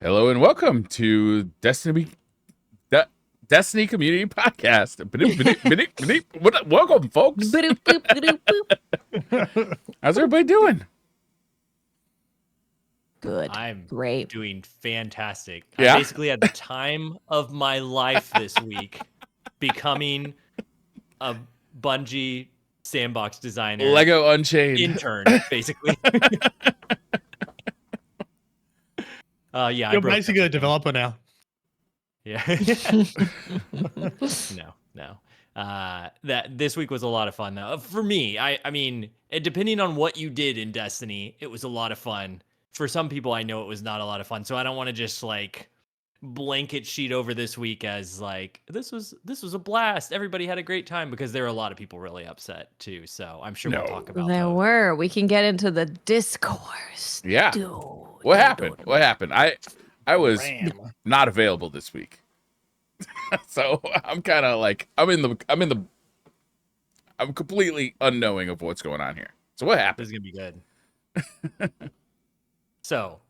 Hello and welcome to Destiny Community Podcast. Welcome, folks. Boop, boop, boop, boop. How's everybody doing? Good. I'm Great. doing fantastic. Yeah? I basically had the time of my life this week becoming a Bungie sandbox designer. Lego Unchained. Intern, basically. Yeah, You're basically a developer now. Yeah. No. That this week was a lot of fun though. For me, I mean, depending on what you did in Destiny, it was a lot of fun. For some people, I know it was not a lot of fun. So I don't want to just like blanket sheet over this week as like this was a blast. Everybody had a great time, because there were a lot of people really upset too. So I'm sure we'll talk about There those. were. We can get into the discourse. Yeah. Dude. What happened? What happened? I was Ram. not available this week. So I'm kind of like I'm completely unknowing of what's going on here. So what This happened? is gonna be good. So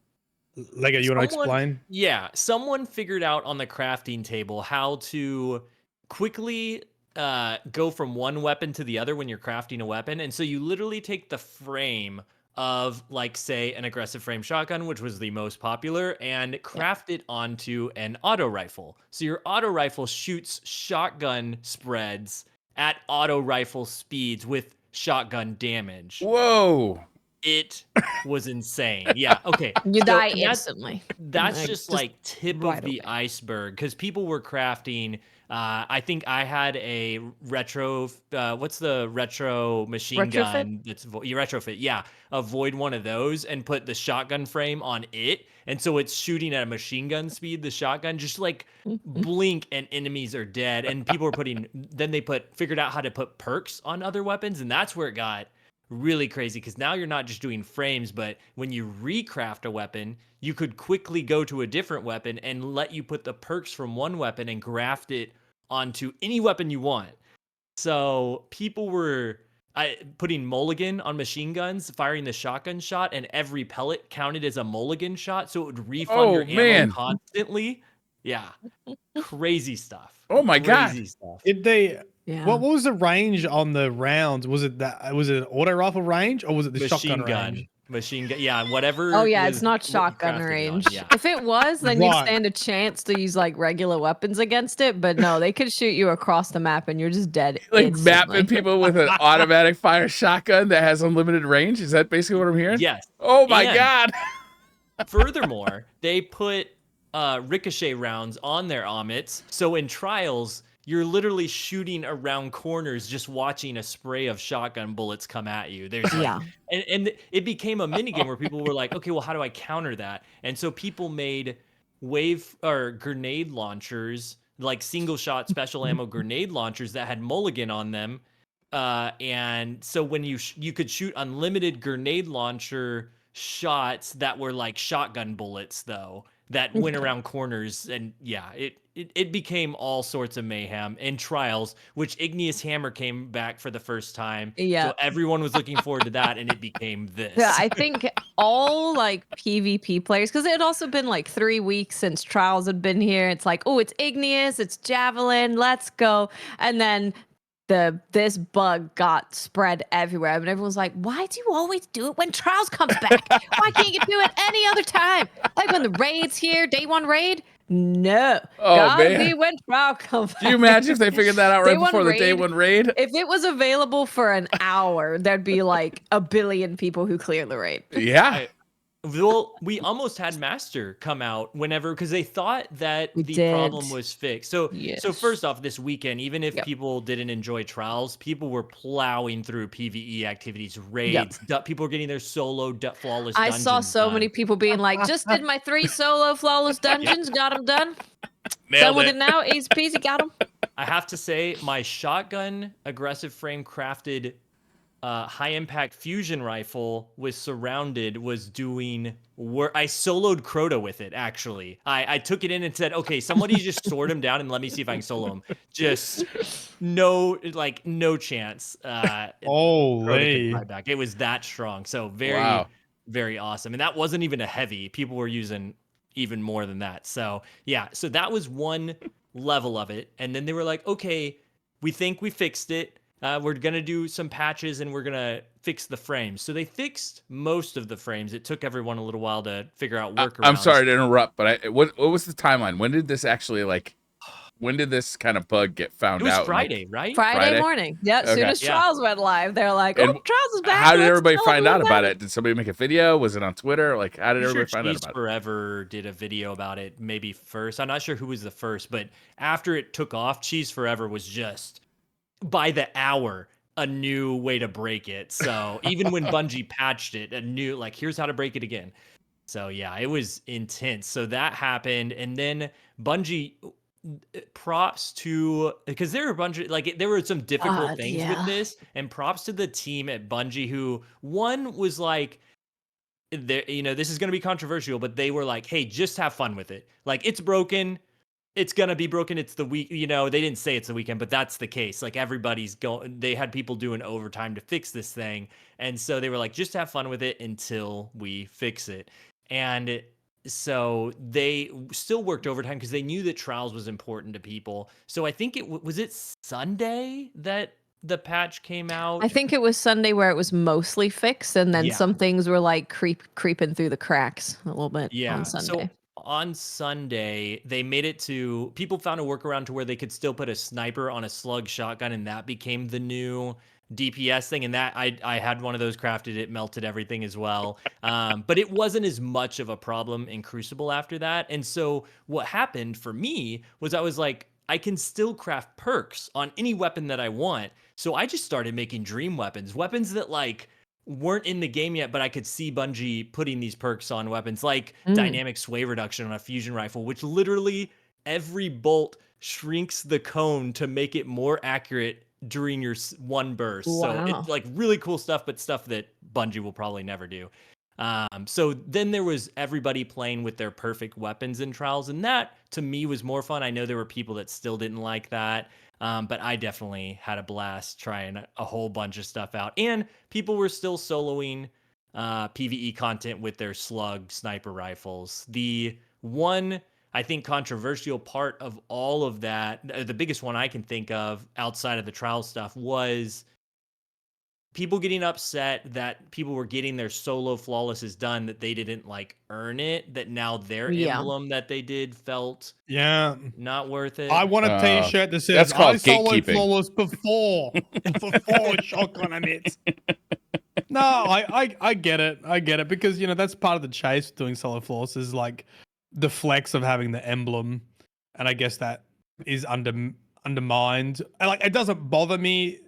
Lego, you want to Someone- explain? yeah, someone figured out on the crafting table how to quickly go from one weapon to the other when you're crafting a weapon. And so you literally take the frame of, like, say, an aggressive frame shotgun, which was the most popular, and craft it onto an auto rifle. So your auto rifle shoots shotgun spreads at auto rifle speeds with shotgun damage. Whoa. It was insane. Yeah, okay. You so die that's- instantly. That's Like, just just like tip right of the away. iceberg, because people were crafting. I think I had a retro. What's the retro machine Retrofit? gun? That's you retrofit. Yeah, avoid one of those and put the shotgun frame on it, and so it's shooting at a machine gun speed. The shotgun just like blink and enemies are dead. And people were putting. Then they figured out how to put perks on other weapons, and that's where it got really crazy, because now you're not just doing frames, but when you recraft a weapon, you could quickly go to a different weapon and let you put the perks from one weapon and graft it onto any weapon you want. So people were putting mulligan on machine guns, firing the shotgun shot, and every pellet counted as a mulligan shot, so it would refund Oh, your ammo man. constantly. Yeah, crazy stuff. Oh my God. Crazy stuff. Did they? Yeah. What was the range on the rounds? Was it an auto rifle range, or was it the Machine shotgun gun. range? Machine gun. Yeah, whatever. Oh yeah, was it's not what you shotgun crafted it on, range. Yeah. If it was, then you Right. stand a chance to use like regular weapons against it. But no, they could shoot you across the map and you're just dead. Like instantly. mapping people with an automatic fire shotgun that has unlimited range. Is that basically what I'm hearing? Yes. Oh my And- God. Furthermore, they put ricochet rounds on their omits, so in trials, you're literally shooting around corners, just watching a spray of shotgun bullets come at you. There's like, Yeah. and it became a minigame where people were like, okay, well, how do I counter that? And so people made grenade launchers, like single shot special ammo grenade launchers that had mulligan on them. And so when you could shoot unlimited grenade launcher shots that were like shotgun bullets, though, that went around corners. And yeah, it became all sorts of mayhem in trials, which Igneous Hammer came back for the first time. Yeah. So everyone was looking forward to that, and it became this. Yeah, I think all like PvP players, because it had also been like 3 weeks since Trials had been here. It's like, oh, it's Igneous, it's Javelin, let's go. And then this bug got spread everywhere. And everyone's like, why do you always do it when Trials comes back? Why can't you do it any other time? Like when the raid's here, day one raid? No. Oh, Gotta man. be when Trial comes back. Do you imagine if they figured that out Day right one before the day raid? one raid? If it was available for an hour, there'd be like a billion people who clear the raid. Yeah. Well, we almost had Master come out whenever, because they thought that We the did. problem was fixed. So Yes. first off, this weekend, even if Yep. people didn't enjoy trials, people were plowing through PvE activities, raids. People were getting their solo flawless. I saw dungeons so done. many people being like, just did my 3 solo flawless dungeons, got them done. Done Nailed with it. it now, easy peasy, got them. I have to say, my shotgun aggressive frame crafted high impact fusion rifle was doing work. I soloed Crota with it, actually. I took it in and said, okay, somebody just sort him down and let me see if I can solo him. Just no chance. Crota couldn't Holy. fight back. It was that strong. So Wow. very awesome. And that wasn't even a heavy. People were using even more than that. So yeah, so that was one level of it. And then they were like, okay, we think we fixed it. We're going to do some patches and we're going to fix the frames. So they fixed most of the frames. It took everyone a little while to figure out workarounds. I'm sorry to interrupt, but what was the timeline? When did this actually when did this kind of bug get found It was out? Friday, right? Friday morning. Yep. As soon Okay. as Yeah. Trials went live, they're like, And "Oh, Trials is back." How did Let's everybody tell find out everyone about it? Did somebody make a video? Was it on Twitter? Like, how did I'm sure everybody find out Cheese about it? Forever did a video about it maybe first. I'm not sure who was the first, but after it took off, Cheese Forever was just by the hour a new way to break it. So even when Bungie patched it, a new like here's how to break it again. So yeah, it was intense. So that happened, and then Bungie props to because there were a bunch of there were some difficult God, things yeah. with this, and props to the team at Bungie who one was like this is going to be controversial, but they were like, hey, just have fun with it. Like, it's broken. It's going to be broken. It's the week, they didn't say it's the weekend, but that's the case. Like, everybody's going, they had people doing overtime to fix this thing. And so they were like, just have fun with it until we fix it. And so they still worked overtime because they knew that Trials was important to people. So I think was it Sunday that the patch came out? I think it was Sunday where it was mostly fixed, and then Yeah. some things were like creeping through the cracks a little bit on Sunday. So on Sunday, they made it to people found a workaround to where they could still put a sniper on a slug shotgun, and that became the new DPS thing. And that I had one of those crafted, it melted everything as well. But it wasn't as much of a problem in Crucible after that. And so what happened for me was I was like, I can still craft perks on any weapon that I want. So I just started making dream weapons that weren't in the game yet, but I could see Bungie putting these perks on weapons like dynamic sway reduction on a fusion rifle, which literally every bolt shrinks the cone to make it more accurate during your one burst. Wow. So it's like really cool stuff, but stuff that Bungie will probably never do. So then there was everybody playing with their perfect weapons in Trials, and that to me was more fun. I know there were people that still didn't like that. But I definitely had a blast trying a whole bunch of stuff out. And people were still soloing PvE content with their slug sniper rifles. The one, I think, controversial part of all of that, the biggest one I can think of outside of the trial stuff, was people getting upset that people were getting their solo flawlesses done, that they didn't earn it, that now their emblem that they did felt not worth it. I want a t-shirt that says that's called I solo gatekeeping. flawless before shotgun emits. No, I get it. I get it because that's part of the chase doing solo flawless is like the flex of having the emblem, and I guess that is undermined. And it doesn't bother me.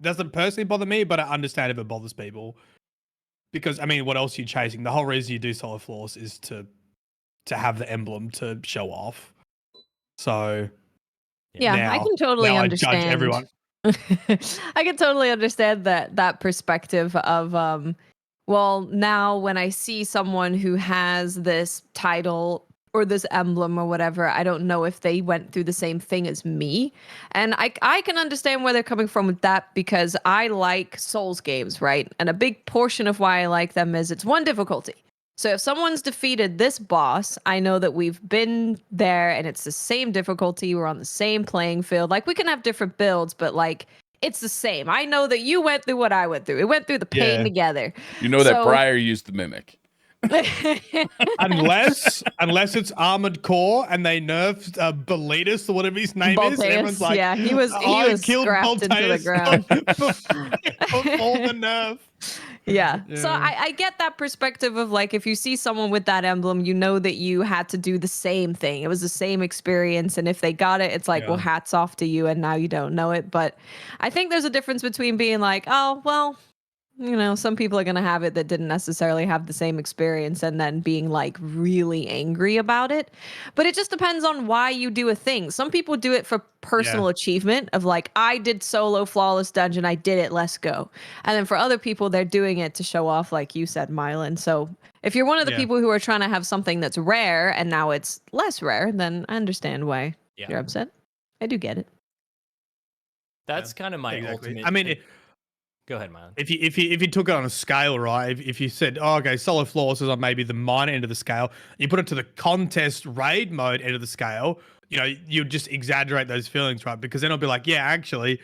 Doesn't personally bother me, but I understand if it bothers people. Because what else are you chasing? The whole reason you do solo flawless is to have the emblem to show off. So yeah, I can totally understand. I judge everyone. I can totally understand that perspective of well, now when I see someone who has this title or this emblem or whatever, I don't know if they went through the same thing as me. And I can understand where they're coming from with that, because I like Souls games, right? And a big portion of why I like them is it's one difficulty. So if someone's defeated this boss, I know that we've been there and it's the same difficulty. We're on the same playing field. We can have different builds, but it's the same. I know that you went through what I went through. We went through the pain together. You know that Briar used the mimic. unless it's Armored Core and they nerfed Belitas or whatever his name is. Everyone's like, yeah, he was scrapped into the ground before the nerf. Yeah. So I get that perspective of if you see someone with that emblem, you know that you had to do the same thing. It was the same experience. And if they got it, it's well, hats off to you. And now you don't know it. But I think there's a difference between being oh, well, some people are going to have it that didn't necessarily have the same experience, and then being really angry about it. But it just depends on why you do a thing. Some people do it for personal achievement of I did solo flawless dungeon. I did it. Let's go. And then for other people, they're doing it to show off, like you said, Mylan. So if you're one of the people who are trying to have something that's rare and now it's less rare, then I understand why you're upset. I do get it. That's kind of my ultimate. Go ahead, Mylon. If you took it on a scale, right? If you said, oh, okay, Solid Flawless is on maybe the minor end of the scale, you put it to the contest raid mode end of the scale, you'd just exaggerate those feelings, right? Because then it'll be like, yeah, actually,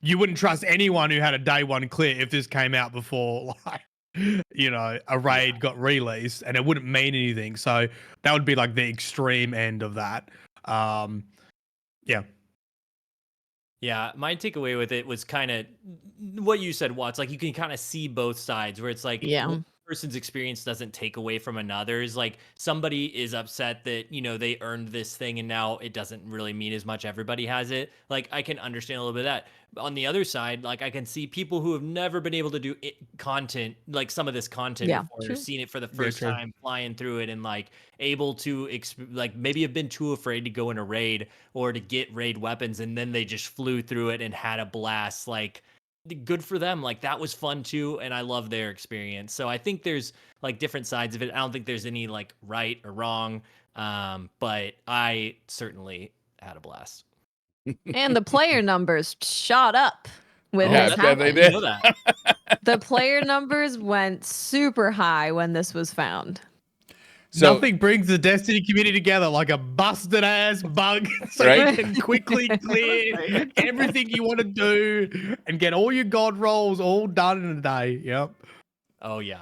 you wouldn't trust anyone who had a day one clear if this came out before, like, a raid got released, and it wouldn't mean anything. So that would be like the extreme end of that. Yeah. Yeah, my takeaway with it was kind of what you said, Watts. Like, you can kind of see both sides where it's like Yeah. one person's experience doesn't take away from another's. Like, somebody is upset that, they earned this thing and now it doesn't really mean as much. Everybody has it. Like, I can understand a little bit of that. But on the other side, like, I can see people who have never been able to do content, like some of this content before, true. seen it for the first true. time, flying through it, and like able to like maybe have been too afraid to go in a raid or to get raid weapons, and then they just flew through it and had a blast. Like, good for them. Like, that was fun too, and I love their experience. So I think there's like different sides of it. I don't think there's any like right or wrong, but I certainly had a blast. And the player numbers shot up with Yeah, this yeah, they happening. did. You know that. The player numbers went super high when this was found. So Nothing brings the Destiny community together like a busted ass bug, so Right? you can quickly clear everything you want to do and get all your god rolls all done in a day. Yep. Oh yeah,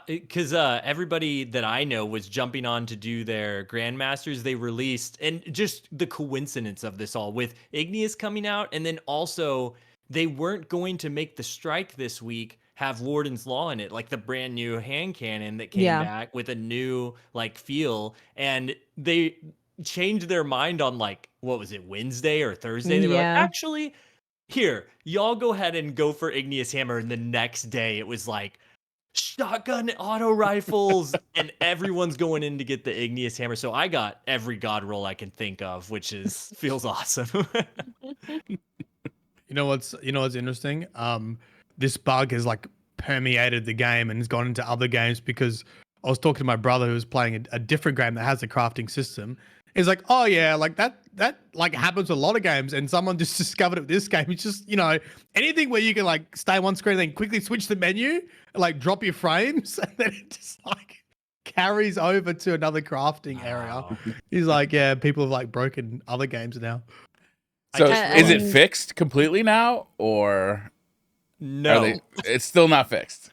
because everybody that I know was jumping on to do their Grandmasters. They released, and just the coincidence of this all with Igneous coming out, and then also they weren't going to make the strike this week have Warden's Law in it, like the brand new hand cannon that came Yeah. back with a new like feel, and they changed their mind on like, what was it, Wednesday or Thursday? They were like, Yeah. actually, here, y'all go ahead and go for Igneous Hammer, and the next day it was like shotgun auto rifles and everyone's going in to get the Igneous Hammer. So I got every god roll I can think of, which is feels awesome. You know what's interesting? This bug has like permeated the game and has gone into other games, because I was talking to my brother who was playing a different game that has a crafting system. He's like, oh yeah, like that like happens with a lot of games, and someone just discovered it with this game. It's just, anything where you can like stay on screen and then quickly switch the menu and like drop your frames, and then it just like carries over to another crafting area. Wow. He's like, yeah, people have like broken other games now. So just is it realized- fixed completely now, or No. it's still not fixed?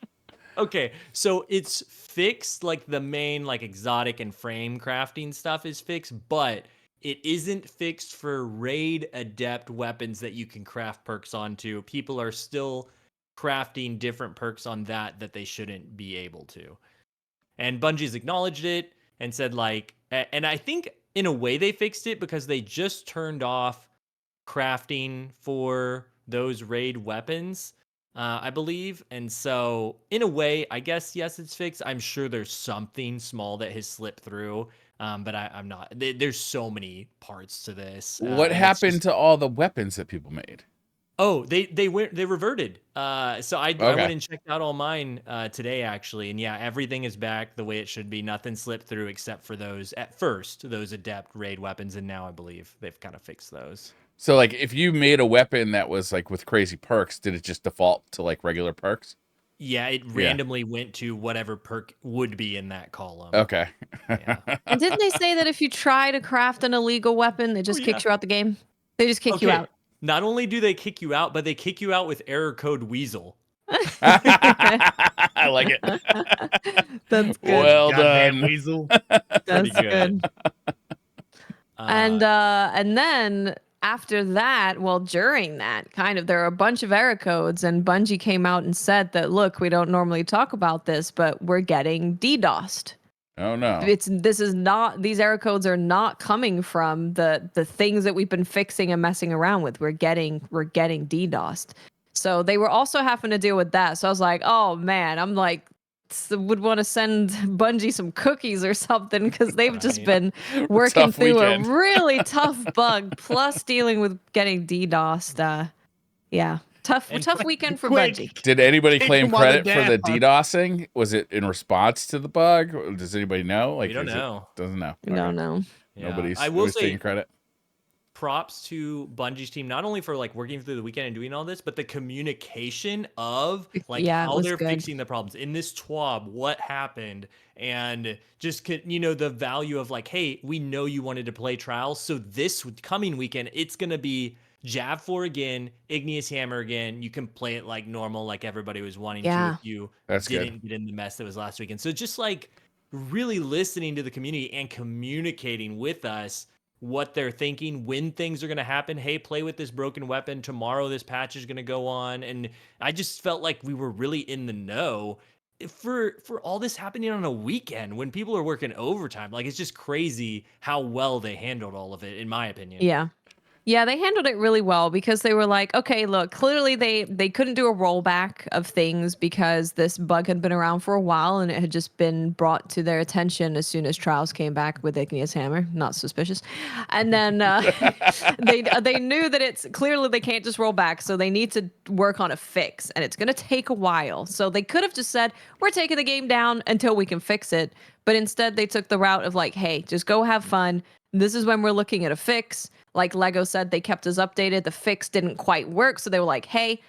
Okay, so it's fixed, like the main like exotic and frame crafting stuff is fixed, but it isn't fixed for raid adept weapons that you can craft perks onto. People are still crafting different perks on that they shouldn't be able to. And Bungie's acknowledged it and said like, and I think in a way they fixed it because they just turned off crafting for those raid weapons, I believe. And so in a way, I guess, yes, it's fixed. I'm sure there's something small that has slipped through, but I'm not. There's so many parts to this. What and it's happened just- to all the weapons that people made? Oh, they reverted. So I Okay. went and checked out all mine today actually, and yeah, everything is back the way it should be. Nothing slipped through except for those those adept raid weapons, and now I believe they've kind of fixed those. So like, if you made a weapon that was like with crazy perks, did it just default to like regular perks? Yeah, it randomly went to whatever perk would be in that column. Okay. Yeah. And didn't they say that if you try to craft an illegal weapon, it just kicks you out the game? They just kick you out. Not only do they kick you out, but they kick you out with error code Weasel. I like it. That's good. Well Goddamn done. weasel. That's pretty good. good. And then after that, well, during that, kind of, there are a bunch of error codes, and Bungie came out and said that, look, we don't normally talk about this, but we're getting DDoSed. Oh no. These error codes are not coming from the things that we've been fixing and messing around with. We're getting DDoSed. So they were also having to deal with that. So I was like, oh man, I'm like, would want to send Bungie some cookies or something, because they've just Right. been working Tough through weekend. a really tough bug, plus dealing with getting DDoSed. Yeah, tough weekend for Quick. Bungie. Did anybody Kick claim him while they're credit for the down. DDoSing? Was it in response to the bug? Or does anybody know? Like, We don't is it- know. doesn't know. No, Okay. no. Yeah. Nobody's I will say taking credit. props to Bungie's team, not only for like working through the weekend and doing all this, but the communication of like Yeah, it how was they're good. fixing the problems in this TWAB, what happened, and just the value of like, hey, we know you wanted to play Trials, so this coming weekend it's gonna be Jav 4 again, Igneous Hammer again. You can play it like normal, like everybody was wanting to Yeah. if you That's good. didn't get in the mess that was last weekend. So just like really listening to the community and communicating with us what they're thinking, when things are going to happen. Hey, play with this broken weapon. Tomorrow, this patch is going to go on. And I just felt like we were really in the know for all this happening on a weekend when people are working overtime. Like, it's just crazy how well they handled all of it, in my opinion. Yeah. Yeah, they handled it really well because they were like, okay, look, clearly they couldn't do a rollback of things because this bug had been around for a while and it had just been brought to their attention as soon as Trials came back with Igneous Hammer. Not suspicious. And then they knew that it's clearly they can't just roll back, so they need to work on a fix, and it's going to take a while. So they could have just said, we're taking the game down until we can fix it. But instead they took the route of like, hey, just go have fun. This is when we're looking at a fix. Like Lego said, they kept us updated. The fix didn't quite work. So they were like, hey,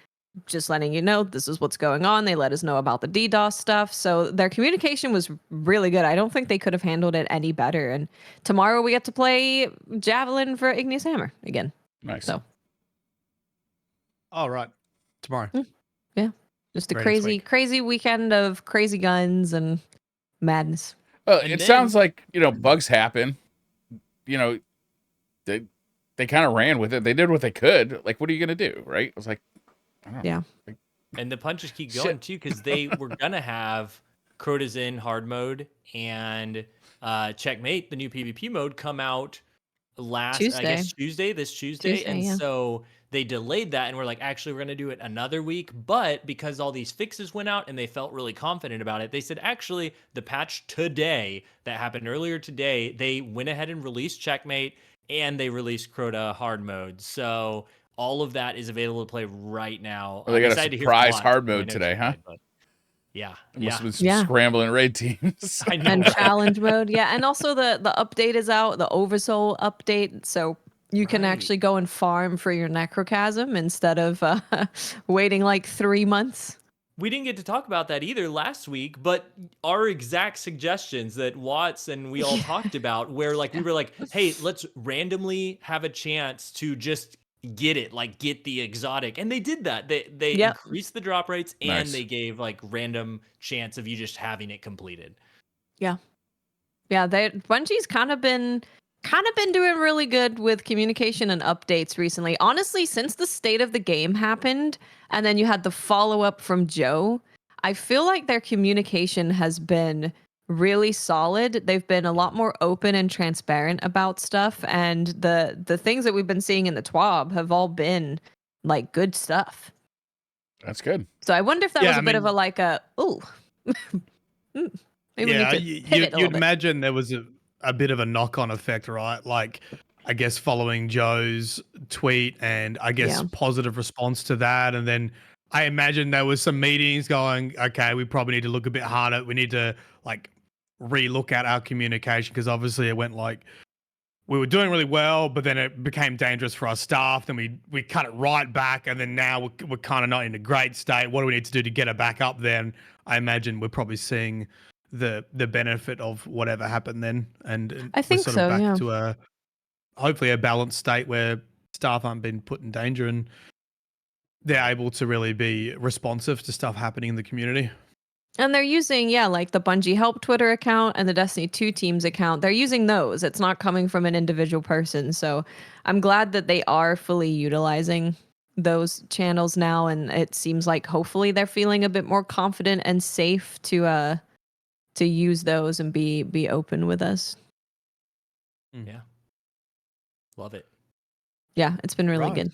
just letting you know, this is what's going on. They let us know about the DDoS stuff. So their communication was really good. I don't think they could have handled it any better. And tomorrow we get to play Javelin for Igneous Hammer again. Nice. So, All right. Tomorrow. yeah, just a Ready next crazy, week. crazy weekend of crazy guns and madness. Well, And it then- sounds like, bugs happen. They kind of ran with it. They did what they could. Like, what are you going to do, right? I was like, I don't know. Yeah. And the punches keep Shit. going too, because they were gonna have Crota's in hard mode and Checkmate, the new PvP mode, come out this Tuesday. And yeah. so they delayed that and we're like, actually, we're gonna do it another week. But because all these fixes went out and they felt really confident about it, they said, actually, the patch today that happened earlier today, they went ahead and released Checkmate and they released Crota hard mode. So all of that is available to play right now. Well, they I'm got a excited to hear from surprise Watts. hard I mode know today, huh? Checkmate, but yeah, There must yeah. have been some Yeah. scrambling raid teams. I know. And right? challenge mode. Yeah. And also the update is out, the Oversoul update. So you can Right. actually go and farm for your Necrochasm instead of waiting like 3 months. We didn't get to talk about that either last week, but our exact suggestions that Watts and we all talked about, where like we were like, hey, let's randomly have a chance to just get it, like get the exotic. And they did that. They Yep. increased the drop rates and Nice. they gave like random chance of you just having it completed. Yeah, Bungie's kind of been doing really good with communication and updates recently. Honestly, since the state of the game happened and then you had the follow-up from Joe, I feel like their communication has been really solid. They've been a lot more open and transparent about stuff, and the things that we've been seeing in the TWAB have all been like good stuff. That's good. So I wonder if that Yeah, was a I bit of mean- a like a ooh. Maybe we Yeah, need to pivot a you'd little bit. imagine there was a bit of a knock-on effect, right? Like, I guess following Joe's tweet and I guess Yeah. positive response to that. And then I imagine there was some meetings going, okay, we probably need to look a bit harder. We need to like re-look at our communication because obviously it went like we were doing really well, but then it became dangerous for our staff. Then we cut it right back, and then now we're kind of not in a great state. What do we need to do to get it back up? Then I imagine we're probably seeing the benefit of whatever happened then, and I think we're sort so, of back yeah. to a hopefully a balanced state where staff aren't being put in danger and they're able to really be responsive to stuff happening in the community. And they're using, like the Bungie Help Twitter account and the Destiny 2 Teams account. They're using those. It's not coming from an individual person. So I'm glad that they are fully utilizing those channels now. And it seems like hopefully they're feeling a bit more confident and safe to use those and be open with us. Yeah. Love it. Yeah, it's been really good.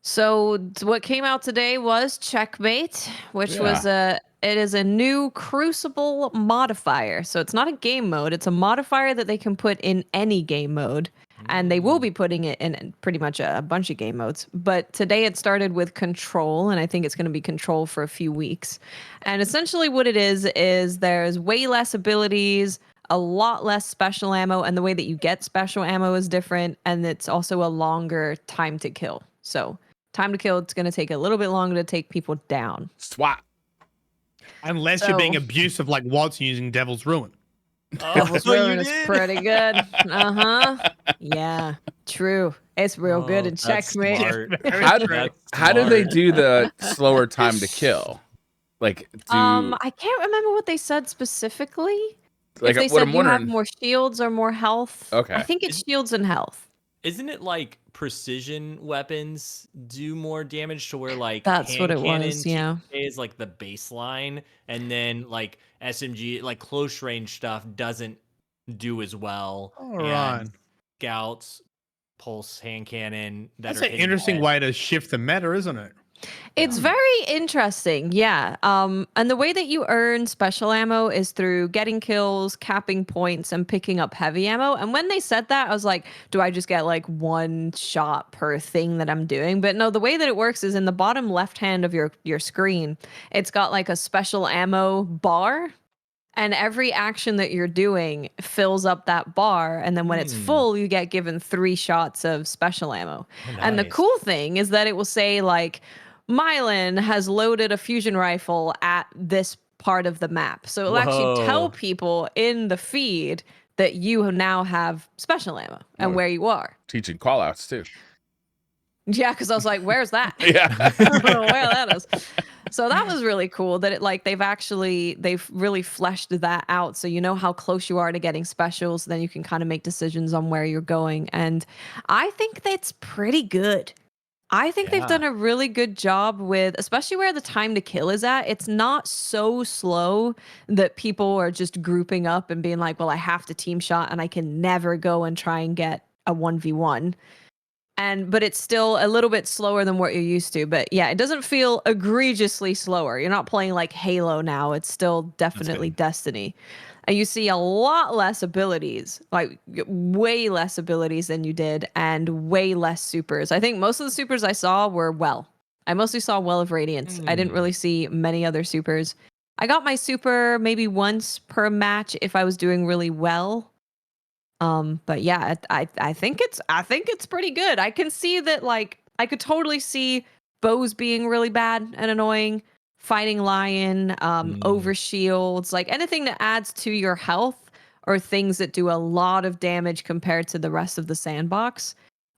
So what came out today was Checkmate, which was it is a new Crucible modifier. So it's not a game mode, it's a modifier that they can put in any game mode. And they will be putting it in pretty much a bunch of game modes. But today it started with Control, and I think it's going to be Control for a few weeks. And essentially what it is there's way less abilities, a lot less special ammo, and the way that you get special ammo is different, and it's also a longer time to kill. So time to kill, it's going to take a little bit longer to take people down. Swat. Unless you're being So- abusive like Watson using Devil's Ruin. Devil's you Ruin is did? pretty good. Yeah, true. It's real good in that's checkmate. smart. How, That's how do they smart. do the slower time to kill? Like, I can't remember what they said specifically. like If they what said I'm you have wondering? more shields or more health. Okay. I think it's shields and health. Isn't it like precision weapons do more damage to where like That's what hand it cannon was, yeah. TK is like the baseline, and then like SMG, like close range stuff, doesn't do as well. All and right. Scouts, pulse hand cannon. That's an interesting way to shift the meta, isn't it? It's very interesting, yeah. And the way that you earn special ammo is through getting kills, capping points, and picking up heavy ammo. And when they said that, I was like, do I just get like one shot per thing that I'm doing? But no, the way that it works is in the bottom left hand of your screen, it's got like a special ammo bar. And every action that you're doing fills up that bar. And then when it's full, you get given 3 shots of special ammo. Oh, And the nice. cool thing is that it will say, like, Mylan has loaded a fusion rifle at this part of the map. So it'll actually tell Whoa. people in the feed that you now have special ammo and Oh. where you are. Teaching callouts too. Yeah, because I was like, where's that? Yeah. I don't know where that is. So that was really cool that they've really fleshed that out. So you know how close you are to getting specials, then you can kind of make decisions on where you're going. And I think that's pretty good. I think they've Yeah. done a really good job with, especially where the time to kill is at. It's not so slow that people are just grouping up and being like, well, I have to team shot and I can never go and try and get a 1v1. But it's still a little bit slower than what you're used to. But yeah, it doesn't feel egregiously slower. You're not playing like Halo now. It's still definitely Destiny. And you see a lot less abilities, like way less abilities than you did, and way less supers. I think most of the supers I saw were well. I mostly saw Well of Radiance. I didn't really see many other supers. I got my super maybe once per match if I was doing really well. But yeah, I think it's pretty good. I can see that, like, I could totally see bows being really bad and annoying, fighting lion, over shields, like anything that adds to your health or things that do a lot of damage compared to the rest of the sandbox.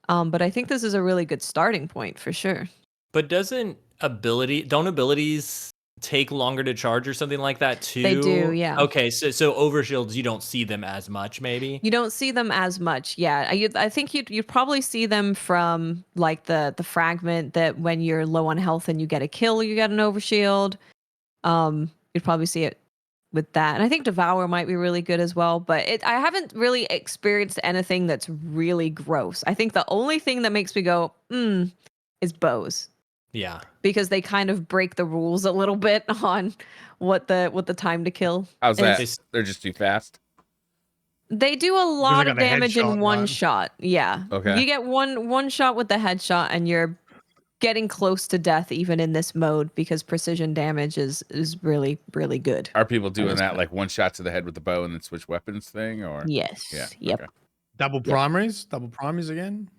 But I think this is a really good starting point for sure. But don't abilities take longer to charge or something like that too? They do, yeah. Okay, so overshields, you don't see them as much, maybe. You don't see them as much, yeah. I think you'd probably see them from like the fragment that when you're low on health and you get a kill, you get an overshield. You'd probably see it with that, and I think Devour might be really good as well. But I haven't really experienced anything that's really gross. I think the only thing that makes me go is bows. Yeah. Because they kind of break the rules a little bit on what the time to kill. How's that? is. They're just too fast. They do a lot of got a damage headshot, in one right? shot. Yeah. Okay. You get one shot with the headshot and you're getting close to death even in this mode because precision damage is really, really good. Are people doing this that point. like one shot to the head with the bow and then switch weapons thing, or Yes. Yeah. Yep. Okay. Double primaries again.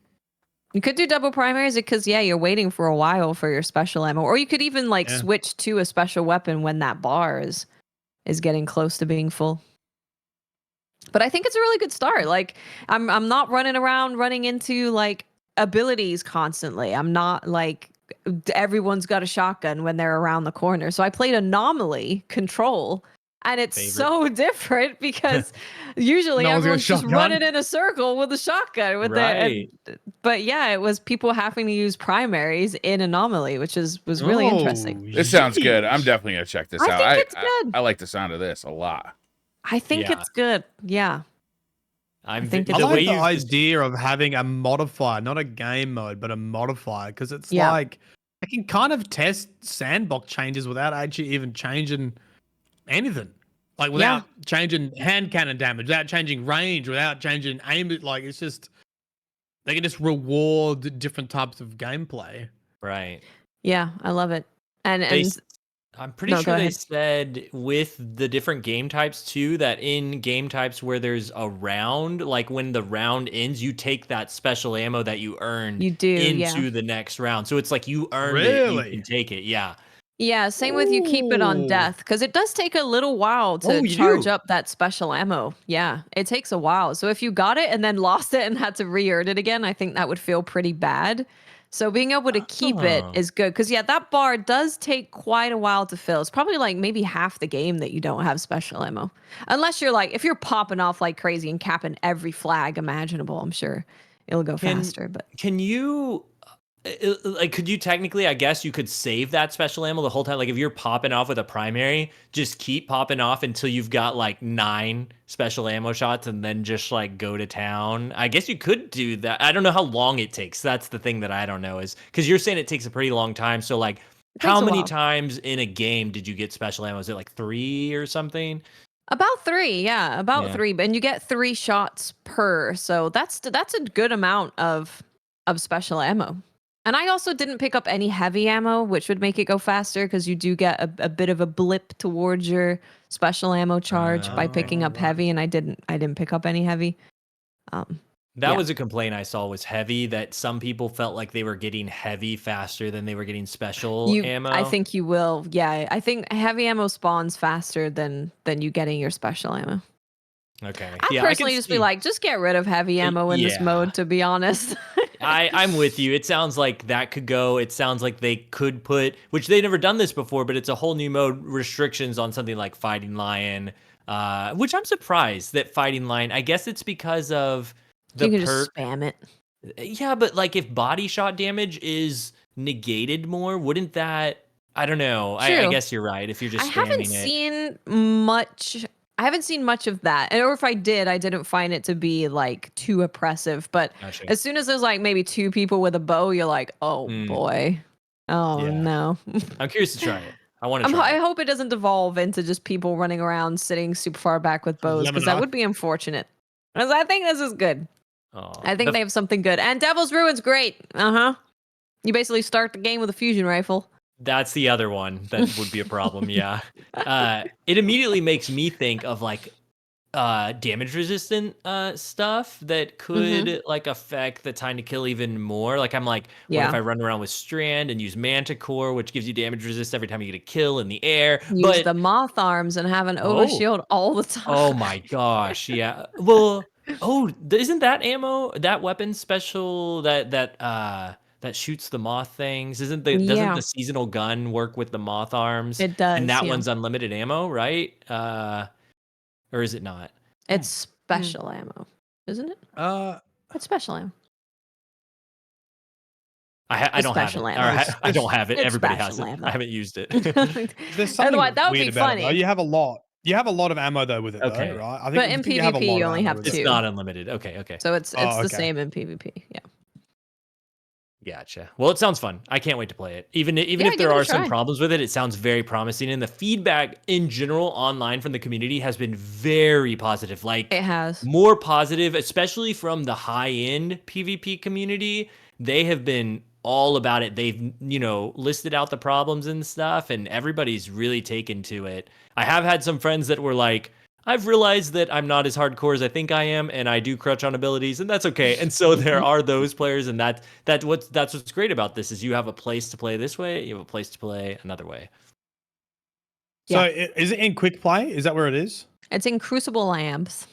You could do double primaries because you're waiting for a while for your special ammo. Or you could even switch to a special weapon when that bar is getting close to being full. But I think it's a really good start. Like I'm not running around running into like abilities constantly. I'm not like everyone's got a shotgun when they're around the corner. So I played Anomaly Control, and it's so different because usually No one's got a everyone's just shotgun. running in a circle with a shotgun with Right. but yeah, it was people having to use primaries in Anomaly, which was really interesting. This sounds good. I'm yeesh. definitely gonna check this I out. think it's good. I like the sound of this a lot. I think Yeah. it's good. Yeah. I think I it's the like way the you idea of having a modifier, not a game mode, but a modifier, because it's Yeah. like I can kind of test sandbox changes without actually even changing anything. Like without changing hand cannon damage, without changing range, without changing aim. Like it's just they can just reward different types of gameplay. right. Yeah, I love it. And They I'm pretty No, go sure they ahead. said with the different game types too, that in game types where there's a round, like when the round ends, you take that special ammo that you earned You do, yeah. into the next round. So it's like you earned it, you Really? can take it. Yeah. Yeah, same with you keep it on Ooh. death because it does take a little while to Oh, you charge do? up that special ammo. Yeah, it takes a while. So if you got it and then lost it and had to re-earn it again, I think that would feel pretty bad. So being able to keep it Oh. is good because yeah, that bar does take quite a while to fill. It's probably like maybe half the game that you don't have special ammo, unless you're like if you're popping off like crazy and capping every flag imaginable. I'm sure it'll go Can faster, but. can you like could you technically, I guess you could save that special ammo the whole time, like if you're popping off with a primary, just keep popping off until you've got like 9 special ammo shots and then just like go to town. I guess you could do that. I don't know how long it takes. That's the thing that I don't know, is because you're saying it takes a pretty long time. So like It how takes a many while. times in a game did you get special ammo? Is it like 3 or something? About 3, yeah, about Yeah. 3, and you get 3 shots per, so that's a good amount of special ammo. And I also didn't pick up any heavy ammo, which would make it go faster because you do get a bit of a blip towards your special ammo charge by picking Oh, up right. heavy, and I didn't pick up any heavy. That Yeah. was a complaint I saw, was heavy, that some people felt like they were getting heavy faster than they were getting special ammo. I think you will. Yeah, I think heavy ammo spawns faster than you getting your special ammo. Okay. I'd Yeah, I can personally just be see. like, just get rid of heavy ammo in this Yeah. mode, to be honest. I'm with you. It sounds like that could go. It sounds like they could put, which they've never done this before, but it's a whole new mode, restrictions on something like Fighting Lion, which I'm surprised that Fighting Lion, I guess it's because of the You can just perk. spam it. Yeah, but like if body shot damage is negated more, wouldn't that, I don't know. I True. guess you're right. If you're just I haven't spamming it. seen much. I haven't seen much of that, or if I did, I didn't find it to be like too oppressive. But Gotcha. as soon as there's like maybe 2 people with a bow, you're like, oh Mm, boy, oh yeah. no. I'm curious to try it. I want to try I it. hope it doesn't devolve into just people running around sitting super far back with bows because that Lemonade. would be unfortunate. 'Cause I think this is good. Oh, I think they have something good, and Devil's Ruin's great. You basically start the game with a fusion rifle. That's the other one that would be a problem. Yeah. It immediately makes me think of like damage resistant stuff that could like affect the time to kill even more. Like I'm like, what if Yeah. I run around with Strand and use Manticore, which gives you damage resist every time you get a kill in the air? Use But the moth arms and have an oh, overshield all the time. oh my gosh, yeah. Well, isn't that ammo, that weapon special, that shoots the moth things? Doesn't Yeah, the seasonal gun work with the moth arms? it And does. that Yeah. one's unlimited ammo, right? Or is it not? It's special ammo, isn't it? Uh, It's special ammo. I It's don't have it. special Or ammo. I don't have it. It's Everybody has special it. ammo. I haven't used it. there's something Otherwise, that would weird be about it, though. funny. You have a lot. You have a lot of ammo though with it, Okay. though, right? But in you have a PvP, lot you of only ammo have with It's it. two. not unlimited. Okay. So it's Oh, the okay. same in PvP. Yeah. Gotcha. Well, it sounds fun. I can't wait to play it. Even Yeah, if give there it a are some try. problems with it, it sounds very promising. And the feedback in general online from the community has been very positive. Like It has. more positive, especially from the high end PvP community. They have been all about it. They've, listed out the problems and stuff, and everybody's really taken to it. I have had some friends that were like, I've realized that I'm not as hardcore as I think I am, and I do crutch on abilities, and that's okay. And so there are those players, and that's what's great about this, is you have a place to play this way, you have a place to play another way. So Yeah. is it in quick play? Is that where it is? It's in Crucible Labs.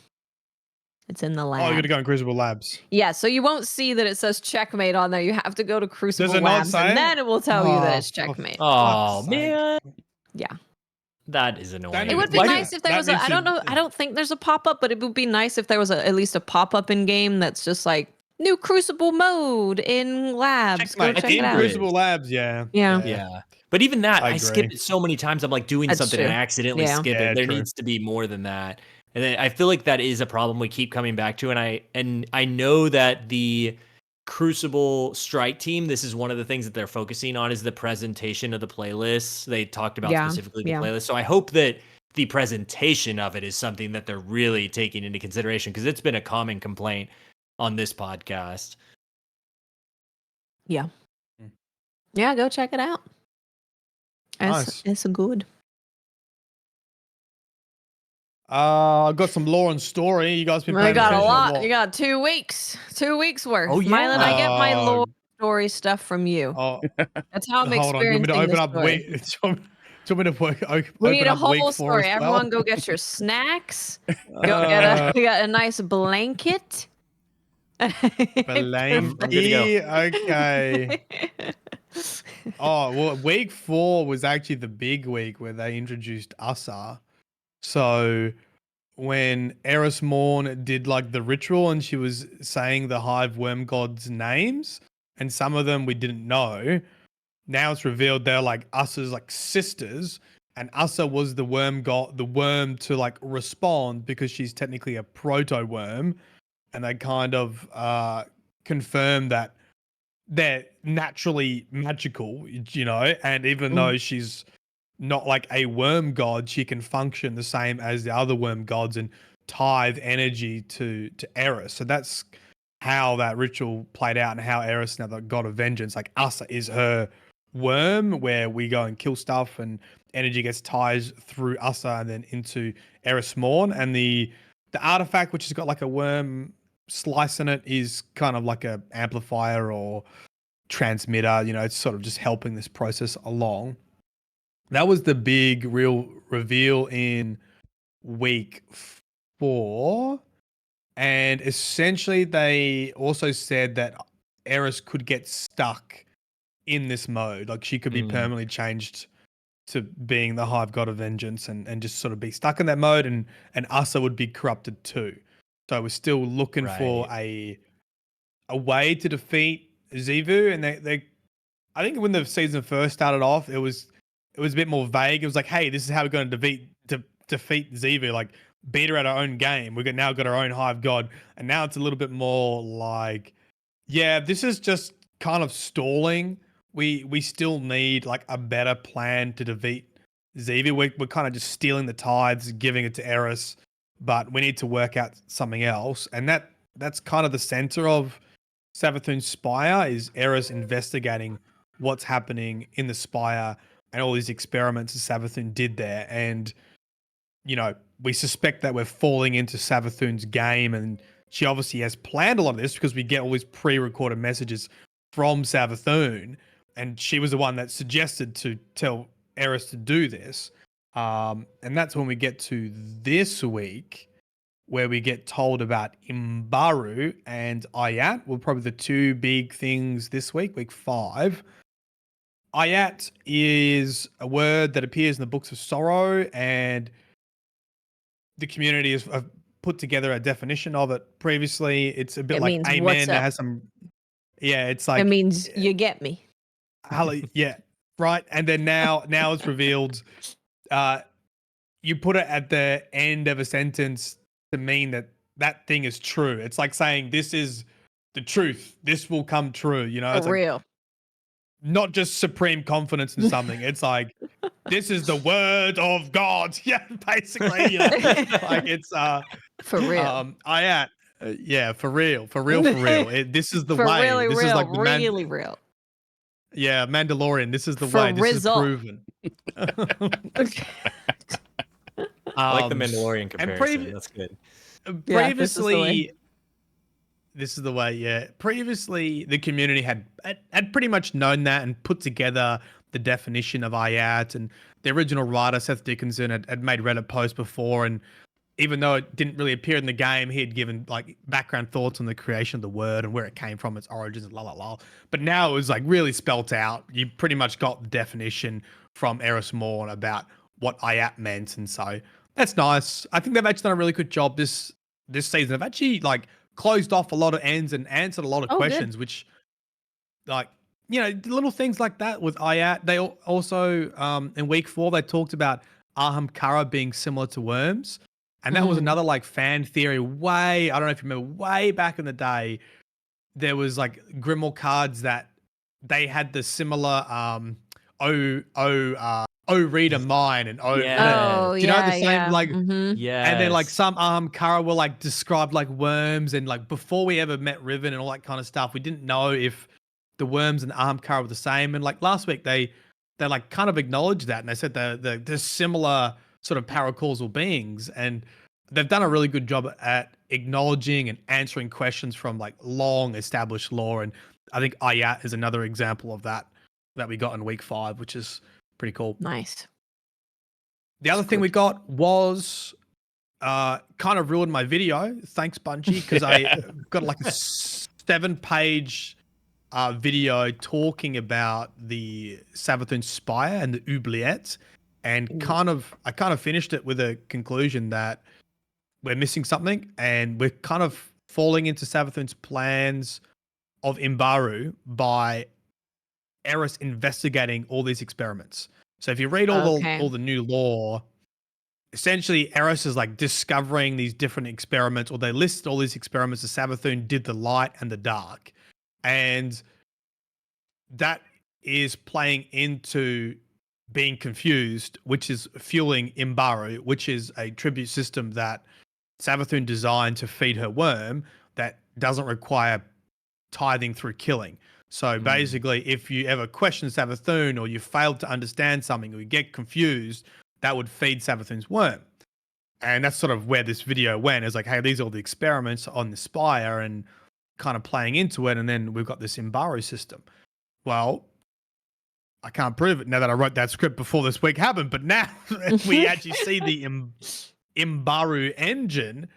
It's in the lab. Oh, you got to go in Crucible Labs. Yeah, so you won't see that it says checkmate on there. You have to go to Crucible it not Labs, say and it? then it will tell you that Oh, it's checkmate. Oh fuck's sake. man, Yeah. that is annoying. It would be Why nice did- if there that was a. needs I don't to- know. I don't think there's a pop up, but it would be nice if there was at least a pop up in game that's just like new Crucible mode in labs. Go Checkmate. check think it In out. there Crucible Labs, yeah. Yeah. Yeah. But even that, I I skip agree. it so many times. I'm like doing That's something true. and I accidentally Yeah. skip Yeah, it. There true. needs to be more than that. And then I feel like that is a problem we keep coming back to. And I know that the Crucible Strike team, this is one of the things that they're focusing on, is the presentation of the playlists. They talked about Yeah, specifically the yeah. playlist. So I hope that the presentation of it is something that they're really taking into consideration, because it's been a common complaint on this podcast. Yeah. Mm. Yeah, go check it out. Nice. It's good. I've got some lore and story. You guys been We paying got a attention or lot. what? You got 2 weeks. 2 weeks worth. Oh, Mylan, I get my yeah. lore story stuff from you. Oh, That's how I'm hold on. Do you want me to experiencing open the up story. week? Do you want me to We open need a up week whole 4 as story. well? Everyone go get your snacks. Go get a nice blanket. I'm good to go. Blanky. Okay. Oh, well, week 4 was actually the big week where they introduced Asa. So when Eris Morn did like the ritual and she was saying the hive worm gods' names, and some of them we didn't know. Now it's revealed they're like Asa's like sisters, and Asa was the worm god, the worm to like respond because she's technically a proto worm, and they kind of confirmed that they're naturally magical, and even though she's not like a worm god, she can function the same as the other worm gods and tithe energy to Eris. So that's how that ritual played out and how Eris, now the god of vengeance, like Asa is her worm where we go and kill stuff and energy gets tithed through Asa and then into Eris Morn. And the artifact, which has got like a worm slice in it, is kind of like a amplifier or transmitter. It's sort of just helping this process along. That was the big real reveal in week 4. And essentially they also said that Eris could get stuck in this mode. Like she could be permanently changed to being the Hive God of Vengeance and just sort of be stuck in that mode, and Asa would be corrupted too. So we're still looking for a way to defeat Xivu, and they I think when the season first started off, it was a bit more vague. It was like, hey, this is how we're going to defeat Xivu, like beat her at our own game. We've now got our own Hive God. And now it's a little bit more like, yeah, this is just kind of stalling. We still need like a better plan to defeat Xivu. We're kind of just stealing the tithes, giving it to Eris, but we need to work out something else. And that's kind of the center of Savathun's Spire, is Eris investigating what's happening in the Spire and all these experiments that Savathun did there. And, we suspect that we're falling into Savathun's game, and she obviously has planned a lot of this because we get all these pre-recorded messages from Savathun, and she was the one that suggested to tell Eris to do this. And that's when we get to this week, where we get told about Imbaru and Ayat were probably the two big things this week, week 5. Ayat is a word that appears in the Books of Sorrow, and the community has put together a definition of it previously. It's a bit It like means, amen. "What's It up?" has some, it's like, It means you get me. yeah, right. And then now it's revealed, you put it at the end of a sentence to mean that thing is true. It's like saying, this is the truth. This will come true. It's For like, real. not just supreme confidence in something. It's like, this is the word of God. Yeah, basically, like it's For real. Ayat. Yeah, for real. This is the For way. really This real. is like the Really real. Yeah, Mandalorian. This is the For way. This result. is proven. I like the Mandalorian comparison. That's good. Yeah, this is the way. Previously, this is the way. Yeah. Previously, the community had pretty much known that and put together the definition of Ayat, and the original writer Seth Dickinson had made Reddit posts before, and even though it didn't really appear in the game, he had given like background thoughts on the creation of the word and where it came from, its origins, and la la la. But now it was like really spelt out. You pretty much got the definition from Eris Morn about what Ayat meant, and so that's nice. I think they've actually done a really good job this season. They've actually like closed off a lot of ends and answered a lot of questions, which, like, little things like that with Ayat. They also in week 4 they talked about Ahamkara being similar to worms. And that was another like fan theory I don't know if you remember, way back in the day, there was like Grimoire cards that they had the similar reader mine and Yeah. Oh, do you know the yeah, same yeah. like Yeah. and then like some Ahamkara were like described like worms, and like before we ever met Riven and all that kind of stuff, we didn't know if the worms and Ahamkara were the same. And like last week they they like kind of acknowledged that, and they said they're similar sort of paracausal beings, and they've done a really good job at acknowledging and answering questions from like long established lore. And I think Ayat is another example of that we got in week 5, which is pretty cool. Nice. The other thing we got was kind of ruined my video. Thanks, Bungie, because I got like a 7-page video talking about the Savathun Spire and the Oubliettes, and I kind of finished it with a conclusion that we're missing something, and we're kind of falling into Savathun's plans of Imbaru by Eris investigating all these experiments. So if you read all the new lore, essentially Eris is like discovering these different experiments, or they list all these experiments. The Savathun did the light and the dark, and that is playing into being confused, which is fueling Imbaru, which is a tribute system that Savathun designed to feed her worm that doesn't require tithing through killing. So basically, if you ever question Savathun, or you failed to understand something, or you get confused, that would feed Savathun's worm. And that's sort of where this video went. It's like, hey, these are all the experiments on the Spire, and kind of playing into it. And then we've got this Imbaru system. Well, I can't prove it now that I wrote that script before this week happened, but now we actually see the Imbaru engine,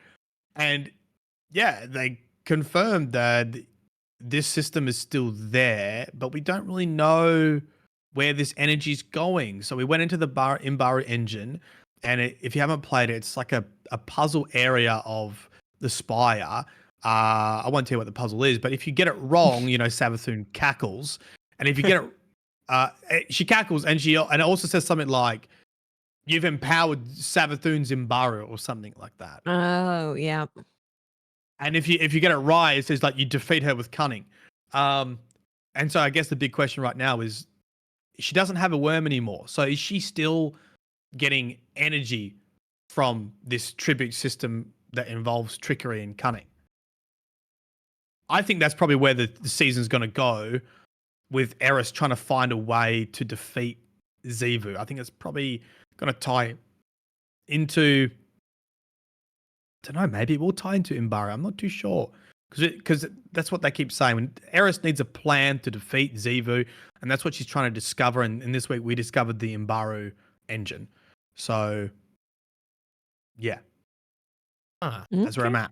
and yeah, they confirmed that this system is still there, but we don't really know where this energy is going. So we went into the Imbaru engine, and if you haven't played it, it's like a puzzle area of the Spire. I won't tell you what the puzzle is, but if you get it wrong, Savathun cackles, and if you get it, she cackles, and it also says something like, "You've empowered Savathun's Imbaru," or something like that. Oh, yeah. And if you get it right, it says like you defeat her with cunning. And so I guess the big question right now is, she doesn't have a worm anymore. So is she still getting energy from this tribute system that involves trickery and cunning? I think that's probably where the season's going to go, with Eris trying to find a way to defeat Xivu. I think it's probably going to tie into, I don't know, maybe it will tie into Imbaru. I'm not too sure, because that's what they keep saying. When Eris needs a plan to defeat Xivu, and that's what she's trying to discover. And this week we discovered the Imbaru engine. So, yeah, that's where I'm at.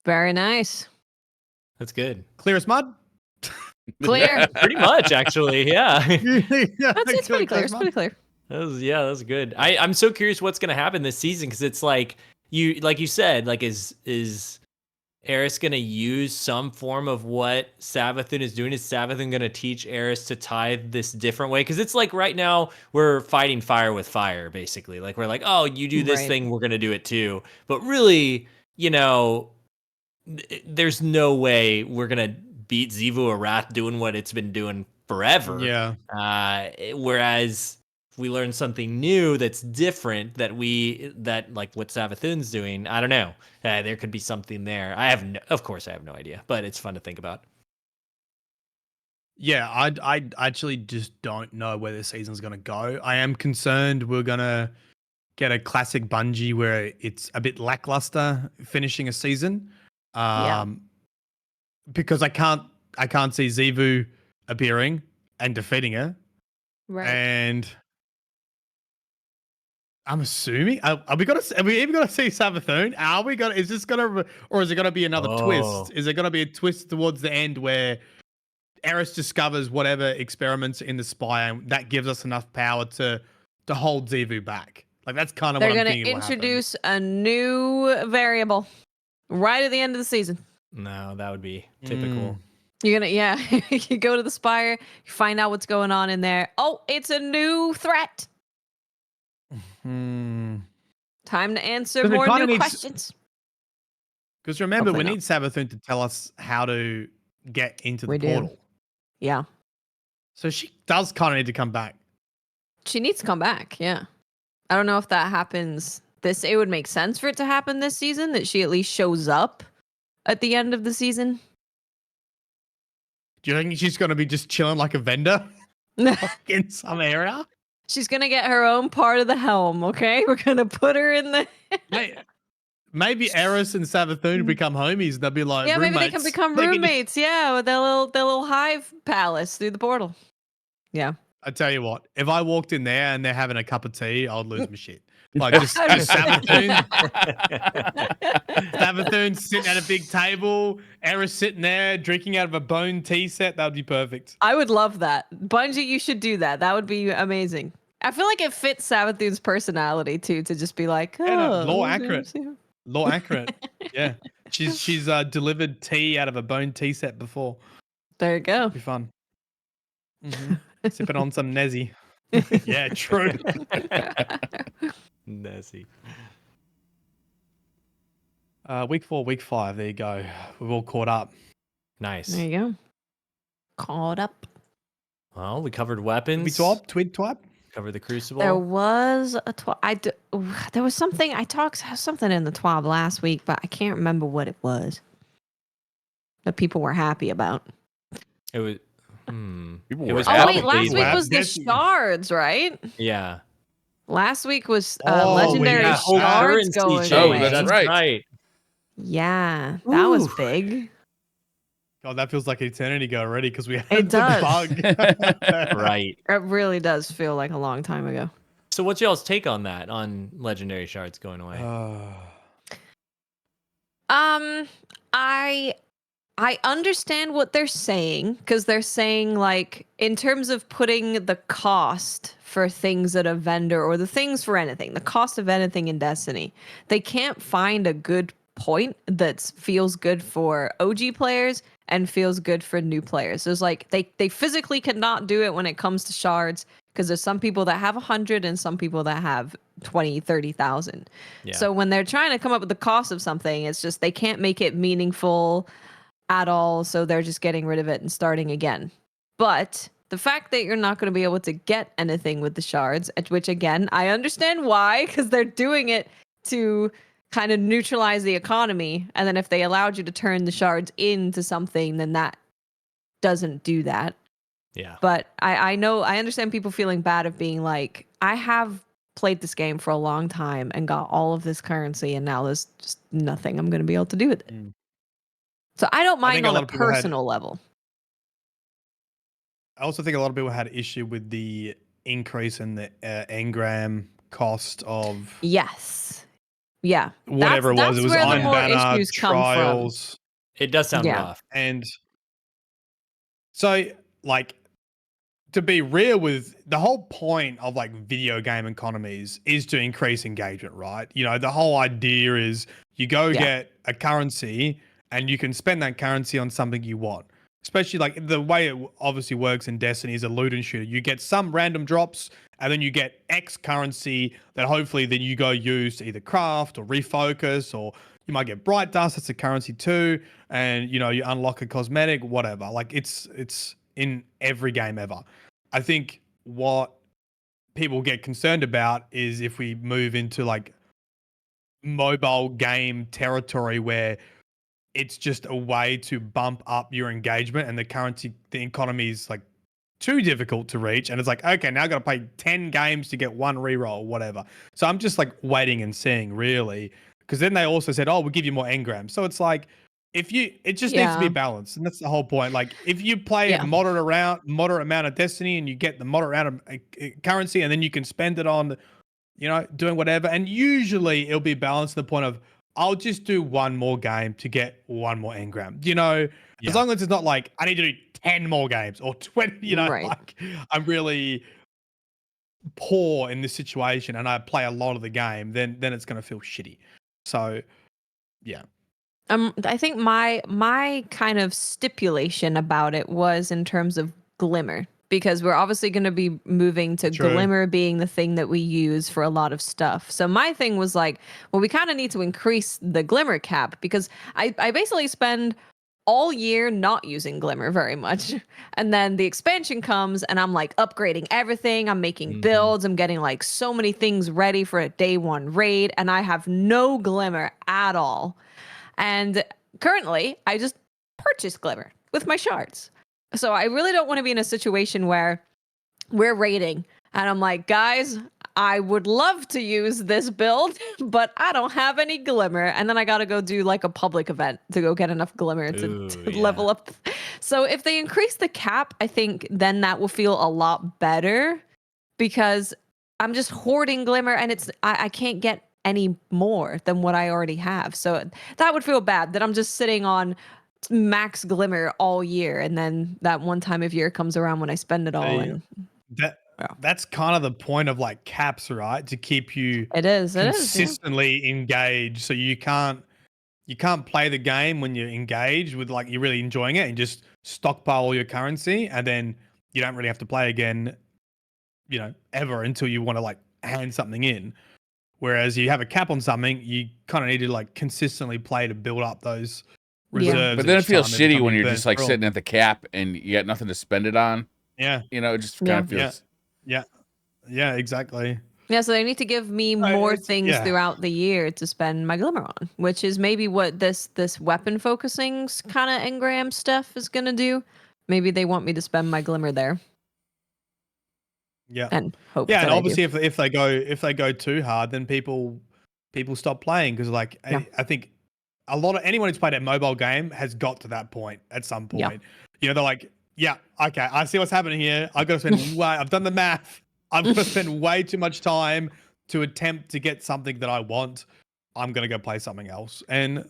Very nice. That's good. Clear as mud. Clear. Pretty much, actually. Yeah. It's pretty clear. It's pretty clear. That was good. I'm so curious what's gonna happen this season, because it's like you said, like is Eris gonna use some form of what Savathun is doing? Is Savathun gonna teach Eris to tithe this different way? Because it's like right now we're fighting fire with fire, basically. Like we're like, oh, you do this thing, we're gonna do it too. But really, there's no way we're gonna beat Xivu Arath doing what it's been doing forever. Yeah. Whereas if we learn something new that's different, that like what Savathun's doing, I don't know. There could be something there. Of course I have no idea, but it's fun to think about. Yeah, I actually just don't know where this season's going to go. I am concerned we're going to get a classic Bungie where it's a bit lackluster finishing a season. Because I can't see Xivu appearing and defeating her. Right. And I'm assuming, are we even gonna see Savathun? Is this gonna, or is it gonna be another twist? Is it gonna be a twist towards the end where Eris discovers whatever experiments in the Spire, and that gives us enough power to hold Xivu back? Like that's kind of what I'm thinking. They're gonna introduce a new variable right at the end of the season. No, that would be typical. You're gonna, you go to the Spire, you find out what's going on in there. Oh, it's a new threat. Time to answer more new questions. Because remember, Hopefully we need Savathun to tell us how to get into the portal. Yeah. So she does kind of need to come back. She needs to come back, yeah. I don't know if that happens it would make sense for it to happen this season, that she at least shows up at the end of the season. Do you think she's going to be just chilling like a vendor? in some area. She's gonna get her own part of the helm. Okay, we're gonna put her in the. Maybe Eris and Savathun become homies. They'll be like Yeah, roommates. maybe they can become They can roommates. Yeah, with their little hive palace through the portal. Yeah. I tell you what, if I walked in there and they're having a cup of tea, I'd lose my shit. Like just Savathun, Savathun sitting at a big table, Eris sitting there drinking out of a bone tea set. That'd be perfect. I would love that. Bungie, you should do that. That would be amazing. I feel like it fits Savathun's personality too, to just be like, oh, Yeah, no, law accurate. Law accurate. Yeah. She's delivered tea out of a bone tea set before. There you go. It'd be fun. Sipping on some Nezzy. Yeah, true. Nessie. Week 4, week 5. There you go. We've all caught up. Nice. There you go. Caught up. Well, we covered weapons. Twig twap. Covered the crucible. There was a there was something I talked something in the TWAB last week, but I can't remember what it was that people were happy about. It was. People It were was Oh wait, happy. last week Wow. was the shards, right? Yeah. Last week was Oh, legendary yeah, whole shards currency going change. away. that's right. Right. Yeah, that was Ooh. big. God, that feels like eternity ago already because we had It the does. bug. Right. It really does feel like a long time ago. So what's y'all's take on that, on legendary shards going away? I understand what they're saying, because they're saying, like, in terms of putting the cost for things at a vendor, or the things for anything, the cost of anything in Destiny, they can't find a good point that feels good for OG players and feels good for new players. There's like they physically cannot do it when it comes to shards, because there's some people that have 100 and some people that have 20, 30,000. Yeah. So when they're trying to come up with the cost of something, it's just they can't make it meaningful at all, so they're just getting rid of it and starting again. But the fact that you're not going to be able to get anything with the shards, which again, I understand why, because they're doing it to kind of neutralize the economy, and then if they allowed you to turn the shards into something, then that doesn't do that. Yeah. But I know, I understand people feeling bad of being like, I have played this game for a long time and got all of this currency, and now there's just nothing I'm going to be able to do with it. So I don't mind think a on lot a of people had- personal level. I also think a lot of people had issue with the increase in the engram cost of Yes. Yeah. whatever it was. It was where the Iron more Banner, issues come from. trials. It does sound Yeah. rough. And so, like, to be real with the whole point of like video game economies is to increase engagement, right? You know, the whole idea is you go get a currency and you can spend that currency on something you want. Especially like the way it obviously works in Destiny is a loot and shooter. You get some random drops and then you get X currency that hopefully then you go use to either craft or refocus, or you might get bright dust. That's a currency too. And you know, you unlock a cosmetic, whatever. Like it's in every game ever. I think what people get concerned about is if we move into like mobile game territory where it's just a way to bump up your engagement and the economy is like too difficult to reach. And it's like, okay, now I got to play 10 games to get one reroll or whatever. So I'm just like waiting and seeing really, because then they also said, oh, we'll give you more engrams. So it's like, it just needs to be balanced. And that's the whole point. Like if you play a moderate amount of Destiny and you get the moderate amount of currency and then you can spend it on, you know, doing whatever. And usually it'll be balanced to the point of, I'll just do one more game to get one more engram. You know, as long as it's not like I need to do 10 more games or 20, you know, like I'm really poor in this situation and I play a lot of the game, then it's going to feel shitty. So, yeah. I think my kind of stipulation about it was in terms of Glimmer, because we're obviously going to be moving to Glimmer being the thing that we use for a lot of stuff. So my thing was like, well, we kind of need to increase the Glimmer cap, because I basically spend all year not using Glimmer very much. And then the expansion comes and I'm like upgrading everything. I'm making builds. I'm getting like so many things ready for a day one raid, and I have no Glimmer at all. And currently I just purchase Glimmer with my shards. So I really don't want to be in a situation where we're raiding. And I'm like, guys, I would love to use this build, but I don't have any glimmer. And then I got to go do like a public event to go get enough glimmer to level up. So if they increase the cap, I think then that will feel a lot better, because I'm just hoarding glimmer and I can't get any more than what I already have. So that would feel bad that I'm just sitting on max glimmer all year, and then that one time of year comes around when I spend it all. And that's kind of the point of like caps, right? To keep you consistently engaged. So you can't play the game when you're engaged with like you're really enjoying it and just stockpile all your currency, and then you don't really have to play again, ever until you want to like hand something in. Whereas you have a cap on something, you kind of need to like consistently play to build up those reserves. But then it feels shitty when you're just like sitting at the cap and you got nothing to spend it on. Yeah. It just kind of feels. Yeah, exactly. Yeah, so they need to give me more things throughout the year to spend my glimmer on, which is maybe what this weapon focusing kind of engram stuff is gonna do. Maybe they want me to spend my glimmer there. Yeah, and hope. Yeah, and obviously, if they go too hard, then people stop playing, because like I think a lot of anyone who's played a mobile game has got to that point at some point. They're like, yeah, okay, I see what's happening here. I've got to spend I've done the math. I'm going to spend way too much time to attempt to get something that I want. I'm going to go play something else. And,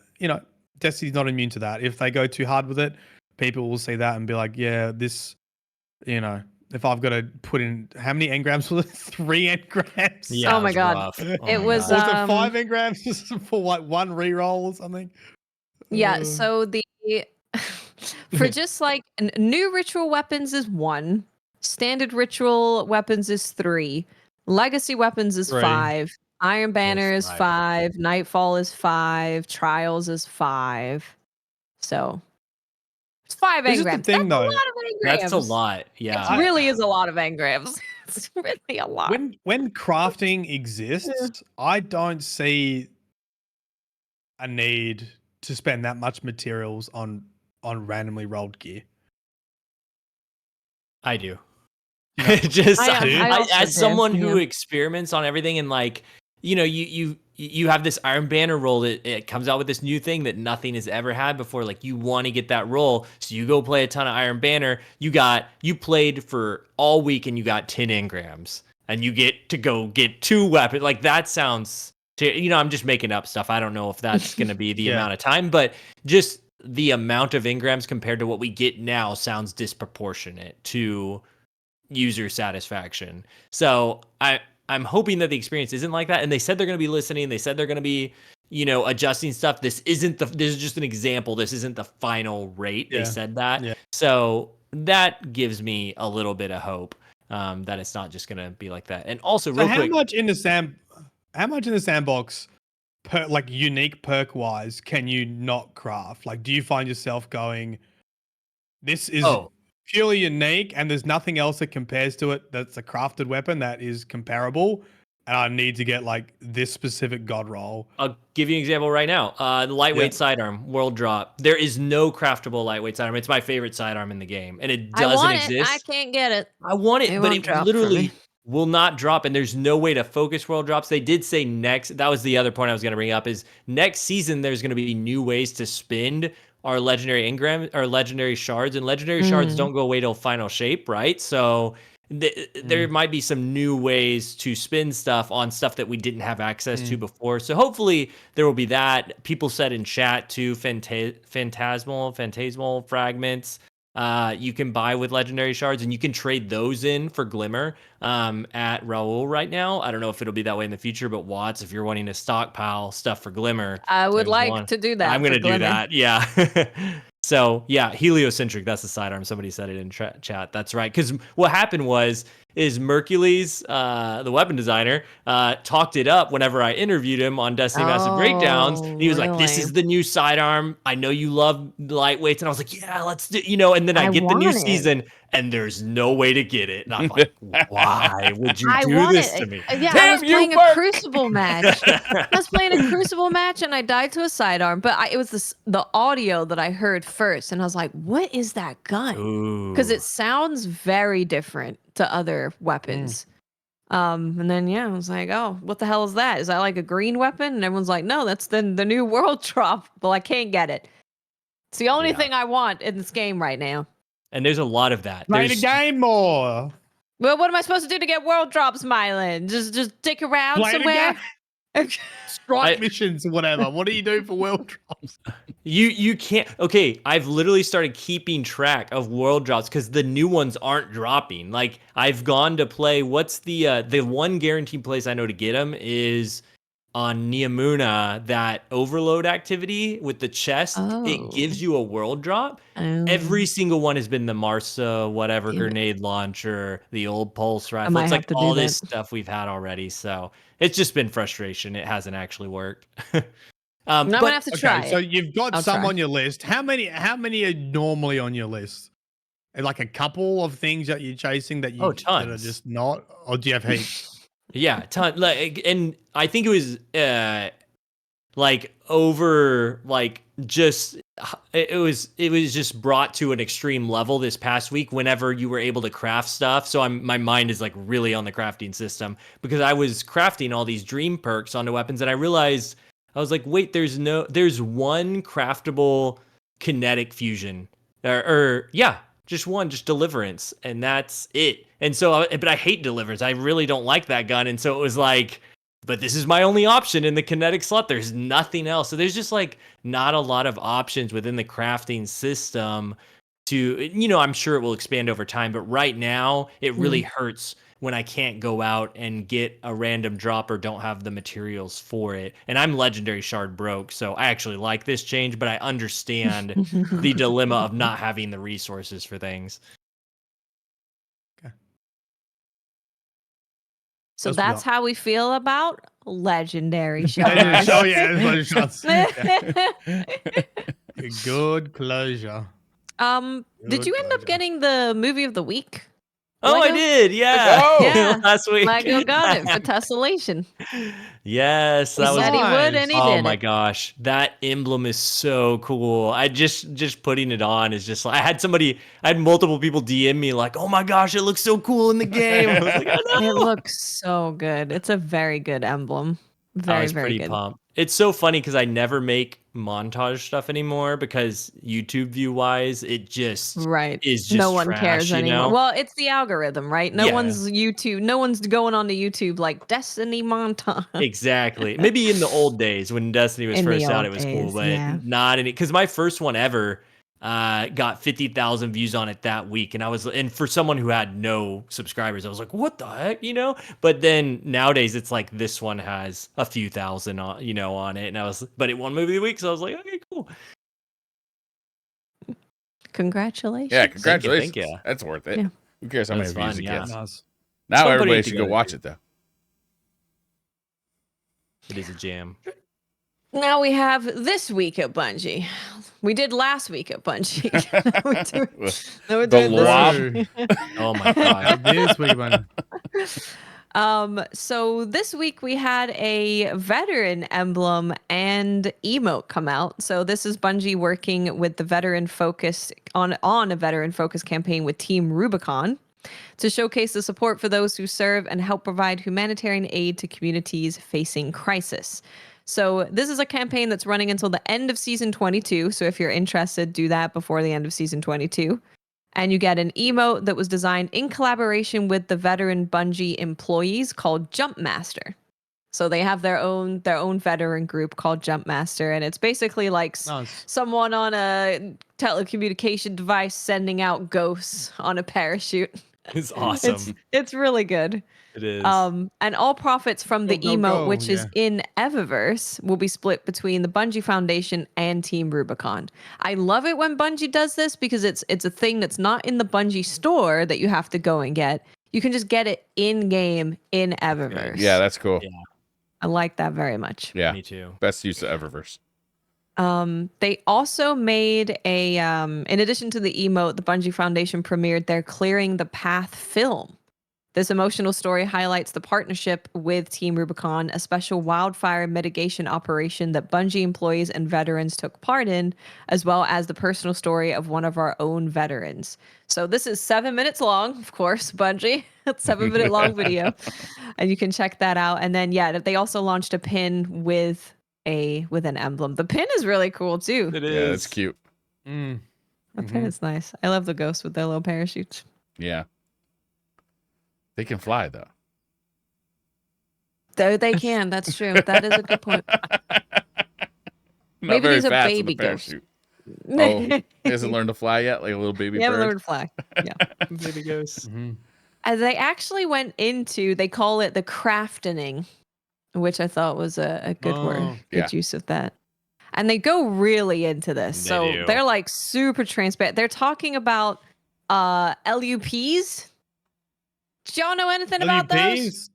Destiny's not immune to that. If they go too hard with it, people will see that and be like, yeah, this, if I've got to put in, how many engrams was it? 3 engrams? Yeah, oh my God. It was... Was it 5 engrams just for like 1 reroll or something? Yeah, so for just like new ritual weapons is 1. Standard ritual weapons is 3. Legacy weapons is 5. Iron Banner is 5. Nightfall is 5. Trials is 5. So it's 5 engrams. That's a lot of engrams. That's a lot. Yeah. It really is a lot of engrams. It's really a lot. When crafting exists, I don't see a need to spend that much materials on randomly rolled gear. I do. Just as someone who experiments on everything, and like, you have this Iron Banner roll that it comes out with this new thing that nothing has ever had before. Like, you want to get that roll, so you go play a ton of Iron Banner. You played for all week and you got 10 engrams, and you get to go get 2 weapons. Like, that sounds, I'm just making up stuff. I don't know if that's going to be the amount of time, but just the amount of engrams compared to what we get now sounds disproportionate to user satisfaction. So I'm hoping that the experience isn't like that. And they said they're going to be listening. They said they're going to be, adjusting stuff. This is just an example. This isn't the final rate. They said that. Yeah. So that gives me a little bit of hope that it's not just going to be like that. And also, how much in the sandbox, like unique perk wise, can you not craft? Like, do you find yourself going, this is purely unique and there's nothing else that compares to it that's a crafted weapon that is comparable, and I need to get like this specific god roll? I'll give you an example right now. The lightweight sidearm world drop. There is no craftable lightweight sidearm. It's my favorite sidearm in the game, and it doesn't exist. I can't get it. I want it, but it literally will not drop, and there's no way to focus world drops. They did say that was the other point I was going to bring up, is next season there's going to be new ways to spend our legendary engram or legendary shards, and legendary shards don't go away till final shape, right? So there might be some new ways to spin stuff on stuff that we didn't have access to before. So hopefully there will be that. People said in chat too, phantasmal fragments. You can buy with legendary shards, and you can trade those in for glimmer at Raoul right now. I don't know if it'll be that way in the future, but Watts, if you're wanting to stockpile stuff for glimmer, I would like to do that. I'm going to do that. Yeah. So yeah, heliocentric. That's the sidearm. Somebody said it in chat. That's right. Because what happened is Mercules, the weapon designer, talked it up whenever I interviewed him on Destiny Massive Breakdowns. And he was like, "This is the new sidearm. I know you love lightweights," and I was like, "Yeah, let's do." And then I get the new season, and there's no way to get it. And I'm like, "Why would you do this to me?" Yeah, I was playing a Crucible match. I was playing a Crucible match, and I died to a sidearm. But it was the audio that I heard first, and I was like, "What is that gun?" Because it sounds very different. to other weapons. And then I was like, oh, what the hell is that? Is that like a green weapon? And everyone's like, no, that's the new world drop. Well, I can't get it. It's the only thing I want in this game right now. And there's a lot of that. Play the There's game more. Well, what am I supposed to do to get world drops, Mylan? Just dick around Play the somewhere? Strike missions or whatever. What do you do for world drops? You can't. Okay, I've literally started keeping track of world drops because the new ones aren't dropping. Like I've gone to play. What's the one guaranteed place I know to get them is on Neomuna, that overload activity with the chest. It gives you a world drop. Every single one has been the Marsa whatever grenade launcher, the old pulse rifle. It's like all this stuff we've had already. So it's just been frustration. It hasn't actually worked. I'm gonna have to try. So you've got some try. on your list. How many are normally on your list? Like a couple of things that you're chasing that you that are just not, or do you have heaps? Yeah, ton. Like, and I think it was like over like just it was just brought to an extreme level this past week whenever you were able to craft stuff. So my mind is like really on the crafting system because I was crafting all these dream perks onto weapons and I realized I was like, wait, there's one craftable kinetic fusion or just one, just deliverance, and that's it. And so, but I hate deliverance. I really don't like that gun. And so it was like, but this is my only option in the kinetic slot. There's nothing else. So there's just like not a lot of options within the crafting system to, I'm sure it will expand over time, but right now it really hurts when I can't go out and get a random drop or don't have the materials for it. And I'm legendary shard broke, so I actually like this change, but I understand the dilemma of not having the resources for things. Okay. So that's how we feel about legendary shards. Oh yeah, good closure. Did you end up getting the movie of the week? Oh, Lego? I did, yeah. Yeah. Last week. Lego got it for Tessellation. Yes, that He was. said he would, and he Oh did my it. gosh, that emblem is so cool. I just putting it on is just like I had multiple people DM me like, oh my gosh, it looks so cool in the game. I was like, I know. It looks so good. It's a very good emblem. Very, very pretty good. pumped. It's so funny because I never make montage stuff anymore because YouTube view wise, it just is just no one trash, cares anymore. Well, it's the algorithm, right? No Yeah. one's going on to YouTube like Destiny montage. Exactly. Maybe in the old days when Destiny was In the first out, old it was cool, days, but yeah. not any. Because my first one ever got 50,000 views on it that week, and for someone who had no subscribers, I was like, "What the heck?" But then nowadays, it's like this one has a few thousand, on it, and but it won movie of the week, so I was like, "Okay, cool." Congratulations. Yeah, congratulations. Thank you. That's worth it. Yeah. Who cares how many That's views fun, it yeah. gets? Nice. Now Fun everybody putting should go together, watch too. it though. It is a jam. Now we have this week at Bungie. We did last week at Bungie. Now we're The doing this lob. week. Oh my god. This week, man. So this week we had a veteran emblem and emote come out. So this is Bungie working with the veteran focus on a veteran focus campaign with Team Rubicon to showcase the support for those who serve and help provide humanitarian aid to communities facing crisis. So this is a campaign that's running until the end of season 22. So if you're interested, do that before the end of season 22. And you get an emote that was designed in collaboration with the veteran Bungie employees called Jump Master. So they have their own veteran group called Jump Master, and it's basically like someone on a telecommunication device sending out ghosts on a parachute. It's awesome. It's really good. It is. And all profits from the Go, emote, go, which is yeah. in Eververse, will be split between the Bungie Foundation and Team Rubicon. I love it when Bungie does this because it's a thing that's not in the Bungie store that you have to go and get. You can just get it in game in Eververse. Yeah, that's cool. Yeah. I like that very much. Yeah, Me too. best use of Eververse. They also made a in addition to the emote, the Bungie Foundation premiered their Clearing the Path film This emotional story highlights the partnership with Team Rubicon, a special wildfire mitigation operation that Bungie employees and veterans took part in, as well as the personal story of one of our own veterans. So this is 7 minutes long, of course, Bungie. It's 7 minute long video. And you can check that out. And then they also launched a pin with an emblem. The pin is really cool too. It is. Yeah, it's cute. Mm. The pin is nice. I love the ghosts with their little parachutes. Yeah. They can fly though. Though they can, that's true. That is a good point. Not Maybe very these are fast with baby the ghosts. parachute. Oh, he hasn't learned to fly yet, like a little baby You haven't bird. learned to fly. Yeah. Baby ghosts. They actually went into, they call it the craftening, which I thought was a good word, Oh, good yeah. use of that. And they go really into this. They So do. they're like super transparent. They're talking about LUPs. Do y'all know anything about those?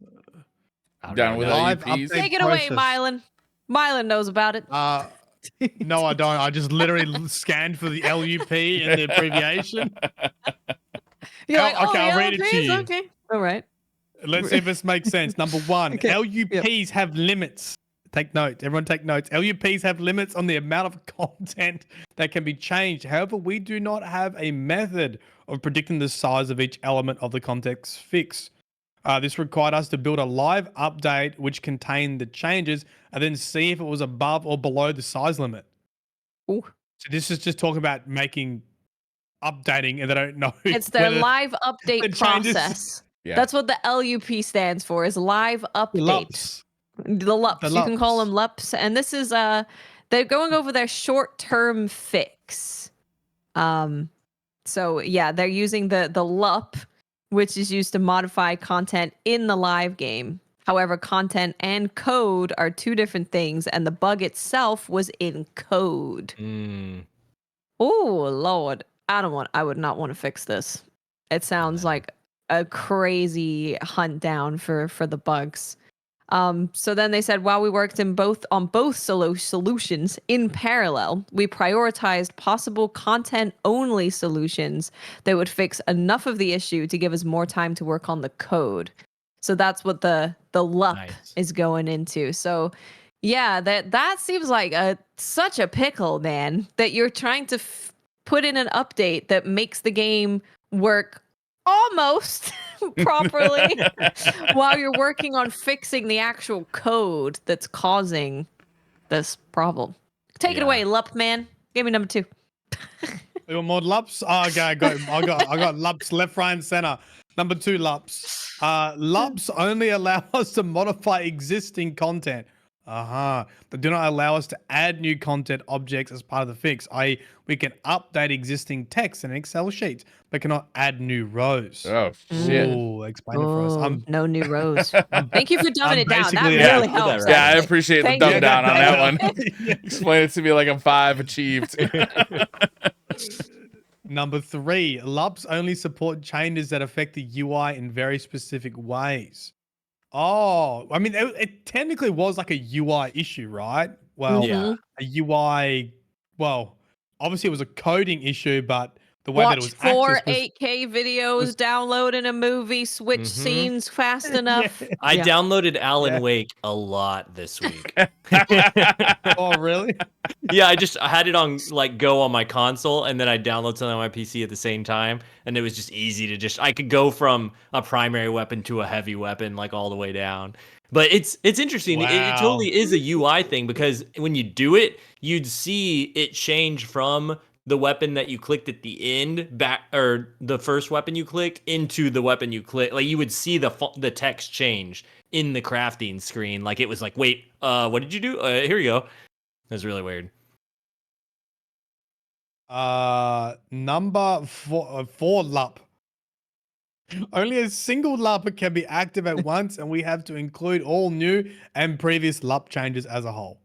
LUPs? Down with Live LUPs. update Take it away, process. Mylan. Mylan knows about it. No, I don't. I just literally scanned for the LUP and the abbreviation. You're like, okay, I'll the read it to LUPs? you. Okay. All right. Let's see if this makes sense. Number one, Okay, LUPs have limits. Take notes. Everyone take notes. LUPs have limits on the amount of content that can be changed. However, we do not have a method of predicting the size of each element of the context fix. This required us to build a live update which contained the changes and then see if it was above or below the size limit. Ooh. So this is just talking about updating, and they don't know. It's their whether live update the changes- process. Yeah. That's what the LUP stands for, is live update. LUPs. The LUPs. The You can call LUPs. them LUPs. And this is they're going over their short-term fix. So yeah, they're using the LUP, which is used to modify content in the live game. However, content and code are two different things, and the bug itself was in code. Mm. Oh Lord. I would not want to fix this. It sounds like a crazy hunt down for the bugs. So then they said, while we worked on both solutions in parallel, we prioritized possible content-only solutions that would fix enough of the issue to give us more time to work on the code. So that's what the LUP Nice. is going into. So yeah, that seems like such a pickle, man, that you're trying to put in an update that makes the game work almost properly while you're working on fixing the actual code that's causing this problem. Take it Yeah. away, LUP man. Give me number 2. You want more LUPs? Oh, okay, I got LUPs left, right, and center. Number 2, LUPs. LUPs only allow us to modify existing content. They do not allow us to add new content objects as part of the fix. We can update existing text in Excel sheets, but cannot add new rows. Oh shit. Ooh, explain it for us. No new rows. Thank you for dumbing it down. That basically- really Yeah, helps. Yeah, I actually. appreciate Thank the you. dumb down on that one. Yeah. Explain it to me like I'm 5 achieved. Number 3, LUPs only support changes that affect the UI in very specific ways. Oh, I mean, it technically was like a UI issue, right? Well, Yeah. a UI, well, obviously it was a coding issue, but the way that it Watch was 4 accessed was 8K videos, was- downloading a movie, switch Mhm. scenes fast enough. I Yeah. downloaded Alan Yeah. Wake a lot this week. Oh, really? Yeah, I had it on like go on my console, and then I download something on my PC at the same time, and it was just easy to I could go from a primary weapon to a heavy weapon like all the way down. But it's interesting. It Wow. totally is a UI thing, because when you do it, you'd see it change from the weapon that you clicked at the end back, or the first weapon you clicked, into the weapon you clicked. Like you would see the text change in the crafting screen. Like it was like, wait, what did you do? Here you go. It was really weird. Number 4 LUP. Only a single LUP can be active at once, and we have to include all new and previous LUP changes as a whole.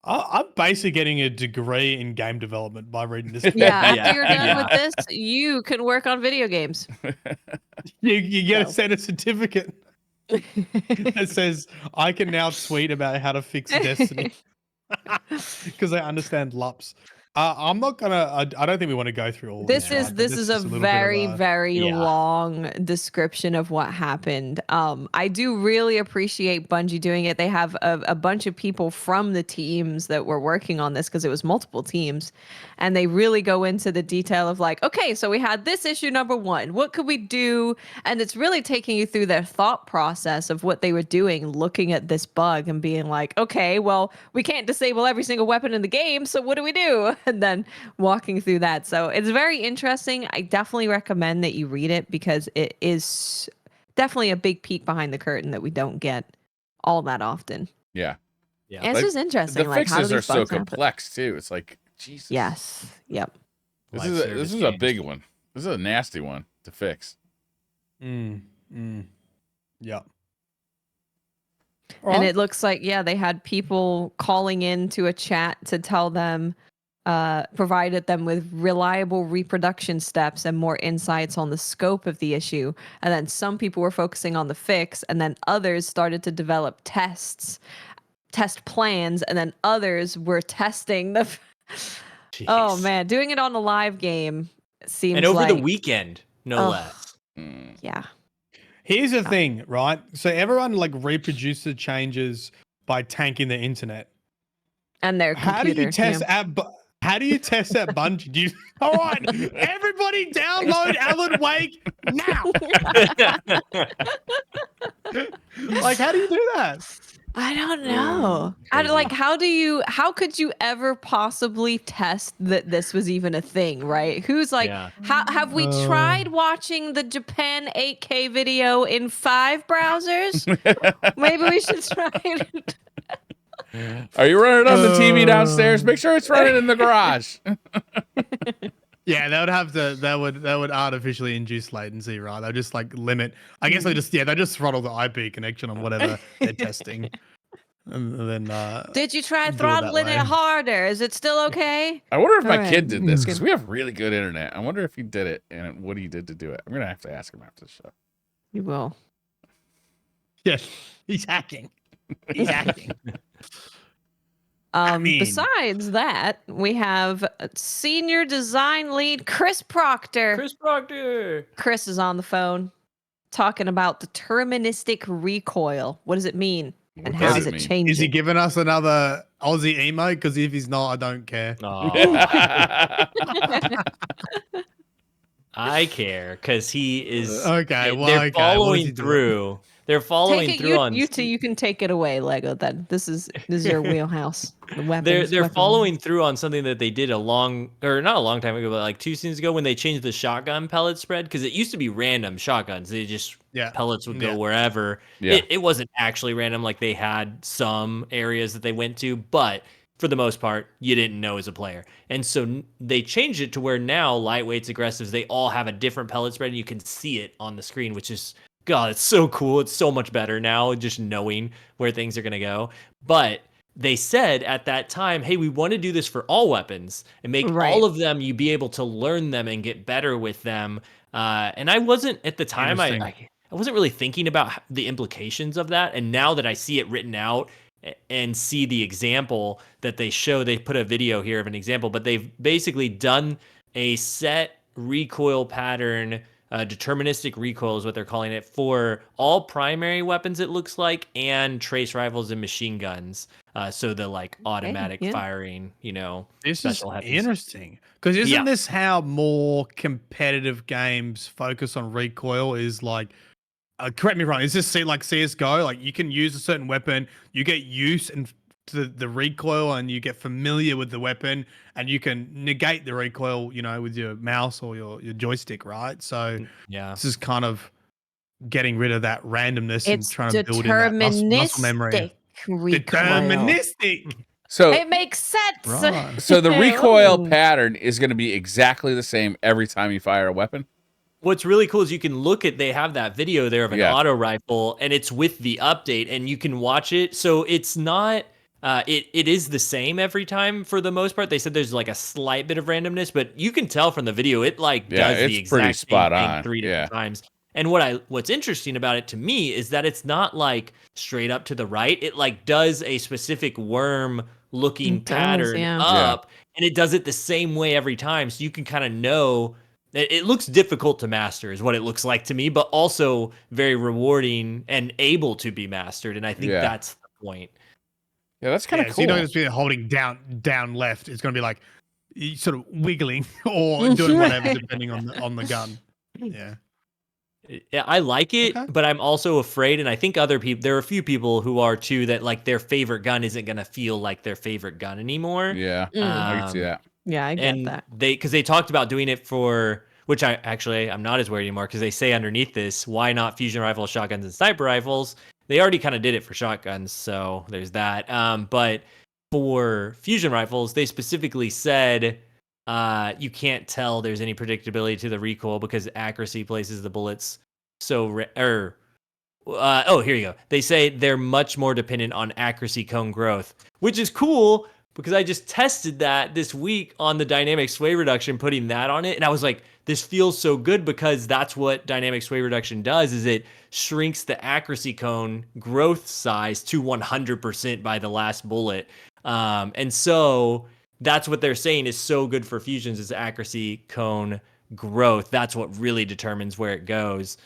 I'm basically getting a degree in game development by reading this. Yeah, after Yeah, you're done yeah. with this, you can work on video games. You get to So. send a certificate that says, I can now tweet about how to fix Destiny. Because I understand LUPs. I'm not gonna. I don't think we want to go through all This this. is right? But this is a just little bit of very a- very Yeah. long description of what happened. I do really appreciate Bungie doing it. They have a bunch of people from the teams that were working on this because it was multiple teams, and they really go into the detail of like, okay, so we had this issue number one. What could we do? And it's really taking you through their thought process of what they were doing, looking at this bug and being like, okay, well, we can't disable every single weapon in the game, so what do we do? And then walking through that. So it's very interesting. I definitely recommend that you read it because it is definitely a big peek behind the curtain that we don't get all that often. Yeah. Yeah. And it's Like, just interesting. The like, how do fixes are these so bugs happen? complex too. It's like Jesus. Yes. Yep. This Life is service a changed. big one. This is a nasty one to fix. Yeah. And it looks like, yeah, they had people calling into a chat to tell them, provided them with reliable reproduction steps and more insights on the scope of the issue. And then some people were focusing on the fix, and then others started to develop test plans, and then others were testing the. Oh Jeez. man, doing it on a live game seems And over like the weekend, no Oh. less. Mm. yeah. Here's the thing, right? So everyone like reproduced the changes by tanking the internet. And their computer. How do you test yeah. at? How do you test that Bungie? Do you, all right, everybody, download Alan Wake now. Like, how do you do that? I don't know. Crazy. How could you ever possibly test that this was even a thing, right? Who's like, Yeah. how have we tried watching the Japan 8K video in 5 browsers? Maybe we should try it. Are you running on the TV downstairs? Make sure it's running in the garage. Yeah, they would have to. That would artificially induce latency, right? They'll just like limit. I guess they just throttle the IP connection on whatever they're testing, and then. Did you try Do it that throttling it way. harder? Is it still okay? I wonder if my All kid right. did this because we have really good internet. I wonder if he did it and what he did to do it. I'm gonna have to ask him after the show. You will. Yeah, he's hacking. He's hacking. mean- Besides that, we have senior design lead Chris Proctor. Chris Proctor. Chris is on the phone talking about deterministic recoil. What does it mean? What And how does does it it mean? change? Is he it? giving us another Aussie emo? Because if he's not, I don't care. Oh, I care because he is. Okay, well, they're okay, what is following he doing? through. They're following Take it, through on. you two. You can take it away, Lego. Then this is your wheelhouse. The weapons. They're weapons. following through on something that they did not a long time ago, but like 2 seasons ago when they changed the shotgun pellet spread because it used to be random shotguns. They just pellets would go Yeah. wherever. Yeah. It wasn't actually random. Like they had some areas that they went to, but for the most part, you didn't know as a player. And so they changed it to where now lightweights, aggressives, they all have a different pellet spread and you can see it on the screen, which is, God, it's so cool. It's so much better now, just knowing where things are going to go. But they said at that time, hey, we want to do this for all weapons and make Right. all of them, you be able to learn them and get better with them. And I wasn't, at the time, I wasn't really thinking about the implications of that. And now that I see it written out and see the example that they show, they put a video here of an example, but they've basically done a set recoil pattern, deterministic recoil is what they're calling it, for all primary weapons, it looks like, and trace rifles and machine guns. So the like automatic firing, This special is weapons. interesting because isn't this how more competitive games focus on recoil? Is like, correct me if I'm wrong. Is this like CS:GO? Like you can use a certain weapon, you get used to the recoil, and you get familiar with the weapon, and you can negate the recoil, with your mouse or your joystick, right? So Yeah. this is kind of getting rid of that randomness and It's trying to build in that muscle memory. recoil. Deterministic. So It makes sense. Right. so the recoil Ooh. pattern is going to be exactly the same every time you fire a weapon. What's really cool is you can look at, they have that video there of an auto rifle and it's with the update and you can watch it. So it's not, it is the same every time for the most part. They said there's like a slight bit of randomness, but you can tell from the video, it like does the it's pretty exact spot same thing on. 3 different times. And what's interesting about it to me is that it's not like straight up to the right. It like does a specific worm looking It does, pattern yeah. up, and it does it the same way every time. So you can kind of know that it looks difficult to master, is what it looks like to me, but also very rewarding and able to be mastered. And I think Yeah. that's the point. Yeah, that's kind of So cool. you're not just be holding down left. It's going to be like sort of wiggling or doing whatever depending on the gun. Yeah. Yeah, I like it, Okay. but I'm also afraid, and I think other people, there are a few people who are too, that like their favorite gun isn't going to feel like their favorite gun anymore. Yeah, I can see that. Yeah, I get And that. because they talked about doing it for, which I'm not as worried anymore, because they say underneath this, why not fusion rifles, shotguns, and sniper rifles? They already kind of did it for shotguns, so there's that. But for fusion rifles, they specifically said you can't tell there's any predictability to the recoil because accuracy places the bullets here you go. They say they're much more dependent on accuracy cone growth, which is cool because I just tested that this week on the dynamic sway reduction, putting that on it. And I was like, this feels so good because that's what dynamic sway reduction does, is it shrinks the accuracy cone growth size to 100% by the last bullet. And so that's what they're saying is so good for fusions, is accuracy cone growth. That's what really determines where it goes.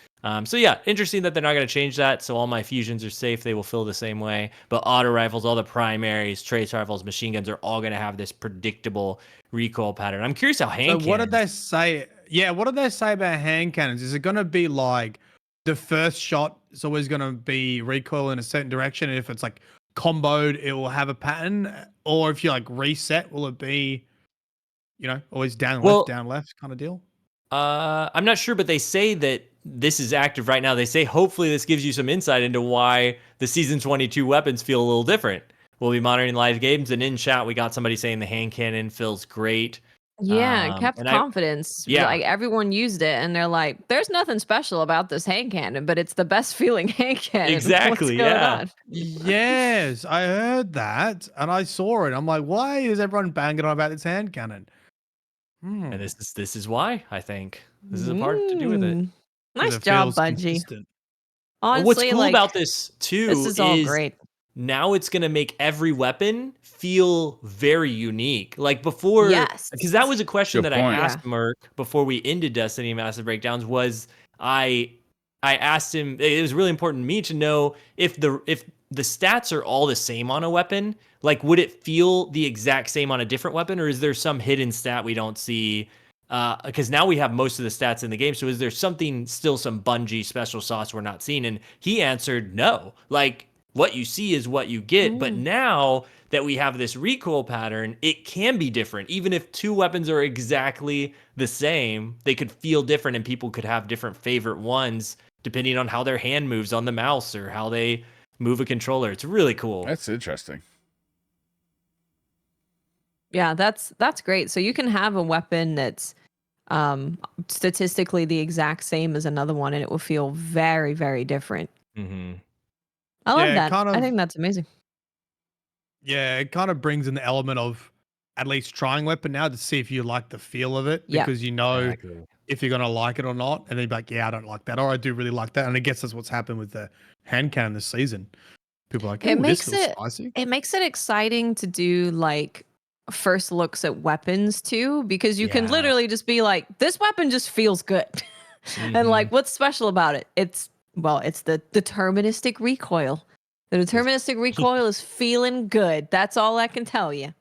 So yeah, interesting that they're not going to change that. So all my fusions are safe. They will feel the same way. But auto rifles, all the primaries, trace rifles, machine guns are all going to have this predictable recoil pattern. I'm curious how hand So what did they cannons- say? Yeah, what did they say about hand cannons? Is it going to be like the first shot is always going to be recoil in a certain direction, and if it's like comboed, it will have a pattern, or if you like reset, will it be, always down left kind of deal? I'm not sure, but they say that this is active right now. They say hopefully this gives you some insight into why the season 22 weapons feel a little different. We'll be monitoring live games, and in chat we got somebody saying the hand cannon feels great. Yeah, it kept and confidence. Yeah. Like everyone used it and they're like, there's nothing special about this hand cannon, but it's the best feeling hand cannon. Exactly, What's going yeah. on? Yes, I heard that, and I saw it. I'm like, why is everyone banging on about this hand cannon? And this is why, I think. This is a part to do with it. Nice It job, feels Bungie. consistent. Honestly, What's cool like, about this too this is all great. now it's going to make every weapon feel very unique. Like before, Yes. because that was a question Good that point. I asked Merc before we ended Destiny Massive Breakdowns, was I asked him, it was really important to me to know if the stats are all the same on a weapon, like would it feel the exact same on a different weapon, or is there some hidden stat we don't see? Because now we have most of the stats in the game. So is there some Bungie special sauce we're not seeing? And he answered no. Like what you see is what you get. But now that we have this recoil pattern, it can be different. Even if two weapons are exactly the same, they could feel different, and people could have different favorite ones depending on how their hand moves on the mouse or how they move a controller. It's really cool. That's interesting. Yeah, that's great. So you can have a weapon that's statistically the exact same as another one, and it will feel very, very different. Mm-hmm. I love Yeah, that. kind I of- think that's amazing. Yeah, it kind of brings in the element of at least trying weapon now to see if you like the feel of it, Yeah. because if you're gonna like it or not, and then be like, yeah, I don't like that, or I do really like that, and I guess that's what's happened with the hand cannon this season. People are like, It "Ooh, makes this feels it- spicy." It makes it exciting to do like first looks at weapons too, because you can Yeah. literally just be like, this weapon just feels good. And like, what's special about it? It's the deterministic recoil. The deterministic recoil is feeling good. That's all I can tell you.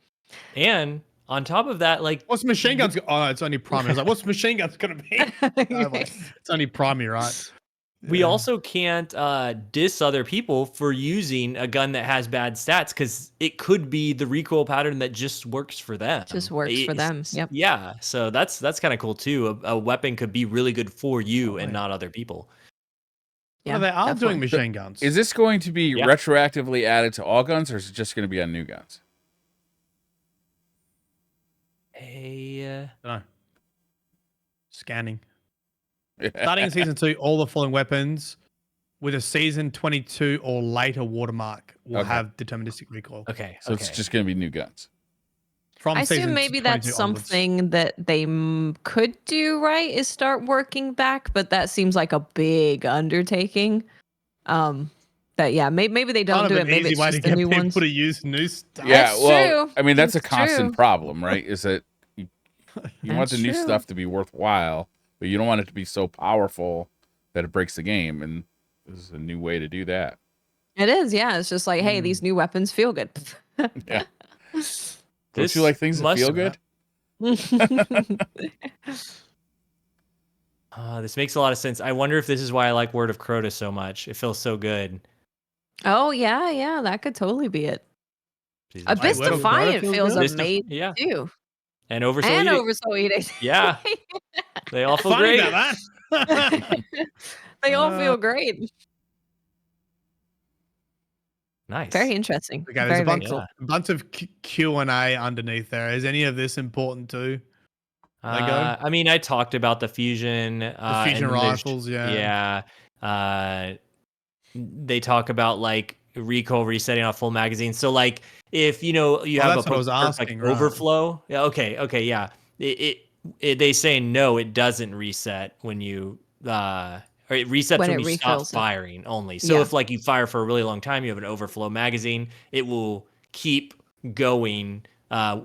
And on top of that, like What's machine guns? Oh, it's only primary. I was like, what's machine guns gonna be? I'm like, it's only primary, right? we Yeah. also can't diss other people for using a gun that has bad stats, because it could be the recoil pattern that just works for them. Just works for them. Yep. Yeah. So that's kind of cool too. A weapon could be really good for you and yeah. not other people. Well, they are doing definitely. machine guns. Is this going to be Yeah. retroactively added to all guns, or is it just going to be on new guns? No. Scanning. Starting in season 2, all the following weapons with a season 22 or later watermark will Okay. have deterministic recoil. Okay. So it's just going to be new guns. From I season assume maybe that's 22 onwards. something that they could do, right? Is start working back, but that seems like a big undertaking. that yeah, maybe they don't Kind do of it. an Maybe easy it's way to just the get new people ones. to use new stuff. Yeah, That's well, true. I mean that's a That's constant true. problem, right? Is that you want the That's new true. stuff to be worthwhile, but you don't want it to be so powerful that it breaks the game, and this is a new way to do that. It is, yeah. It's just like, hey, these new weapons feel good. Yeah. Don't This you like things that must- feel good? This makes a lot of sense. I wonder if this is why I like Word of Crota so much. It feels so good. Oh yeah, that could totally be it. Abyss Word of Crota Defiant feels feels good? Abyss amazing yeah. too. And Oversoul And Edict. Oversoul Edict. Yeah. They all feel Funny great. about that. They all feel great. Nice. Very interesting. Okay, there's very, a very bunch, cool. a bunch of Q&A underneath there. Is any of this important too? Lego? I mean, I talked about the fusion. The fusion and then there's- rifles, yeah. Yeah. They talk about like recoil resetting on full magazine. So like if you have that's a what I was perk asking, like right. overflow. Yeah. Okay. Yeah. It they say no, it doesn't reset when you or it resets When when it you stop refills it. firing only. So Yeah. if like you fire for a really long time, you have an overflow magazine, it will keep going,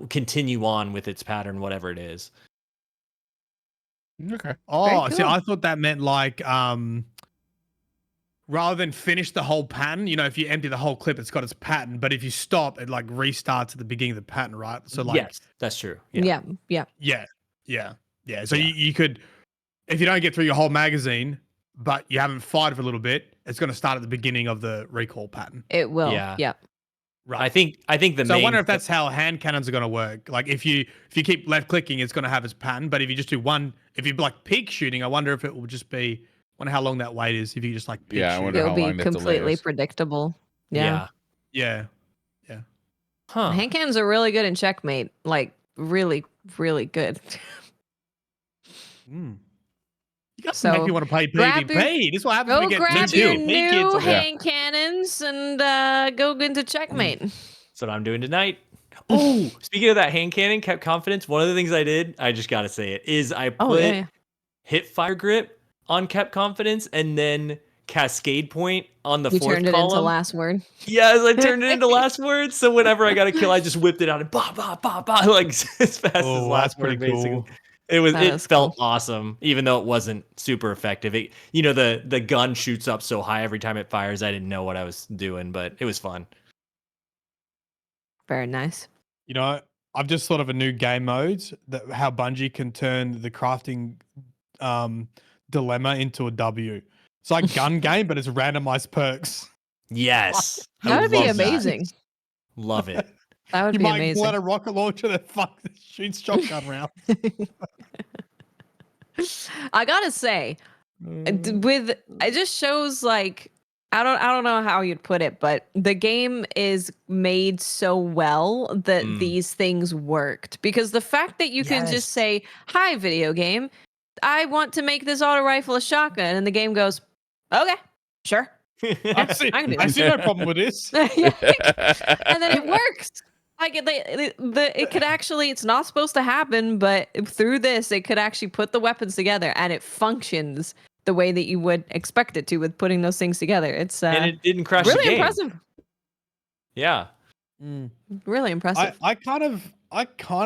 continue on with its pattern, whatever it is. Okay. Oh, see, cool. I thought that meant like rather than finish the whole pattern, if you empty the whole clip, it's got its pattern. But if you stop, it like restarts at the beginning of the pattern, right? So like, yes, that's true. Yeah. Yeah. yeah. So Yeah. you could, if you don't get through your whole magazine, but you haven't fired for a little bit, it's going to start at the beginning of the recall pattern. It will. Yeah. Yeah. Right. I think the So main I wonder if that's how hand cannons are going to work. Like if you keep left clicking, it's going to have its pattern. But if you just do one, if you like peak shooting, I wonder if it will just be. Wonder how long that wait is. If you just like peak Yeah, I shoot. wonder It'll how be long that delay completely is. predictable. Yeah. Yeah. Huh. Hand cannons are really good in checkmate. Like really, really good. Mm. You guys So, make me want to play grab PvP. your- This is what happens Go when we get grab two your PvP new kids on Yeah. hand cannons and go into checkmate. That's what I'm doing tonight. Oh, speaking of that hand cannon, kept confidence. One of the things I did, I just gotta say it, is I put Oh yeah. hip fire grip on kept confidence and then cascade point on the You fourth turned it column. into last word. Yes, I turned it into last word. So whenever I got a kill, I just whipped it out and bah bah bah bah like as fast as Oh, last that's pretty word. Basically, cool. That it is felt cool. awesome, even though it wasn't super effective. It, the gun shoots up so high every time it fires. I didn't know what I was doing, but it was fun. Very nice. I've just thought of a new game mode that how Bungie can turn the crafting dilemma into a W. It's like gun game, but it's randomized perks. Yes, I That would be love that. amazing. Love it. That would You be might amazing. pull out a rocket launcher that shoots shotgun rounds. I gotta say, it just shows like I don't know how you'd put it, but the game is made so well that these things worked because the fact that you can Yes. just say, "Hi, video game, I want to make this auto rifle a shotgun," and the game goes, "Okay, sure." I see I can do that. no problem with this. And then it works. Like it could actually, it's not supposed to happen, but through this, it could actually put the weapons together, and it functions the way that you would expect it to with putting those things together. It's And it didn't crash really the game. impressive. Yeah. Really impressive. I kind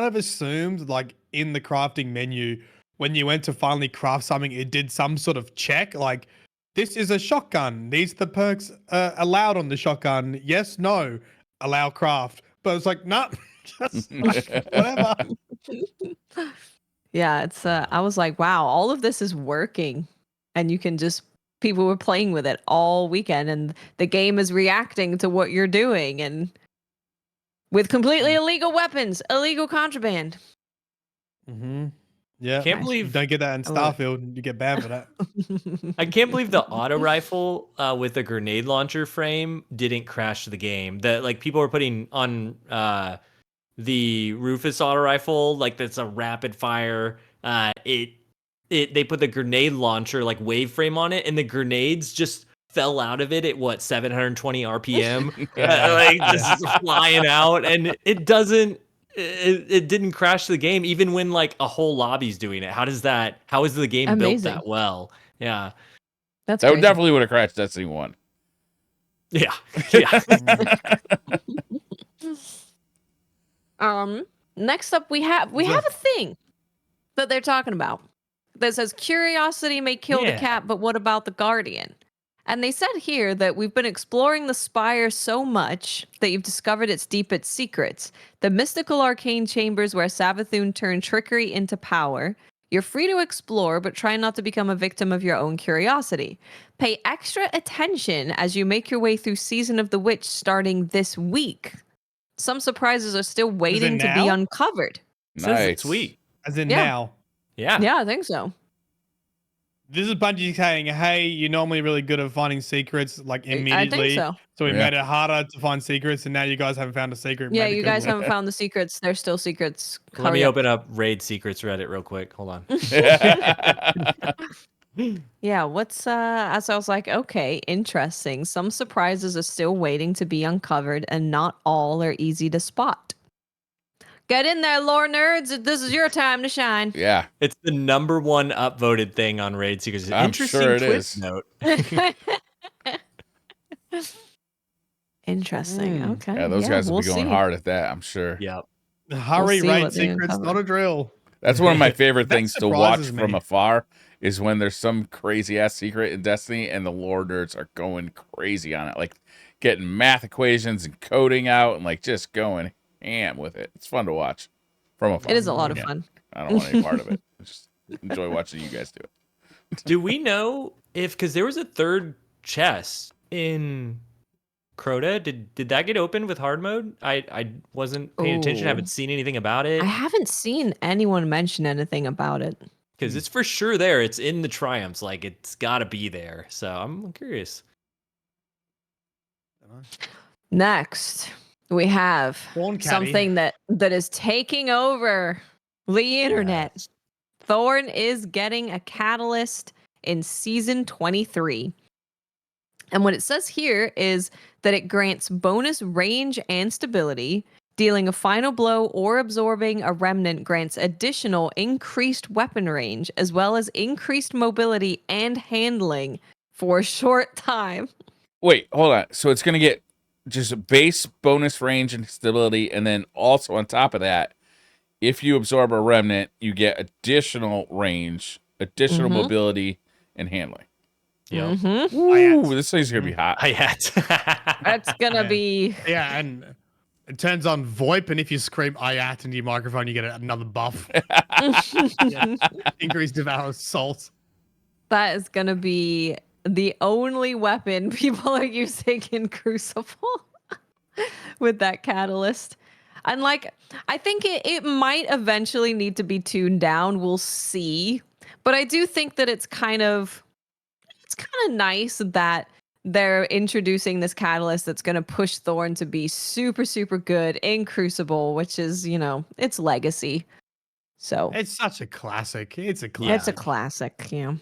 of assumed like in the crafting menu when you went to finally craft something, it did some sort of check like this is a shotgun. These are the perks allowed on the shotgun. Yes, no, allow craft. But it's like nah, just like, whatever. Yeah, it's I was like, wow, all of this is working, and you can just people were playing with it all weekend, and the game is reacting to what you're doing, and with completely illegal weapons, illegal contraband. Mm-hmm. Yeah, Can't Nice. you believe don't get that in I love Starfield. You get banned for that. I can't believe the auto rifle with the grenade launcher frame didn't crash the game. That like people were putting on the Rufus auto rifle, like that's a rapid fire. They put the grenade launcher like wave frame on it, and the grenades just fell out of it at what 720 RPM, like just flying out, and it doesn't. It didn't crash the game even when like a whole lobby's doing it. How is the game built Amazing. that well? Yeah. That's That crazy. definitely would have crashed Destiny 1. Yeah. Yeah. Next up we have a thing that they're talking about that says curiosity may kill the Yeah. cat, but what about the guardian? And they said here that we've been exploring the spire so much that you've discovered its deepest secrets, the mystical arcane chambers where Savathun turned trickery into power. You're free to explore, but try not to become a victim of your own curiosity. Pay extra attention as you make your way through Season of the Witch starting this week. Some surprises are still waiting to be now? uncovered. Says Nice. it's sweet. As in Yeah. now. Yeah. Yeah, I think so. This is Bungie saying, hey, you're normally really good at finding secrets like immediately. I think so. So we Yeah. made it harder to find secrets, and now you guys haven't found a secret. Yeah, Made it you guys cooler. haven't found the secrets. There's still secrets. Let me Hurry up. open up Raid Secrets Reddit real quick. Hold on. Yeah, what's so I was like, okay, interesting. Some surprises are still waiting to be uncovered, and not all are easy to spot. Get in there, lore nerds. This is your time to shine. Yeah. It's the #1 upvoted thing on Raid Secrets. I'm Interesting sure it twist is. note. Interesting. Mm. Okay. Yeah, those guys will we'll be going see. hard at that, I'm sure. Yep. Hurry, see raid what they secrets, uncover. not a drill. That's one of my favorite That things to watch surprises from me. afar is when there's some crazy ass secret in Destiny and the lore nerds are going crazy on it, like getting math equations and coding out and like just going ham with it. It's fun to watch from afar. It is a lot of Yeah. fun. I don't want any part of it. I just enjoy watching you guys do it. Do we know if, because there was a third chest in Crota, did that get opened with hard mode? I wasn't paying attention. Ooh. Haven't seen anything about it I haven't seen anyone mention anything about it. because it's for sure there. It's in the triumphs. Like it's got to be there. So I'm curious. Next, we have Spawn caddy. something that is taking over the internet. Thorn is getting a catalyst in season 23. And what it says here is that it grants bonus range and stability. Dealing a final blow or absorbing a remnant grants additional increased weapon range, as well as increased mobility and handling for a short time. Wait, hold on. So it's gonna get just base bonus range and stability, and then also on top of that, if you absorb a remnant, you get additional range, additional Mhm. mobility, and handling. Yeah. Mhm. Ooh, this thing's gonna be hot. I had. That's gonna Yeah. be Yeah, and it turns on VoIP, and if you scream "IAT" into your microphone, you get another buff. Increased devour assault. that is gonna be the only weapon people are using in Crucible with that catalyst. And like, I think it might eventually need to be tuned down. We'll see. But I do think that it's kind of nice that they're introducing this catalyst that's going to push Thorn to be super, super good in Crucible, which is, it's legacy. So It's such a classic. It's a Yeah. classic. it's a classic. Yeah.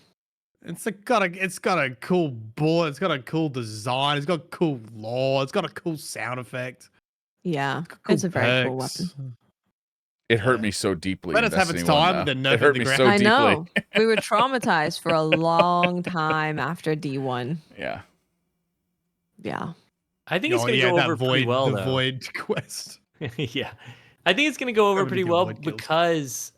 It's got a cool bullet. It's got a cool design. It's got cool lore. It's got a cool sound effect. Yeah. Cool It's a very cool perks. weapon. It hurt Yeah. me so deeply. Let in us have its Destiny 1, time, though. and then nerf It hurt the me ground. so I deeply. know. We were traumatized for a long time after D1. Yeah. Yeah. I think it's Oh, gonna yeah, go that over pretty void, well the though. void quest. Yeah. I think it's going to go over Nobody pretty can well avoid kills. because,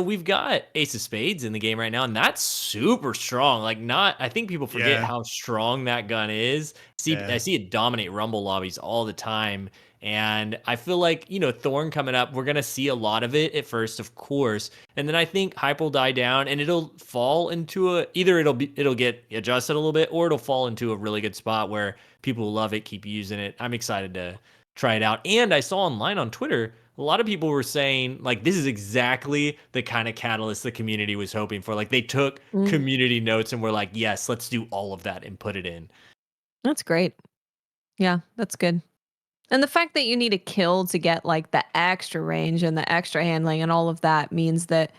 we've got Ace of Spades in the game right now, and that's super strong. I think people forget Yeah. how strong that gun is. Yeah. I see it dominate Rumble lobbies all the time. And I feel like, Thorn coming up, we're going to see a lot of it at first, of course. And then I think hype will die down and it'll fall into either it'll get adjusted a little bit or it'll fall into a really good spot where people will love it, keep using it. I'm excited to try it out. And I saw online on Twitter, a lot of people were saying like this is exactly the kind of catalyst the community was hoping for. Like they took community notes and were like, yes, let's do all of that and put it in. That's great. Yeah, that's good. And the fact that you need a kill to get like the extra range and the extra handling and all of that means that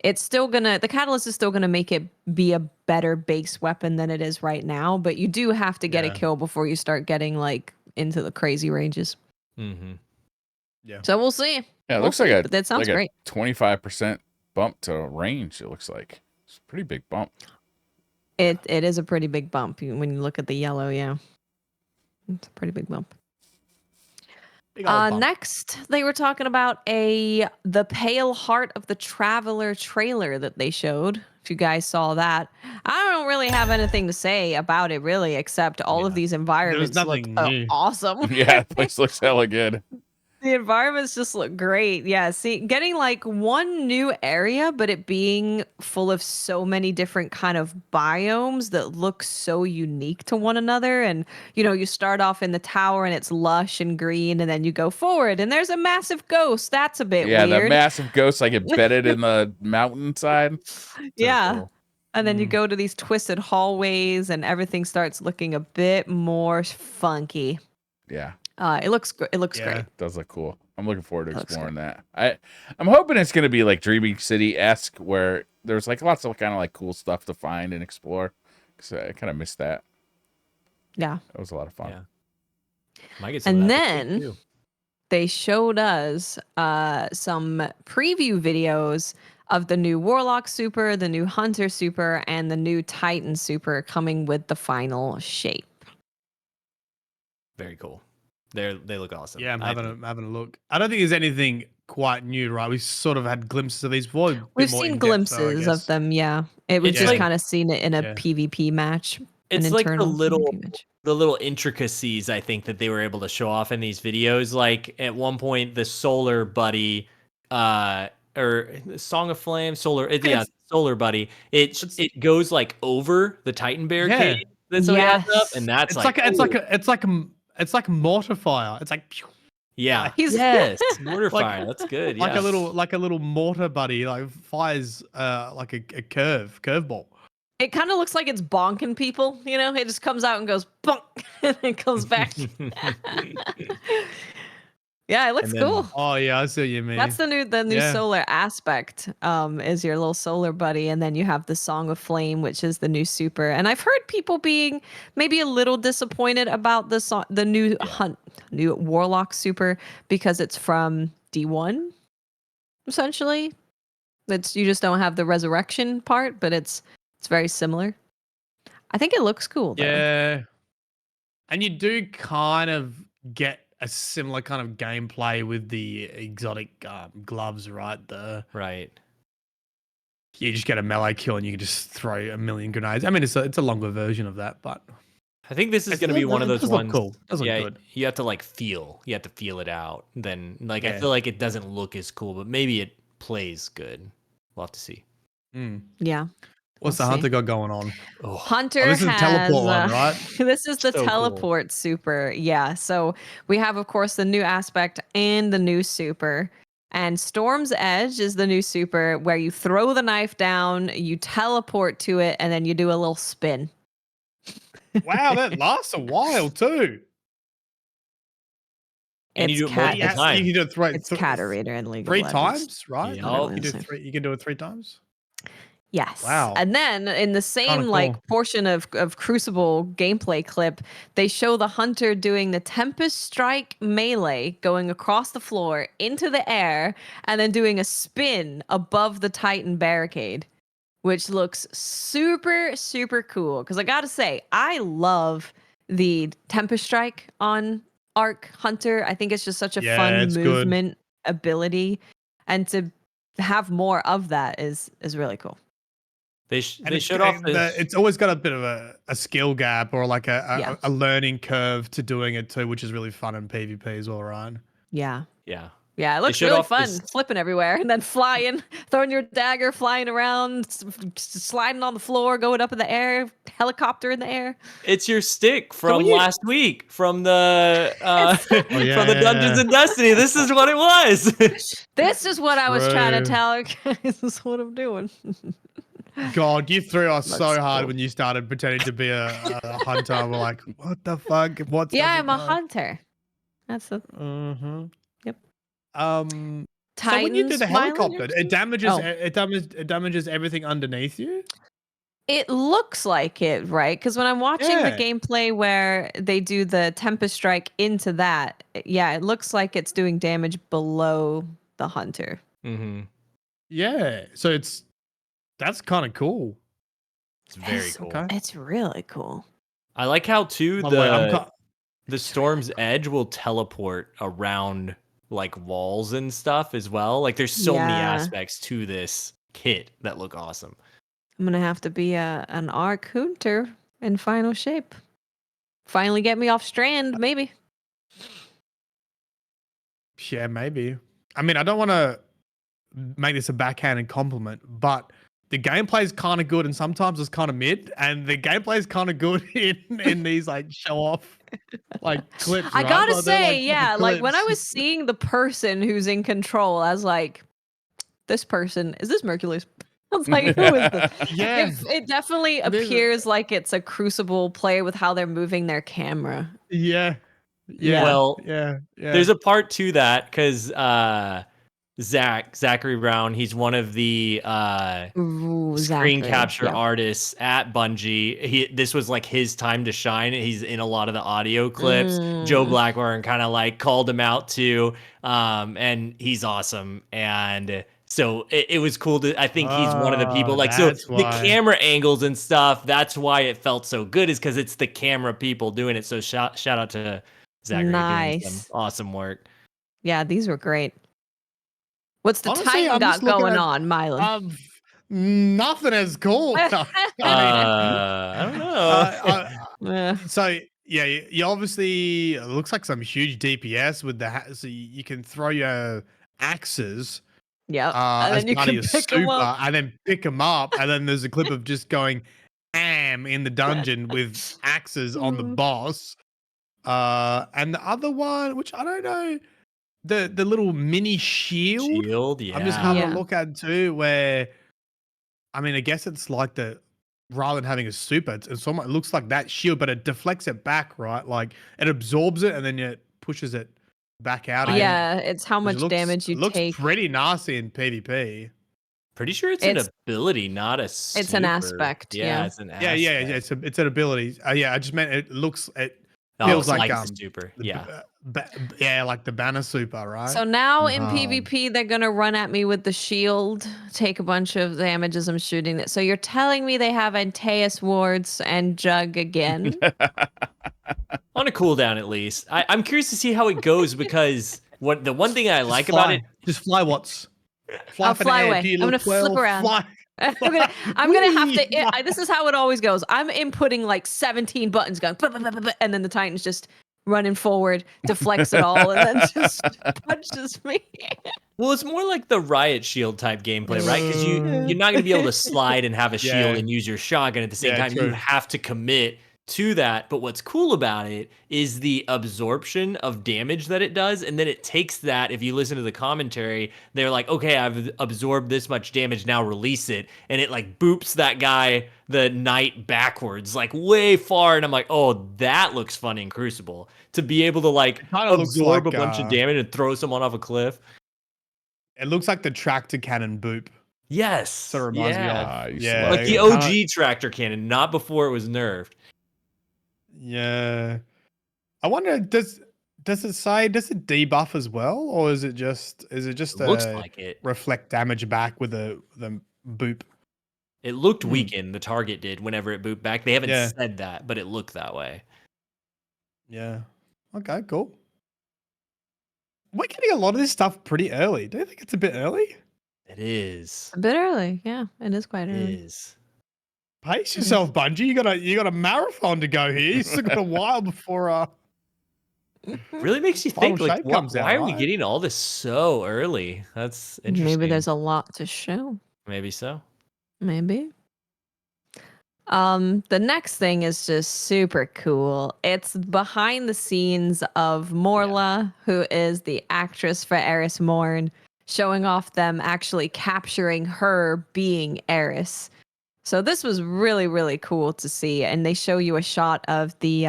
the catalyst is still gonna make it be a better base weapon than it is right now, but you do have to get a Yeah. kill before you start getting like into the crazy ranges. Mm-hmm. Yeah. So we'll see. Yeah, it looks like but that sounds great. 25% bump to range, it looks like. It's a pretty big bump. It is a pretty big bump when you look at the yellow, yeah. It's a pretty big bump. Big old bump. Next, they were talking about the Pale Heart of the Traveler trailer that they showed. If you guys saw that, I don't really have anything to say about it, really, except all of Yeah. these environments look nothing new. awesome. Yeah, the place looks hella good. The environments just look great. Yeah, see, getting like one new area, but it being full of so many different kind of biomes that look so unique to one another. And, you start off in the tower and it's lush and green, and then you go forward and there's a massive ghost. That's a bit Yeah, the weird. massive ghost like embedded in the mountainside. Yeah. Cool. And then you Mm. go to these twisted hallways and everything starts looking a bit more funky. Yeah, It looks it looks Yeah. great. it does look cool. I'm looking forward to That looks exploring that. I'm hoping it's gonna be like Dreaming City-esque, where there's like lots of kind of like cool stuff to find and explore. Cause I kind of missed that. Yeah. That was a lot of fun. Yeah. Might get some of And that this then week, too. they showed us some preview videos of the new Warlock Super, the new Hunter Super, and the new Titan Super coming with the final shape. Very cool. They look awesome. Yeah, I'm I having a look. I don't think there's anything quite new, right? We sort of had glimpses of these before. We've seen glimpses of them, yeah. We've It's just like- kind of seen it in a Yeah. PvP match. It's an like the internal little PvP match. intricacies I think that they were able to show off in these videos. Like at one point, the Solar Buddy, or the Song of Flame, Solar Buddy. It goes like over the Titan barricade. That's what he has up, Yes. and that's It's like like a mortifier. It's like pew, yeah, He's- yes, mortar fire. That's good. like Yeah, a little mortar buddy, like fires like a curveball. It kind of looks like it's bonking people, It just comes out and goes bonk, and then goes back. Yeah, it looks And then- cool. Oh yeah, I see what you mean. That's the new Yeah. solar aspect. Is your little solar buddy, and then you have the Song of Flame, which is the new super. And I've heard people being maybe a little disappointed about the new Warlock super because it's from D1, essentially. You just don't have the resurrection part, but it's very similar. I think it looks cool though. Yeah. And you do kind of get a similar kind of gameplay with the exotic gloves, right? right. You just get a melee kill and you can just throw a million grenades. I mean, it's a longer version of that, but I think this is It going to be does- one of it those does look ones. cool. It does look yeah, good. you have to like feel. You have to feel it out. Then, like, I Yeah. feel like it doesn't look as cool, but maybe it plays good. We'll have to see. Yeah. What's We'll the Hunter see. got going on? Oh, Hunter this is a has teleport one, right? This is the So cool. teleport super. Yeah. So we have, of course, the new aspect and the new super. And Storm's Edge is the new super where you throw the knife down, you teleport to it, and then you do a little spin. Wow, that lasts a while too. And you do it multiple Yeah, times. you can do it It's Caterator in League three of Legends. times, right? Yeah. Literally You, the do same. you can do it 3 times. Yes. Wow. And then in the same cool. portion of Crucible gameplay clip, they show the Hunter doing the Tempest Strike melee going across the floor into the air and then doing a spin above the Titan barricade, which looks super, super cool. Because I gotta say, I love the Tempest Strike on Arc Hunter. I think it's just such a Yeah, fun it's good. movement ability. And to have more of that is really cool. They And it's, showed off this. it's always got a bit of a skill gap or like Yeah. a learning curve to doing it too, which is really fun in PvP as well, right? Yeah. Yeah. Yeah, it looks showed really off fun. this- Flipping everywhere and then flying, throwing your dagger, flying around, sliding on the floor, going up in the air, helicopter in the air. It's your stick from when you- last week from the It's- Oh, yeah, from the yeah, Dungeons yeah. and Destiny. This is what it was. This is what I was trying to True. tell you guys. This is what I'm doing. God, you threw us Looks so hard cool. when you started pretending to be a hunter. We're like, what the fuck? What's Yeah, I'm a hunter. That's the Mm-hmm. Yep. So when you do the Titan smile on your helicopter, face? it damages Oh. it damages everything underneath you. It looks like it, right? Because when I'm watching the Yeah. gameplay where they do the Tempest Strike into that, yeah, it looks like it's doing damage below the hunter. Mm-hmm. Yeah. So that's kind of cool. It's very It's- cool. Okay. It's really cool. I like how too By the way, the The Storm's Edge will teleport around like walls and stuff as well. Like there's so many Yeah. aspects to this kit that look awesome. I'm gonna have to be an Arc Hunter in final shape. Finally get me off strand, maybe. Yeah, maybe. I mean, I don't want to make this a backhanded compliment, but the gameplay is kind of good, and sometimes it's kind of mid. And the gameplay is kind of good in these like show off like clips. I right? gotta Like, they're, say, proper yeah, like when I clips. was seeing the person who's in control, I was like, this person, is this Mercules? I was like, who is this? Yeah, It definitely It is. appears like it's a Crucible play with how they're moving their camera. yeah, Yeah. Well, yeah. there's a part to that because Zachary Brown, he's one of the Ooh, screen Zachary, capture yeah. artists at Bungie. This was like his time to shine. He's in a lot of the audio clips. Joe Blackburn kind of like called him out too, and he's awesome. And so it was cool to. I think he's one of the people. Like so, that's the why. camera angles and stuff. That's why it felt so good. Is because it's the camera people doing it. So shout out to Zachary doing Nice. some awesome work. Yeah, these were great. What's the Honestly, Titan I'm just got looking going at- on, Mylon? Nothing as cool. I I don't know. So yeah, you obviously it looks like some huge DPS with the so you can throw your axes Yep. as And then you part of can your pick 'em super, up. and then pick them up, and then there's a clip of just going am in the dungeon with axes on the boss. And the other one, which I don't know, the little mini shield. Shield, yeah. I'm just having Yeah. a look at too, where I mean, I guess it's like rather than having a super, it's almost, it looks like that shield, but it deflects it back, right? Like it absorbs it and then it pushes it back out again. Yeah, it's how which much damage you it looks take. pretty nasty in PvP. Pretty sure it's It's- an ability, not a super. It's an aspect, yeah. It's an Yeah, aspect. yeah. It's an ability. Yeah, I just meant it Oh, feels it's like a super. Yeah. Yeah, like the banner super, right? So now in Um, PvP, they're gonna run at me with the shield, take a bunch of damage as I'm shooting it. So you're telling me they have Antaeus wards and Jug again? On a cooldown at least. I'm curious to see how it goes because the one thing I like fly. about it. Just fly, Watts. I'll for the fly air. away. Do you I'm gonna look flip well? around. Fly. I'm gonna have to. Whee! This is how it always goes. I'm inputting like 17 buttons, going, and then the Titan's just running forward, deflects it all, and then just punches me. Well, it's more like the Riot Shield type gameplay, right? Because you're not going to be able to slide and have a shield Yeah. and use your shotgun at the same Yeah, time. You true. have to commit to that. But what's cool about it is the absorption of damage that it does. And then it takes that, if you listen to the commentary, they're like, okay, I've absorbed this much damage, now release it. And it like boops that guy, the knight, backwards, like way far. And I'm like, oh, that looks fun in Crucible. To be able to like kinda looks absorb like, a bunch of damage and throw someone off a cliff. It looks like the tractor cannon boop. Yes. So it reminds me Ah, of. you Yeah. select Like the it. OG tractor cannon, not before it was nerfed. Yeah. I wonder, does it say, does it debuff as well? Or is it just It looks like it. reflect damage back with the boop? It looked weakened, the target did, whenever it booped back. They haven't Yeah. said that, but it looked that way. Yeah. Okay, cool. We're getting a lot of this stuff pretty early. Do you think it's a bit early? It is. A bit early, yeah, it is quite It early. is. Pace yourself, Bungie. You got a marathon to go here. You still got a while before Really makes you Final think, like, Shape comes out, why are we right? getting all this so early? That's interesting. Maybe there's a lot to show. Maybe so. Maybe. The next thing is just super cool. It's behind the scenes of Morla, who is the actress for Eris Morn, showing off them actually capturing her being Eris. So this was really, really cool to see. And they show you a shot of the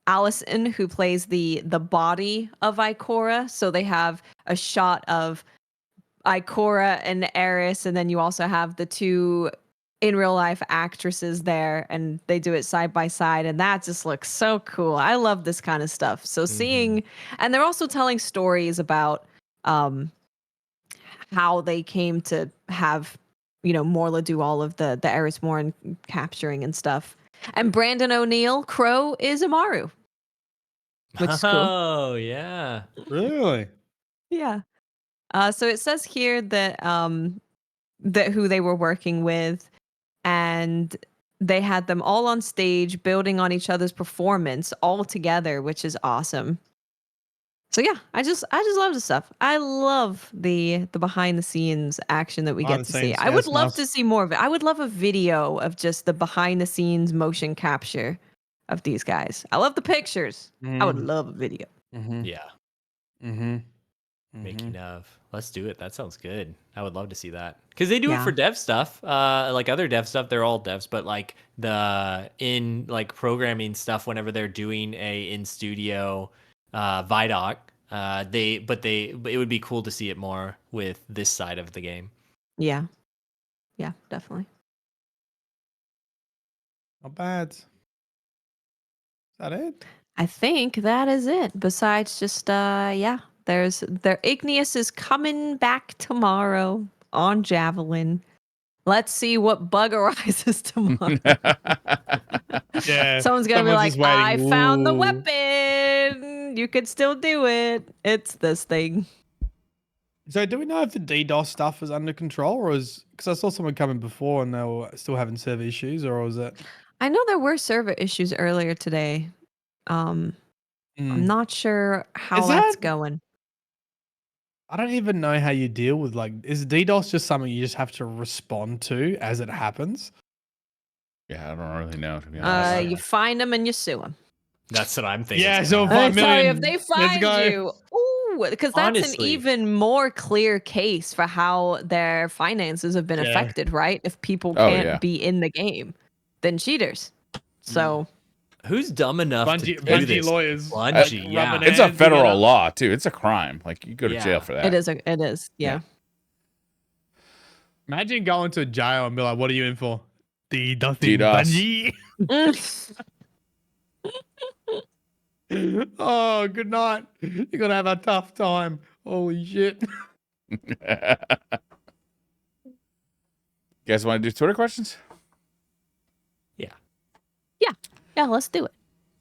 Allison, who plays the body of Ikora. So they have a shot of Ikora and Eris, and then you also have the two in real life actresses there, and they do it side by side, and that just looks so cool. I love this kind of stuff. So seeing, and they're also telling stories about how they came to have, Morla do all of the Eris Morn capturing and stuff. And Brandon O'Neill, Crow, is Amaru. which is cool. Oh yeah. Really? Yeah. So it says here that who they were working with, and they had them all on stage building on each other's performance all together, which is awesome. So yeah, I just love the stuff. I love the behind the scenes action that we Behind get the to see. scenes, I yeah, would it's love nice. to see more of it. I would love a video of just the behind the scenes motion capture of these guys. I love the pictures. I would love a video. Mm-hmm. Yeah. Mm-hmm. Making of. Let's do it. That sounds good. I would love to see that because they do it Yeah. for dev stuff. Like other dev stuff, they're all devs, but like the in like programming stuff, whenever they're doing a in studio Vidoc, but it would be cool to see it more with this side of the game. Yeah. Yeah, definitely. Not bad. Is that it? I think that is it. Besides just yeah, their Igneous is coming back tomorrow on Javelin. Let's see what bug arises tomorrow. Yeah. Someone's gonna be someone's like, just waiting. I found the Ooh. weapon. You could still do it. It's this thing. So do we know if the DDoS stuff is under control, or is because I saw someone coming before and they were still having server issues, or was it? I know there were server issues earlier today. I'm not sure how Is that's that- going. I don't even know how you deal with is DDoS just something you just have to respond to as it happens? Yeah, I don't really know, to be honest. You find them and you sue them. That's what I'm thinking. Yeah, so Scott. 5 Sorry, million. if they Let's find go. you, ooh, because that's an Honestly. even more clear case for how their finances have been Yeah. affected, right? If people Oh, can't yeah. be in the game, then cheaters. So Who's dumb enough to do Bungie this? lawyers. Bungie, Like, yeah. rubbing It's a hands together. federal law, too. It's a crime. Like, you go to jail Yeah. for that. it is, yeah. Imagine going to jail and be like, "What are you in for?" DDoS. DDoS. Bungie. Oh, good night. You're gonna have a tough time. Holy shit. You guys want to do Twitter questions? Yeah, let's do it.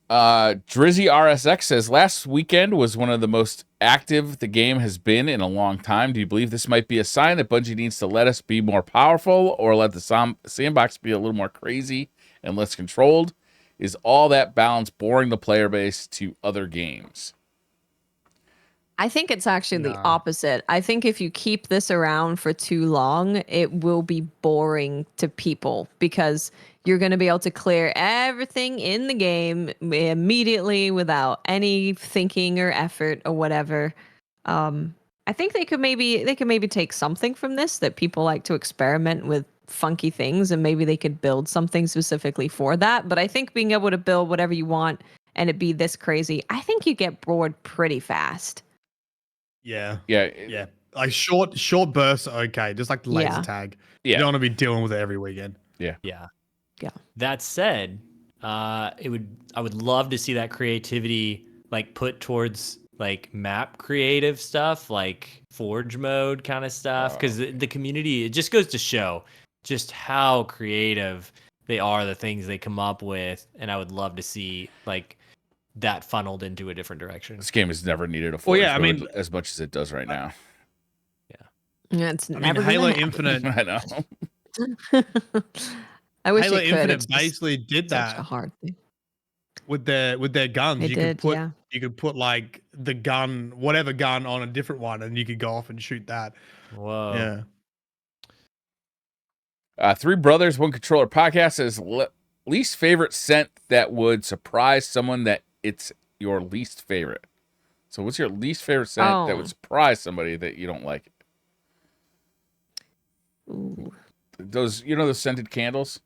Drizzy RSX says, last weekend was one of the most active the game has been in a long time. Do you believe this might be a sign that Bungie needs to let us be more powerful or let the sandbox be a little more crazy and less controlled? Is all that balance boring the player base to other games? I think it's actually the Nah. opposite. I think if you keep this around for too long, it will be boring to people because you're going to be able to clear everything in the game immediately without any thinking or effort or whatever. I think they could maybe take something from this, that people like to experiment with funky things, and maybe they could build something specifically for that. But I think being able to build whatever you want and it be this crazy, I think you get bored pretty fast. Yeah. Yeah. Yeah. Like short bursts are okay. Just like the laser Yeah. tag. Yeah. You don't want to be dealing with it every weekend. Yeah. Yeah. That said, I would love to see that creativity like put towards like map creative stuff, like forge mode kind of stuff, because the community, it just goes to show just how creative they are, the things they come up with, and I would love to see like that funneled into a different direction. This game has never needed a forge yeah, I mode mean, as much as it does right now. Yeah, it's I mean, never Halo gonna Infinite. I know. happen. I wish Halo it could. Infinite It's just basically did such a that hard thing. with their guns. They you did, could put like the gun, whatever gun, on a different one, and you could go off and shoot that. Whoa. Yeah. Three Brothers, One Controller podcast says, least favorite scent that would surprise someone that it's your least favorite. So what's your least favorite scent that Oh. would surprise somebody that you don't like? Ooh. Those, those scented candles?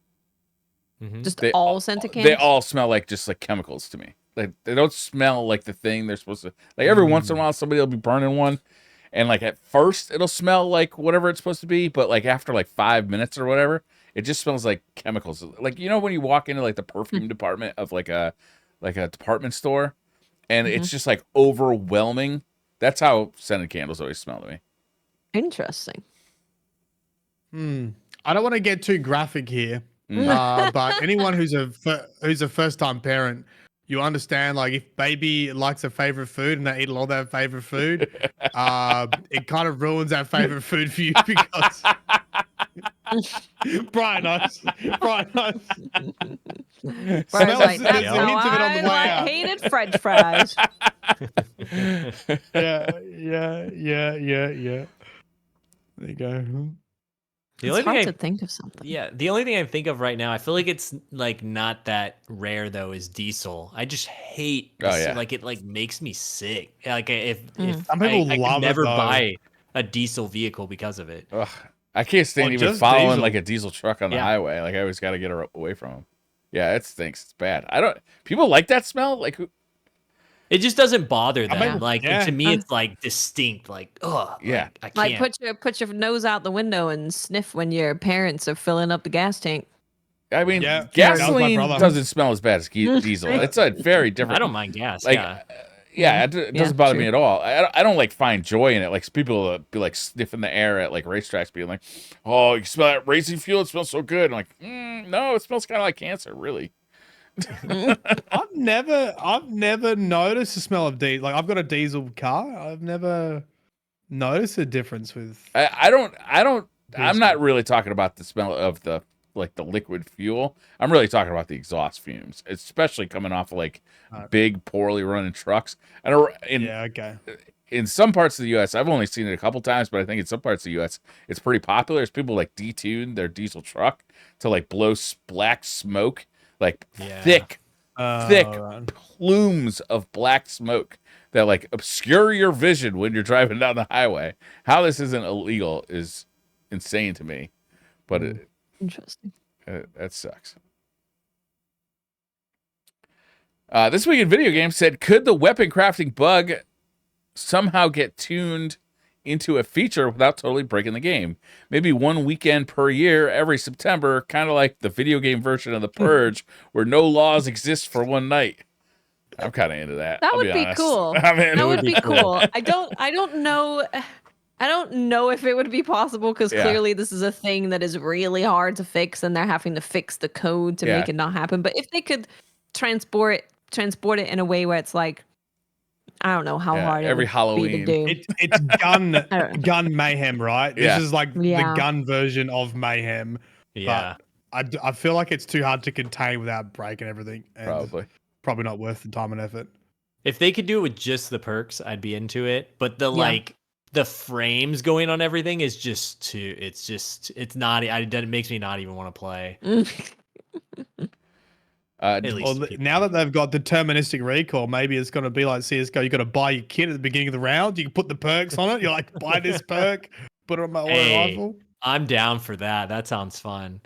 Mhm. Just They all scented candles? They all smell like just like chemicals to me. Like they don't smell like the thing they're supposed to. Like every once in a while, somebody will be burning one, and like at first it'll smell like whatever it's supposed to be, but like after like 5 minutes or whatever, it just smells like chemicals. Like when you walk into like the perfume department of like a department store, and it's just like overwhelming. That's how scented candles always smell to me. Interesting. I don't want to get too graphic here, but anyone who's a first time parent, you understand, like, if baby likes a favorite food and they eat a lot of their favorite food, it kind of ruins that favorite food for you because Brian knows. Brian knows. Brian's Smell like, is- that's there's a how hint of it on the I way out. hated French fries. Yeah. There you go. The It's only thing hard I to think of something. Yeah, the only thing I think of right now, I feel like it's like not that rare though, is diesel. I just hate like it like makes me sick. Like if Some people I could love it, never though. buy a diesel vehicle because of it. Ugh, I can't stand even just following diesel. like a diesel truck on the Yeah. highway. Like I always got to get her away from them. Yeah, it stinks. It's bad. I don't. People like that smell. Like It just doesn't bother them. mean, Like yeah. to me, it's like distinct. Like Yeah. I can't. Like put your nose out the window and sniff when your parents are filling up the gas tank. I mean, Yeah, that was my gasoline brother. doesn't smell as bad as diesel. It's a very different. I don't mind gas. Like, Yeah. it Yeah, doesn't bother true. me at all. I don't like find joy in it. Like people be like sniffing the air at like racetracks, being like, "Oh, you smell that racing fuel? It smells so good." I'm like, no, it smells kind of like cancer, really. I've never noticed the smell of diesel. Like I've got a diesel car. I've never noticed a difference with. I don't. I'm Diesel. not really talking about the smell of the liquid fuel. I'm really talking about the exhaust fumes, especially coming off of like big, poorly running trucks. And Yeah. Okay. in some parts of the U.S., I've only seen it a couple times, but I think in some parts of the U.S., it's pretty popular. As people like detune their diesel truck to like blow black smoke, like thick Right. plumes of black smoke that like obscure your vision when you're driving down the highway. How this isn't illegal is insane to me, but Interesting. that sucks. This week in video games said, could the weapon crafting bug somehow get tuned into a feature without totally breaking the game? Maybe one weekend per year, every September, kind of like the video game version of The Purge, where no laws exist for one night. I'm kind of into that. That I'll would be honest. cool. I mean, That would be cool. I don't know. I don't know if it would be possible because clearly this is a thing that is really hard to fix, and they're having to fix the code to make it not happen. But if they could transport it in a way where it's like, I don't know how hard every it would Halloween. be to do. It's gun mayhem, right? Yeah. This is like the gun version of mayhem. Yeah. But I feel like it's too hard to contain without breaking everything. And Probably not worth the time and effort. If they could do it with just the perks, I'd be into it. But the frames going on everything is just too. It's not. It makes me not even want to play. At least Now that they've got deterministic recall, maybe it's going to be like CS:GO. You got to buy your kit at the beginning of the round. You can put the perks on it. You're like, buy this perk, put it on my auto rifle. I'm down for that. That sounds fun.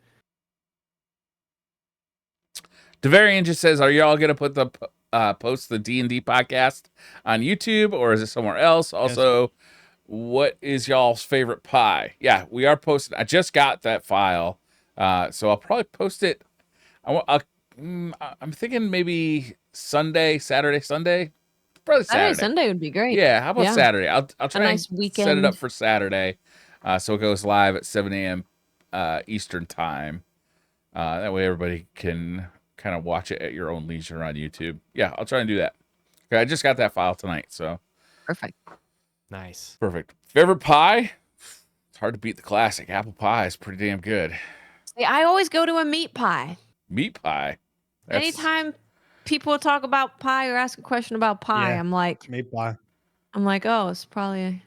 Devarian just says, are y'all gonna put the post the D&D podcast on YouTube, or is it somewhere else? Also, what is y'all's favorite pie? Yeah, we are posting. I just got that file, so I'll probably post it. I'm thinking maybe Saturday, Sunday. Probably Saturday. Sunday would be great. Yeah, how about Saturday? I'll try a nice and weekend. set it up for Saturday, so it goes live at 7 a.m. Eastern time. That way everybody can kind of watch it at your own leisure on YouTube. Yeah, I'll try and do that. Okay, I just got that file tonight, so Perfect. Nice. perfect. Favorite pie? It's hard to beat the classic. Apple pie is pretty damn good. See, I always go to a meat pie. Meat pie. Anytime people talk about pie or ask a question about pie, Yeah. I'm like, Meat pie. oh, it's probably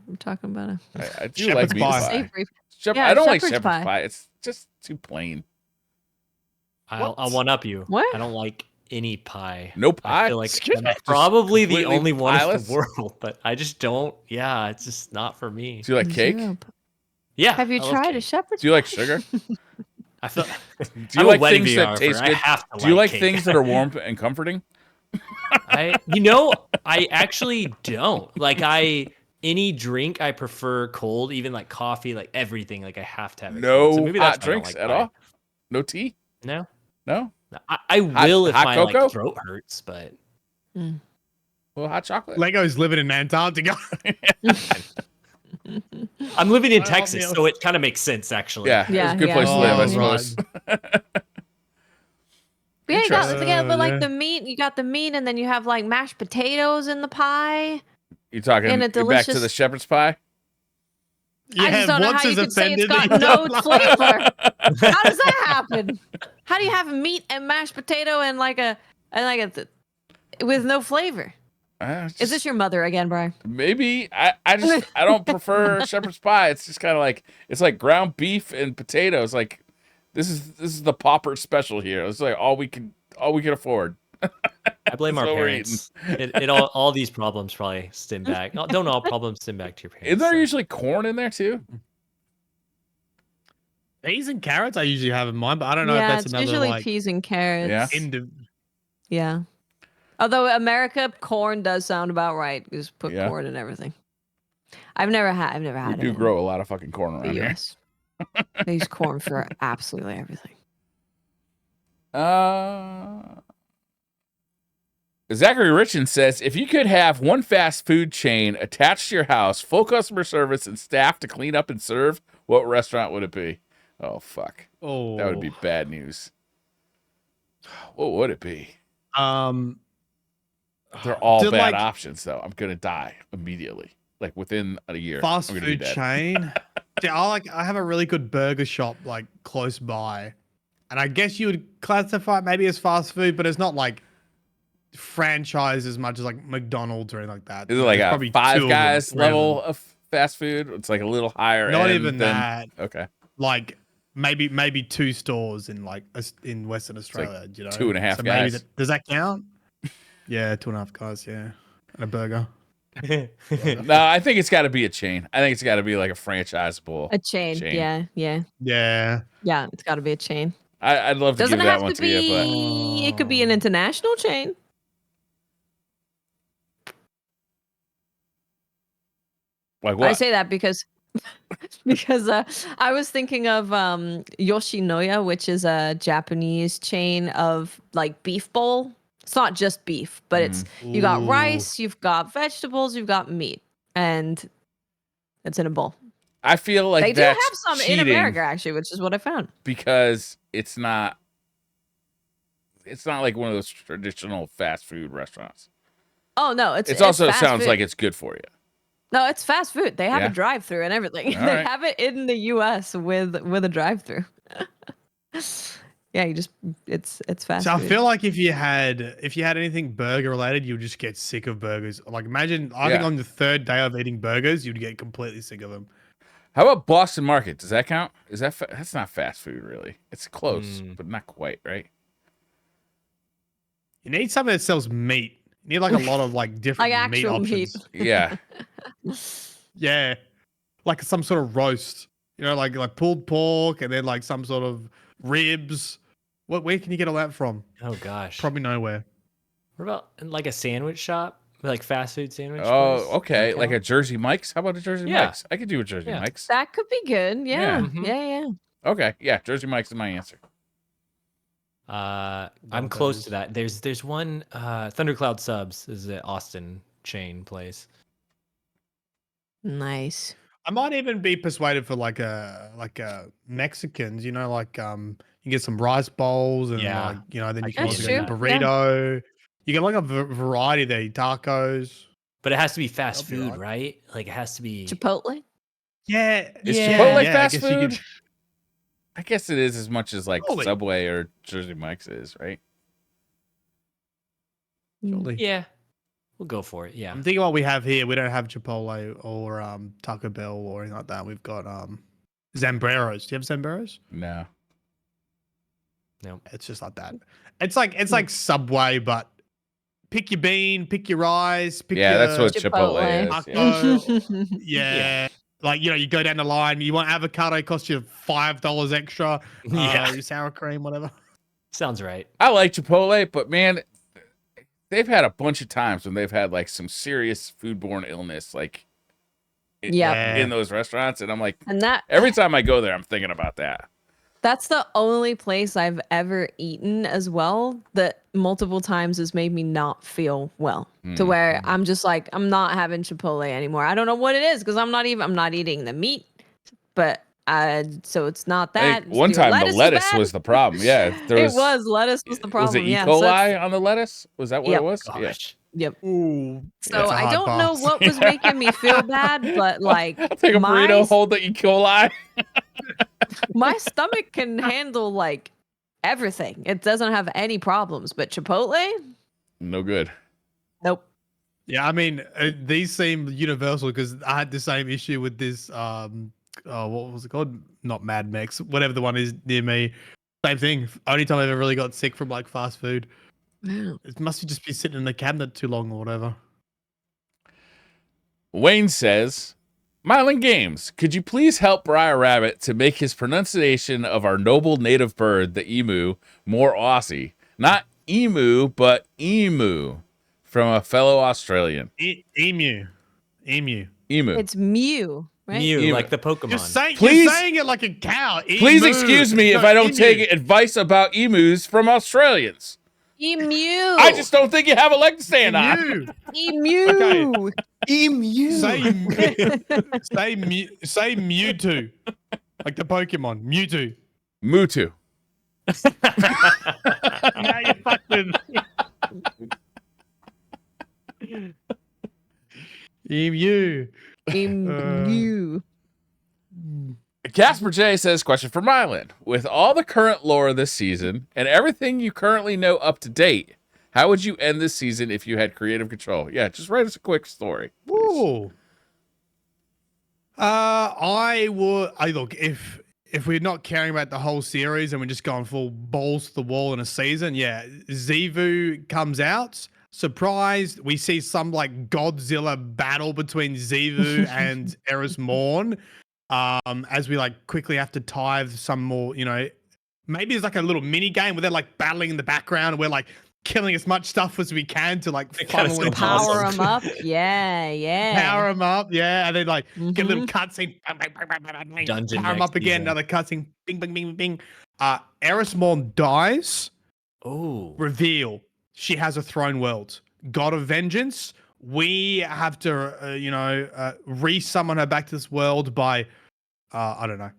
we're talking about a I do Shepherd's like meat pie. pie. savory. I don't like shepherd's shepherd's pie. pie. It's just too plain. I'll one up you. What? I don't like any pie. No pie? I feel like Excuse I'm me? Just probably the completely only one in pieless? the world, but I just don't. Yeah, it's just not for me. Do you like cake? Zero. Yeah. Have you I love tried a cake. shepherd's? Do you like pie? sugar? I feel. Do you I'm a like wedding things that videographer. taste I good? have to Do you like cake. things that are warm and comforting? I actually don't. Like any drink I prefer cold, even like coffee, like everything. Like I have to have it cold. So No maybe hot that's why I don't drinks like at pie. all? No tea? No. No? I will if hot my cocoa? like throat hurts, but Well, hot chocolate. Lego's living in Antarctica. I'm living in Well, Texas, Neil. so it kind of makes sense actually. Yeah, it's Yeah, a good place to yeah. live, I Oh, suppose. Yeah, you got Interesting. but like yeah. the meat, you got the meat, and then you have like mashed potatoes in the pie. You talking And a back to the delicious- shepherd's pie? I just don't know once how you is could say it's offended, got you no don't like- flavor. How does that happen? How do you have meat and mashed potato and with no flavor? Is this your mother again, Brian? Maybe I don't prefer shepherd's pie. It's just kind of like it's like ground beef and potatoes. Like this is the pauper special here. It's like all we can afford. I blame That's our what we're parents. It all these problems probably stem back. Don't all problems stem back to your parents? Is there so. usually corn in there too? Peas and carrots I usually have in mine, but I don't know if Yeah, that's it's another usually like peas and carrots. Yeah. Yeah. Although America, corn does sound about right. You just put Yeah. corn in everything. I've never had We it do in grow a lot of fucking corn the around here. US. They use corn for absolutely everything. Zachary Richin says, if you could have one fast food chain attached to your house, full customer service and staff to clean up and serve, what restaurant would it be? Oh, fuck. Oh, That would be bad news. What would it be? They're all Did, bad like, options, though. I'm going to die immediately. Like within a year. fast I'm gonna be food dead. chain. See, I have a really good burger shop like close by, and I guess you would classify it maybe as fast food, but it's not like franchise as much as like McDonald's or anything like that. Is it like There's a probably Five 2 of them, Guys 3 of them. level of fast food? It's like a little higher Not end even than- that. Okay. Like maybe 2 stores in like in Western Australia. You know, 2.5 so guys. Maybe does that count? Yeah, 2.5 guys. Yeah, and a burger. No, I think it's got to be a chain. I think it's got to be like a franchisable. A chain. Yeah. Yeah. It's got to be a chain. I'd love to Doesn't give that have one to to you, but be. It could be an international chain. like what? I say that because I was thinking of Yoshinoya, which is a Japanese chain of like beef bowl. It's not just beef, but it's you got rice, you've got vegetables, you've got meat, and it's in a bowl. I feel like They do have that's some cheating in America actually, which is what I found. because it's not like one of those traditional fast food restaurants. Oh no, It also fast sounds food. like it's good for you. No, it's fast food. They have Yeah. a drive-through and everything. All They right. have it in the U.S. with a drive-through. Yeah, it's fast So I food. feel like if you had anything burger related, you'd just get sick of burgers. Like imagine, I think Yeah. on the 3rd day of eating burgers, you'd get completely sick of them. How about Boston Market? Does that count? Is that that's not fast food really? It's close, but not quite, right? You need something that sells meat. You need like a lot of like different Like meat actual meat. options. Yeah. Yeah, like some sort of roast. You know, like pulled pork and then like some sort of ribs. Where can you get all that from? Oh gosh. Probably nowhere. What about like a sandwich shop? Like fast food sandwich? Oh, place? okay. Does that Like a count? Jersey Mike's. How about a Jersey Yeah. Mike's? I could do a Jersey Yeah. Mike's. That could be good. Yeah. Yeah. Mhm. Yeah. Okay. Yeah, Jersey Mike's is my answer. I'm Love close those. to that. There's one Thundercloud Subs is an Austin chain place. Nice. I might even be persuaded for like a Mexicans. You know, like you get some rice bowls and Yeah. like then you can That's also get a true, yeah. burrito. You get like a variety there. Tacos. But it has to be fast That'll be food, alright. right? Like it has to be. Chipotle. Yeah, Is yeah, Chipotle yeah, I fast guess you could- food? I guess it is as much as like Surely. Subway or Jersey Mike's is, right? Surely. Yeah, we'll go for it. Yeah. I'm thinking what we have here. We don't have Chipotle or Taco Bell or anything like that. We've got Zambreros. Do you have Zambreros? No. No. It's just like that. It's like Subway, but pick your bean, pick your rice, pick Yeah, your that's what Chipotle is. Yeah. taco. Yeah. Like, you go down the line, you want avocado, it costs you $5 extra. Yeah. Your sour cream, whatever. Sounds right. I like Chipotle, but man, they've had a bunch of times when they've had like some serious foodborne illness, like Yeah. in those restaurants, and I'm like, And every time I go there, I'm thinking about that. that's the only place I've ever eaten as well that multiple times has made me not feel well to where I'm just like, I'm not having Chipotle anymore. I don't know what it is because I'm not eating the meat, but So it's not I that. think one time the lettuce bad. was the problem. Yeah, there It was lettuce was the problem. Was it E. Yeah. So coli on the lettuce? Was that what Yep. it was? Yeah. Gosh. yep. Ooh, So it's a I hard don't know pass. what was making me feel bad, but like I'll take a burrito, hold the E. coli. my stomach can handle like everything. It doesn't have any problems, but Chipotle, No good. nope. Yeah, I mean, these seem universal because I had the same issue with this. What was it called? Not Mad Max, whatever the one is near me. Same thing. Only time I've ever really got sick from like fast food. Wow. It must just be sitting in the cabinet too long or whatever. Wayne says, Mylan Games, could you please help Briar Rabbit to make his pronunciation of our noble native bird, the emu, more Aussie? Not emu, but emu, from a fellow Australian. Emu. Emu. It's Mew, right? Mew, Emu. like the Pokemon. Please- You're saying it like a cow. Please Emu. excuse me if No, I don't emu. take advice about emus from Australians. Emu. I just don't think you have a leg to stand on. Emu. Emu. Okay. Emu. Say Mewtwo. Like the Pokemon. Mewtwo. Mutu. Now you fucking. Emu. Emu. Casper J says, question for Mylan. With all the current lore this season and everything you currently know up to date, how would you end this season if you had creative control? Yeah, just write us a quick story. please. Ooh. I would. Look, if we're not caring about the whole series and we're just going full balls to the wall in a season, yeah, Xivu comes out. Surprised, we see some like Godzilla battle between Xivu and Eris Morn. As we like quickly have to tithe some more, maybe it's like a little mini game where they're like battling in the background and we're like killing as much stuff as we can to like kinda funnel so into Power awesome. them up. Yeah, yeah. Power them up, yeah, and then like get a little Mhm. cutscene. Dungeon Power them next up again, season. another cutscene. Bing, bing, bing, bing. Eris Morn dies. Oh. Reveal. She has a throne world. God of Vengeance. We have to, resummon her back to this world by, I don't know,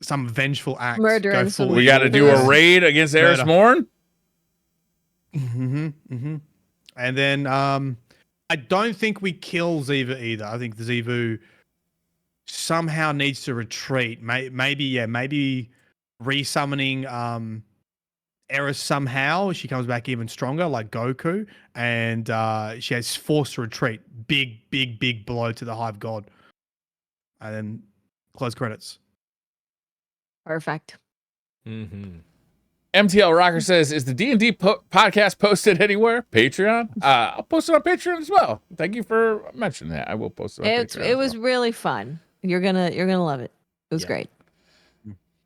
some vengeful act. Murdering Go some full We got to do Yeah. a raid against Eris Murder. Morn? And then I don't think we kill Xivu either. I think the Xivu somehow needs to retreat. Maybe resummoning Eris somehow. She comes back even stronger, like Goku, and she has forced to retreat. Big blow to the Hive God. And then close credits. Perfect. Mm-hmm. MTL Rocker says, is the D&D podcast posted anywhere? Patreon? I'll post it on Patreon as well. Thank you for mentioning that. I will post it on Patreon. It as was well. really fun. You're gonna love it. It was Yeah. great.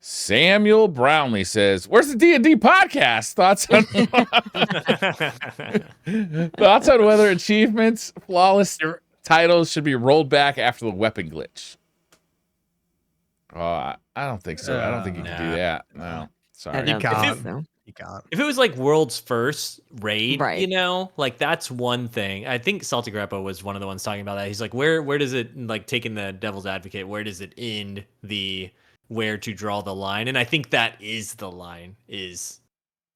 Samuel Brownlee says, where's the D&D podcast? Thoughts on whether achievements, flawless titles should be rolled back after the weapon glitch? I don't think so. I don't think you can do Nah. that. No. I Sorry. don't think can't. so. You can't. If it was like world's first raid, Right. like that's one thing. I think Salty Grappa was one of the ones talking about that. He's like, where does it, like taking the devil's advocate, where does it end the where to draw the line? And I think that is the line, is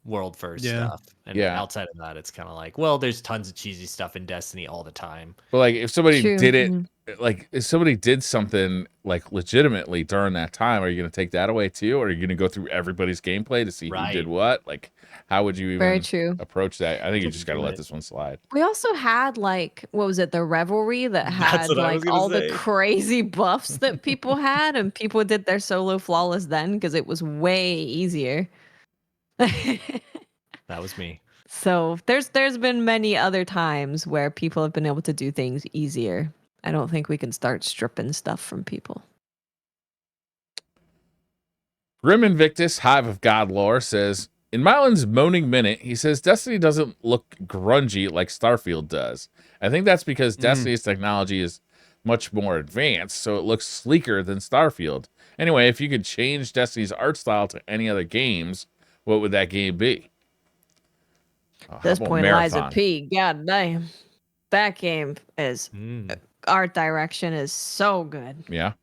world first Yeah. stuff. And Yeah. outside of that, it's kind of like, well, there's tons of cheesy stuff in Destiny all the time. But like if somebody True. did it, Mhm. like if somebody did something like legitimately during that time, are you going to take that away too? Or are you going to go through everybody's gameplay to see who Right. did what? Like, how would you Very even true. approach that? I think you just got to let Right. this one slide. We also had like, what was it, the Revelry that That's had what I was like gonna all say. the crazy buffs that people had, and people did their solo flawless then because it was way easier. That was me. So there's been many other times where people have been able to do things easier. I don't think we can start stripping stuff from people. Grim Invictus, Hive of God lore, says, in Mylan's Moaning Minute, he says Destiny doesn't look grungy like Starfield does. I think that's because Destiny's technology is much more advanced, so it looks sleeker than Starfield. Anyway, if you could change Destiny's art style to any other games, what would that game be? Oh, how This about point, Marathon? Liza P. God damn. That game is, art direction is so good. Yeah.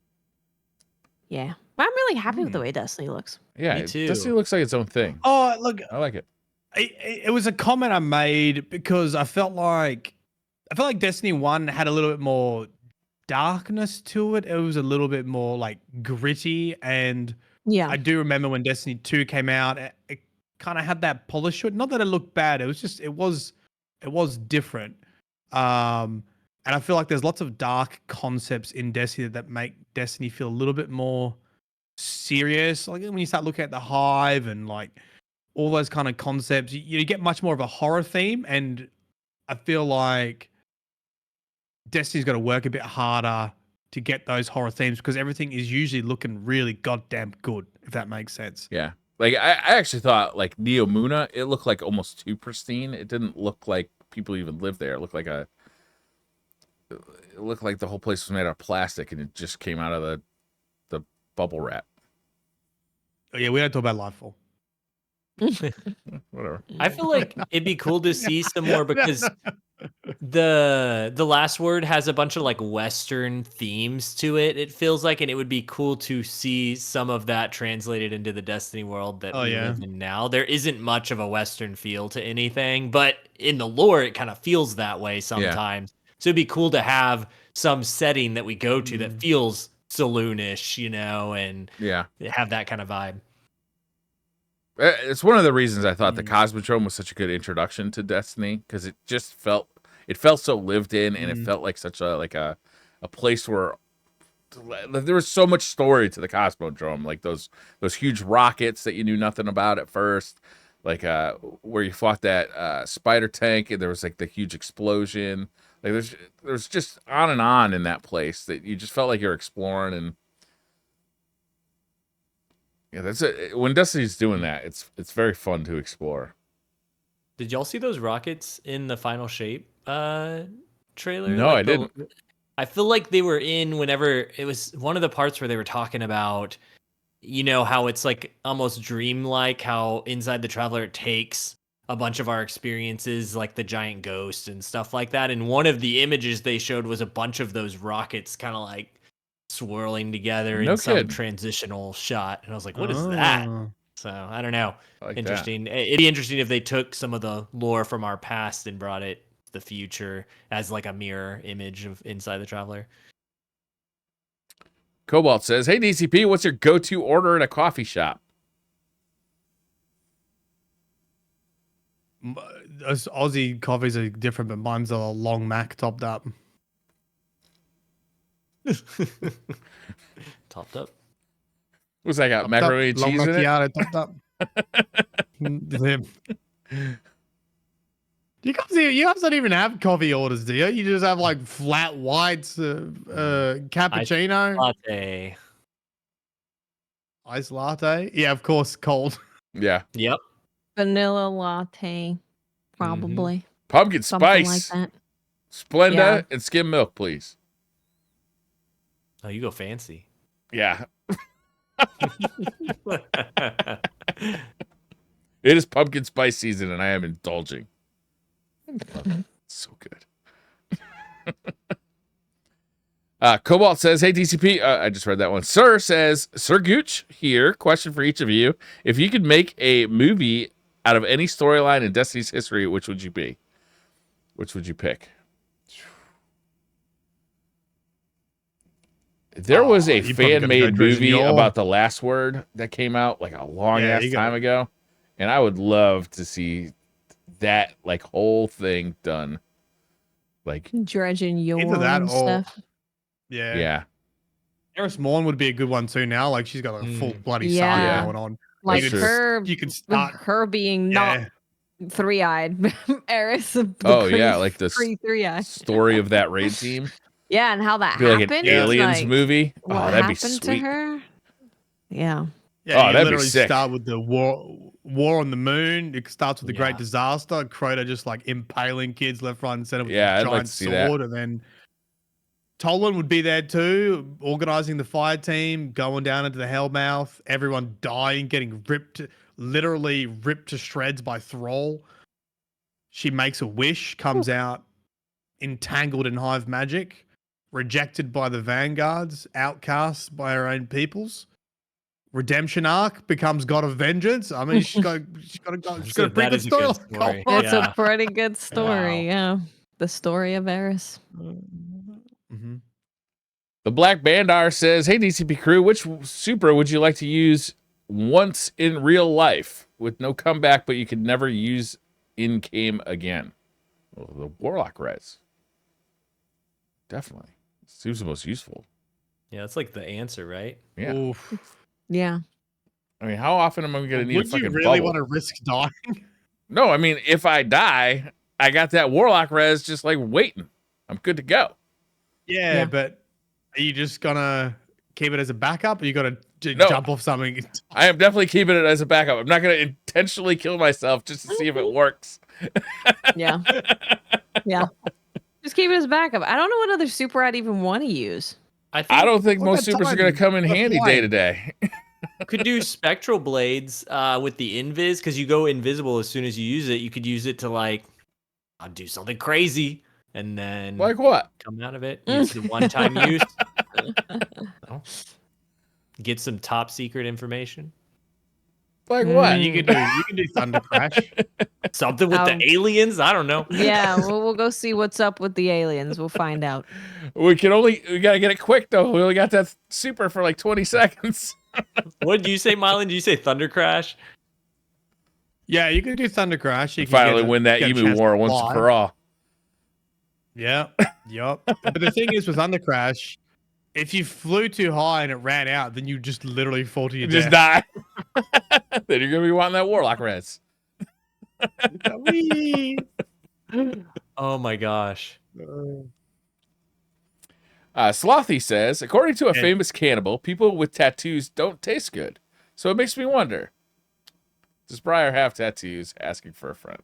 Yeah. I'm really happy with the way Destiny looks. Yeah, Me too. Destiny looks like its own thing. Oh, look, I like it. it was a comment I made because I felt like Destiny 1 had a little bit more darkness to it. It was a little bit more like gritty, and Yeah. I do remember when Destiny 2 came out, it kind of had that polish to it. Not that it looked bad. It was just it was different. And I feel like there's lots of dark concepts in Destiny that make Destiny feel a little bit more serious. Like when you start looking at the Hive and like all those kind of concepts, you get much more of a horror theme. And I feel like Destiny's got to work a bit harder to get those horror themes because everything is usually looking really goddamn good, if that makes sense. Yeah. Like I actually thought like Neo Muna, it looked like almost too pristine. It didn't look like people even lived there. It looked like the whole place was made out of plastic and it just came out of the bubble wrap. Oh, yeah, we don't talk about Lightfall. Whatever. I feel like it'd be cool to see some more because the last word has a bunch of like Western themes to it. It feels like, and it would be cool to see some of that translated into the Destiny world that we live in now. There isn't much of a Western feel to anything, but in the lore, it kind of feels that way sometimes. So it'd be cool to have some setting that we go to that feels saloonish, and have that kind of vibe. It's one of the reasons I thought the Cosmodrome was such a good introduction to Destiny because it just felt so lived in and it felt like such a place where there was so much story to the Cosmodrome, like those huge rockets that you knew nothing about at first, like where you fought that spider tank and there was like the huge explosion. Like there's just on and on in that place that you just felt like you're exploring. And yeah, that's it. When Destiny's doing that, it's very fun to explore. Did y'all see those rockets in the Final Shape trailer? No, I didn't. I feel like they were in whenever it was one of the parts where they were talking about, how it's like almost dreamlike, how inside the Traveler it takes a bunch of our experiences, like the giant ghost and stuff like that. And one of the images they showed was a bunch of those rockets kind of like swirling together in some transitional shot. And I was like, what is that? So I don't know. Like interesting. It'd be interesting if they took some of the lore from our past and brought it to the future as like a mirror image of inside the Traveler. Cobalt says, "Hey DCP, what's your go-to order at a coffee shop?" Aussie coffees are different, but mine's a long Mac topped up. Topped up. What's that got? Topped Macaroni up, and cheese long in it? macchiato topped up. You guys don't even have coffee orders, do you? You just have like flat whites, cappuccino, Latte. iced latte. Yeah, of course, cold. Yeah. Yep. Vanilla latte, probably. Pumpkin Something spice, like that. Splenda, Yeah. and skim milk, please. Oh, you go fancy. Yeah. It is pumpkin spice season, and I am indulging. So good. Cobalt says, "Hey DCP," I just read that one. Sir says, "Sir Gooch here. Question for each of you: if you could make a movie out of any storyline in Destiny's history, which would you be? Which would you pick?" There was a you probably gotta fan-made go Dredge movie Yorl. about the last word that came out like a long ass you time gotta- ago, and I would love to see that like whole thing done. Like, Dredging your Either that or stuff. yeah. Eris Morn would be a good one too. Now, like she's got a full bloody Yeah. saga going on. Like That's true. her, You can start. her being Yeah. not three-eyed. Eris. Oh yeah, like the three-eyed. story of that raid team. Yeah, and how that Be like happened. an aliens like, movie. What Oh, that'd be happened sweet. to her? Yeah. Yeah, Oh, you that'd be literally sick. start with the war on the moon. It starts with the Great Yeah. Disaster. Crota just like impaling kids left, right, and center with Yeah, a I'd like giant to see that. sword, and then Tolan would be there too, organizing the fire team, going down into the Hellmouth. Everyone dying, getting literally ripped to shreds by Thrall. She makes a wish, comes out entangled in hive magic, rejected by the vanguards, outcast by her own peoples. redemption arc, becomes God of Vengeance. I mean, she's got a pretty That good is a good story. story. It's Yeah. a pretty good story. Wow. Yeah, the story of Eris. Mm-hmm. The Black Bandar says, "Hey DCP crew, which super would you like to use once in real life with no comeback, but you could never use in game again?" Well, the Warlock res, definitely seems the most useful. Yeah, that's like the answer, right? Yeah, Oof. Yeah. I mean, how often am I going to need a Would you fucking really bubble? want to risk dying? No, I mean, if I die, I got that Warlock res just like waiting. I'm good to go. Yeah, Yeah. but are you just gonna keep it as a backup? Or you gotta No. jump off something? I am definitely keeping it as a backup. I'm not going to intentionally kill myself just to see if it works. Yeah. Yeah. Just keep it as backup. I don't know what other super I'd even want to use. I think I don't think What most about supers are going to time? come in What handy flying? day to day. you could do spectral blades with the invis because you go invisible as soon as you use it. You could use it to like I'll do something crazy and then Like what? come out of it. It's the one-time use. Well, get some top secret information. Like what? You can do Thunder Crash. Something with Um, the aliens. I don't know. Yeah, we'll go see what's up with the aliens. We'll find out. We gotta get it quick though. We only got that super for like 20 seconds. What did you say, Mylan? Did you say Thunder Crash? Yeah, you can do Thunder Crash. You can Finally get a- win that get a Emu chance to War once fly. and for all. Yeah, yep. But the thing is with Thunder Crash, if you flew too high and it ran out, then you just literally fall to your Just death. die. Then you're gonna be wanting that Warlock res. Whee! Oh my gosh. Slothy says, according to a Yeah. famous cannibal, people with tattoos don't taste good. So it makes me wonder, does Briar have tattoos? Asking for a friend.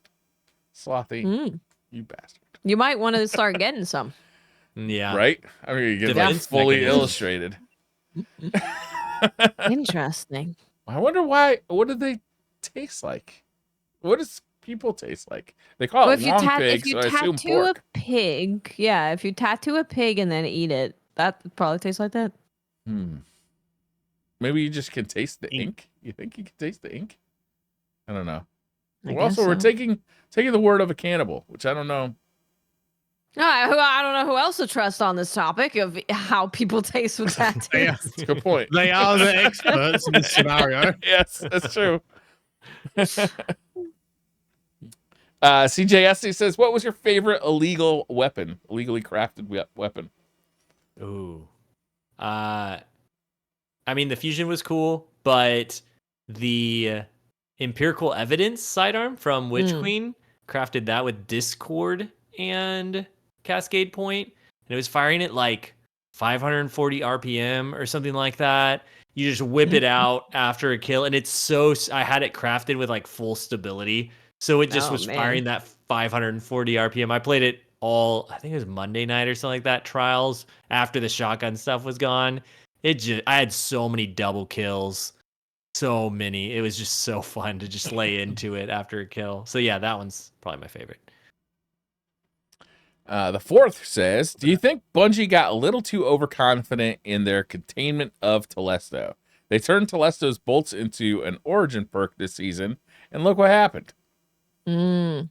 Slothy, Mm. you bastard. You might want to start getting some. Yeah. Right? I mean, you get like Defense fully mechanism. illustrated. Interesting. I wonder why. What do they taste like? What does people taste like? They call it long pig, if you so I assume tattoo a pork. pig, yeah, if you tattoo a pig and then eat it, that probably tastes like that. Maybe you just can taste the Ink. ink. You think you can taste the ink? I don't know. I Well, also, guess we're so. taking the word of a cannibal, which I don't know. No, I don't know who else to trust on this topic of how people taste with tattoos. They are, It's a good point. they are the experts in this scenario. Yes, that's true. CJSC says, "What was your favorite illegal weapon? Illegally crafted weapon?" Ooh. I mean, the fusion was cool, but the empirical evidence sidearm from Witch Mm. Queen crafted that with Discord and Cascade Point, and it was firing at like 540 RPM or something like that. You just whip it out after a kill, and it's so. I had it crafted with like full stability, so it just Oh, was man. firing that 540 RPM. I played it all. I think it was Monday night or something like that. Trials after the shotgun stuff was gone. I had so many double kills, so many. It was just so fun to just lay into it after a kill. So yeah, that one's probably my favorite. The fourth says, "Do you think Bungie got a little too overconfident in their containment of Telesto? They turned Telesto's bolts into an origin perk this season, and look what happened. Mm.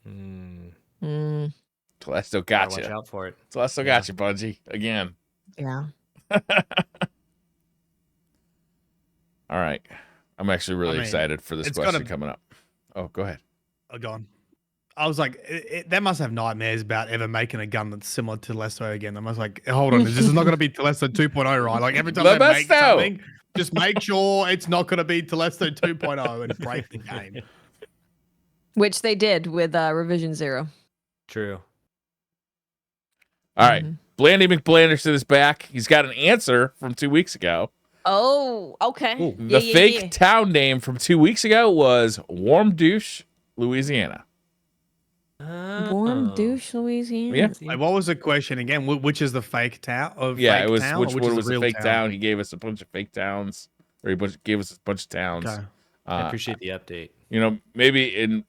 Mm, Mm. Telesto gotta got watch you. out for it. Telesto got you, Bungie, again." Yeah. All right. I'm actually really mean, excited for this it's question gotta- coming up. Oh, go ahead. Gone. I was like, they must have nightmares about ever making a gun that's similar to Telesto again. I was like, hold on, this is not going to be Telesto 2.0, right? Like every time they make Telesto! something, just make sure it's not going to be Telesto 2.0 and break the game. Which they did with Revision 0. True. All right. Mhm. Blandy McBlanderson is back. He's got an answer from 2 weeks ago. Oh, okay. Ooh. The fake town name from 2 weeks ago was Warm Douche, Louisiana. Warm Oh. douche, Louisiana. Yeah. Wait, what was the question again? Which is the fake town? Yeah, fake it was town, which or one is was the a real fake town? He gave us a bunch of fake towns, or gave us a bunch of towns. Okay. I appreciate the update. You know, maybe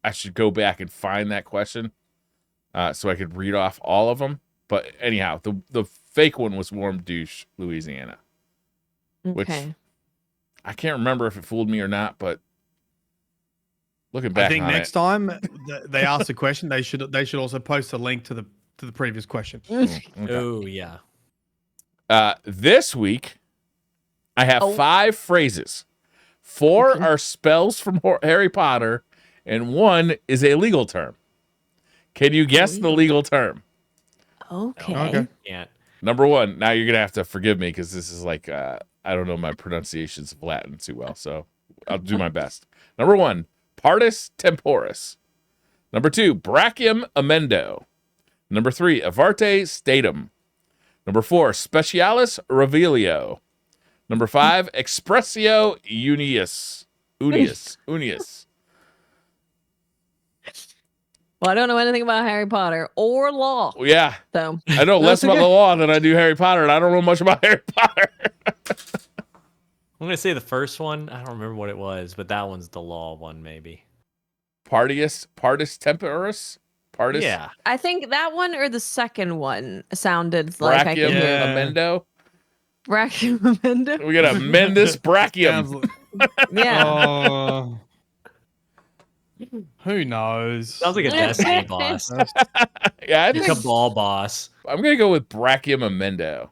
I should go back and find that question, so I could read off all of them. But anyhow, the fake one was Warm Douche, Louisiana. Which- Okay. I can't remember if it fooled me or not, but looking back I think on next it, time they ask the question, they should also post a link to the previous question. okay. Oh yeah. This week, I have Oh. 5 phrases. 4 Okay. are spells from Harry Potter, and 1 is a legal term. Can you guess the legal term? Okay. Okay. Can't. Number 1. Now you're gonna have to forgive me because this is like I don't know my pronunciations of Latin too well, so I'll do my best. Number 1, partus temporis. Number 2, brachium amendo. Number 3, avarte statum. Number 4, specialis revelio. Number 5, expressio unius. Unius. Well, I don't know anything about Harry Potter or law, Well, yeah, so I know less That's about okay. the law than I do Harry Potter, and I don't know much about Harry Potter. I'm gonna say the first one. I don't remember what it was, but that one's the law one, maybe. Partus temporis? Partus? Yeah. I think that one or the second one sounded like I could Brachium hear Yeah. amendo? brachium. We gotta amend this brachium. Sounds like- Yeah. Oh. Who knows? Sounds like a Destiny boss. Yeah, I A think Cabal boss. I'm gonna go with brachium amendo.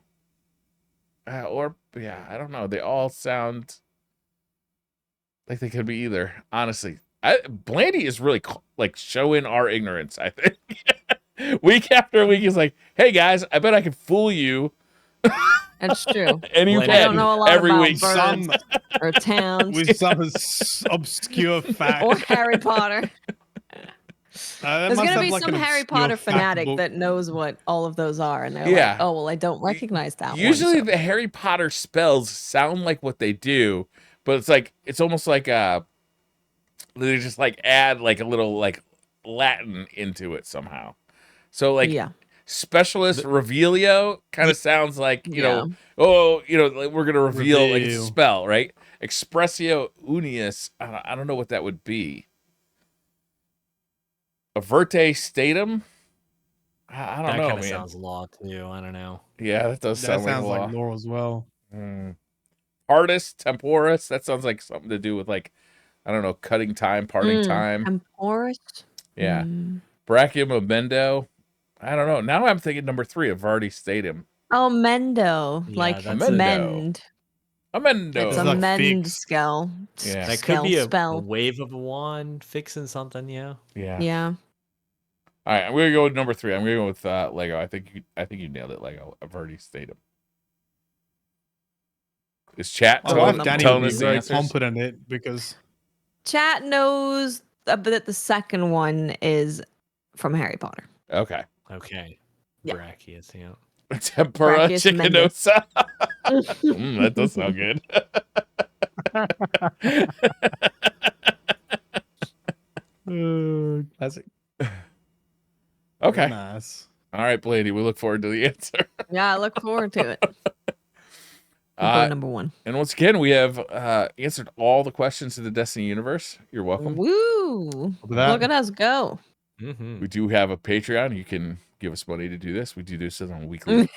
I don't know. They all sound like they could be either. Honestly, Blandy is really like showing our ignorance. I think week after week he's like, "Hey guys, I bet I can fool you," That's true. and you Blandy. I can don't know a lot every about week. birds Some or towns with some obscure fact. or Harry Potter. That There's must gonna have, be like, some an Harry obscure Potter fact fanatic book. that knows what all of those are, and they're Yeah. like, "Oh well, I don't recognize that Usually one." so- the Harry Potter spells sound like what they do, but it's almost like they just like add like a little like Latin into it somehow. So like yeah, specialist revelio kind of sounds like Yeah. like we're gonna reveal like it's a Reveal. spell, right? Expressio unius, I don't know what that would be. Averte statum, I don't That know, kind of man. sounds law too. I don't know. Yeah, that does That sound sounds like like law. law as well. Partus temporis, that sounds like something to do with like I don't know, cutting time, parting time. Temporis. Yeah. Mm. Brachium amendo. I don't know. Now I'm thinking number 3 of Vardy Statum. Oh, mendo, Yeah, like that's it. mend. Amendo. It's It's a like mend fix. spell. Yeah. That could be a spell. wave of a wand fixing something. Yeah. Yeah. Yeah. All right, I'm gonna go with number 3. I'm gonna go with Lego. I think you nailed it, Lego. I've already stated. Is chat Oh, I telling, well, Danny telling would us be the very answers? confident in it because Chat knows that the second one is from Harry Potter. Okay. Okay. Yeah. Brachius. Yeah. Tempura Brachius chickenosa. That does sound good. classic. Okay. Nice. All right, Blaney. We look forward to the answer. Yeah, I look forward to it. We'll go number 1. And once again, we have answered all the questions in the Destiny universe. You're welcome. Woo! Look at that. Look at us go. Mm-hmm. We do have a Patreon. You can give us money to do this. We do this on a weekly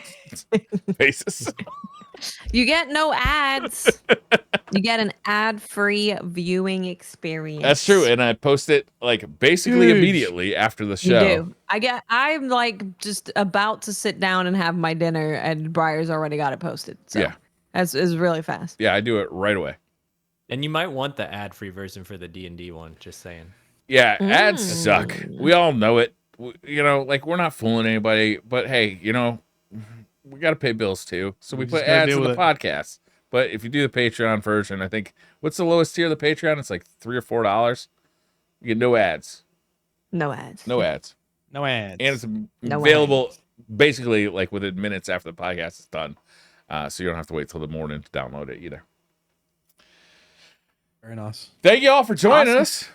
basis. You get no ads. You get an ad-free viewing experience. That's true. And I post it like basically Huge. immediately after the You show. do. I'm like just about to sit down and have my dinner, and Briar's already got it posted. So Yeah. it's really fast. Yeah, I do it right away. And you might want the ad-free version for the D&D one. Just saying. Yeah, ads Mm. suck. We all know it. Like we're not fooling anybody, but hey, we got to pay bills too. So we We put just gotta ads deal in the with it. podcast. But if you do the Patreon version, I think what's the lowest tier of the Patreon? It's like $3 or $4. You get no ads. No ads. No ads. No ads. And it's No available basically like within minutes after the podcast is done. So you don't have to wait till the morning to download it either. Very nice. Thank you all for joining Awesome. us.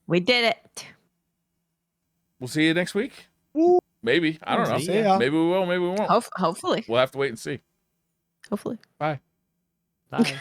We did it. We'll see you next week. Woo. Maybe. I don't know. See ya. Maybe we will. Maybe we won't. Hopefully. We'll have to wait and see. Hopefully. Bye. Bye.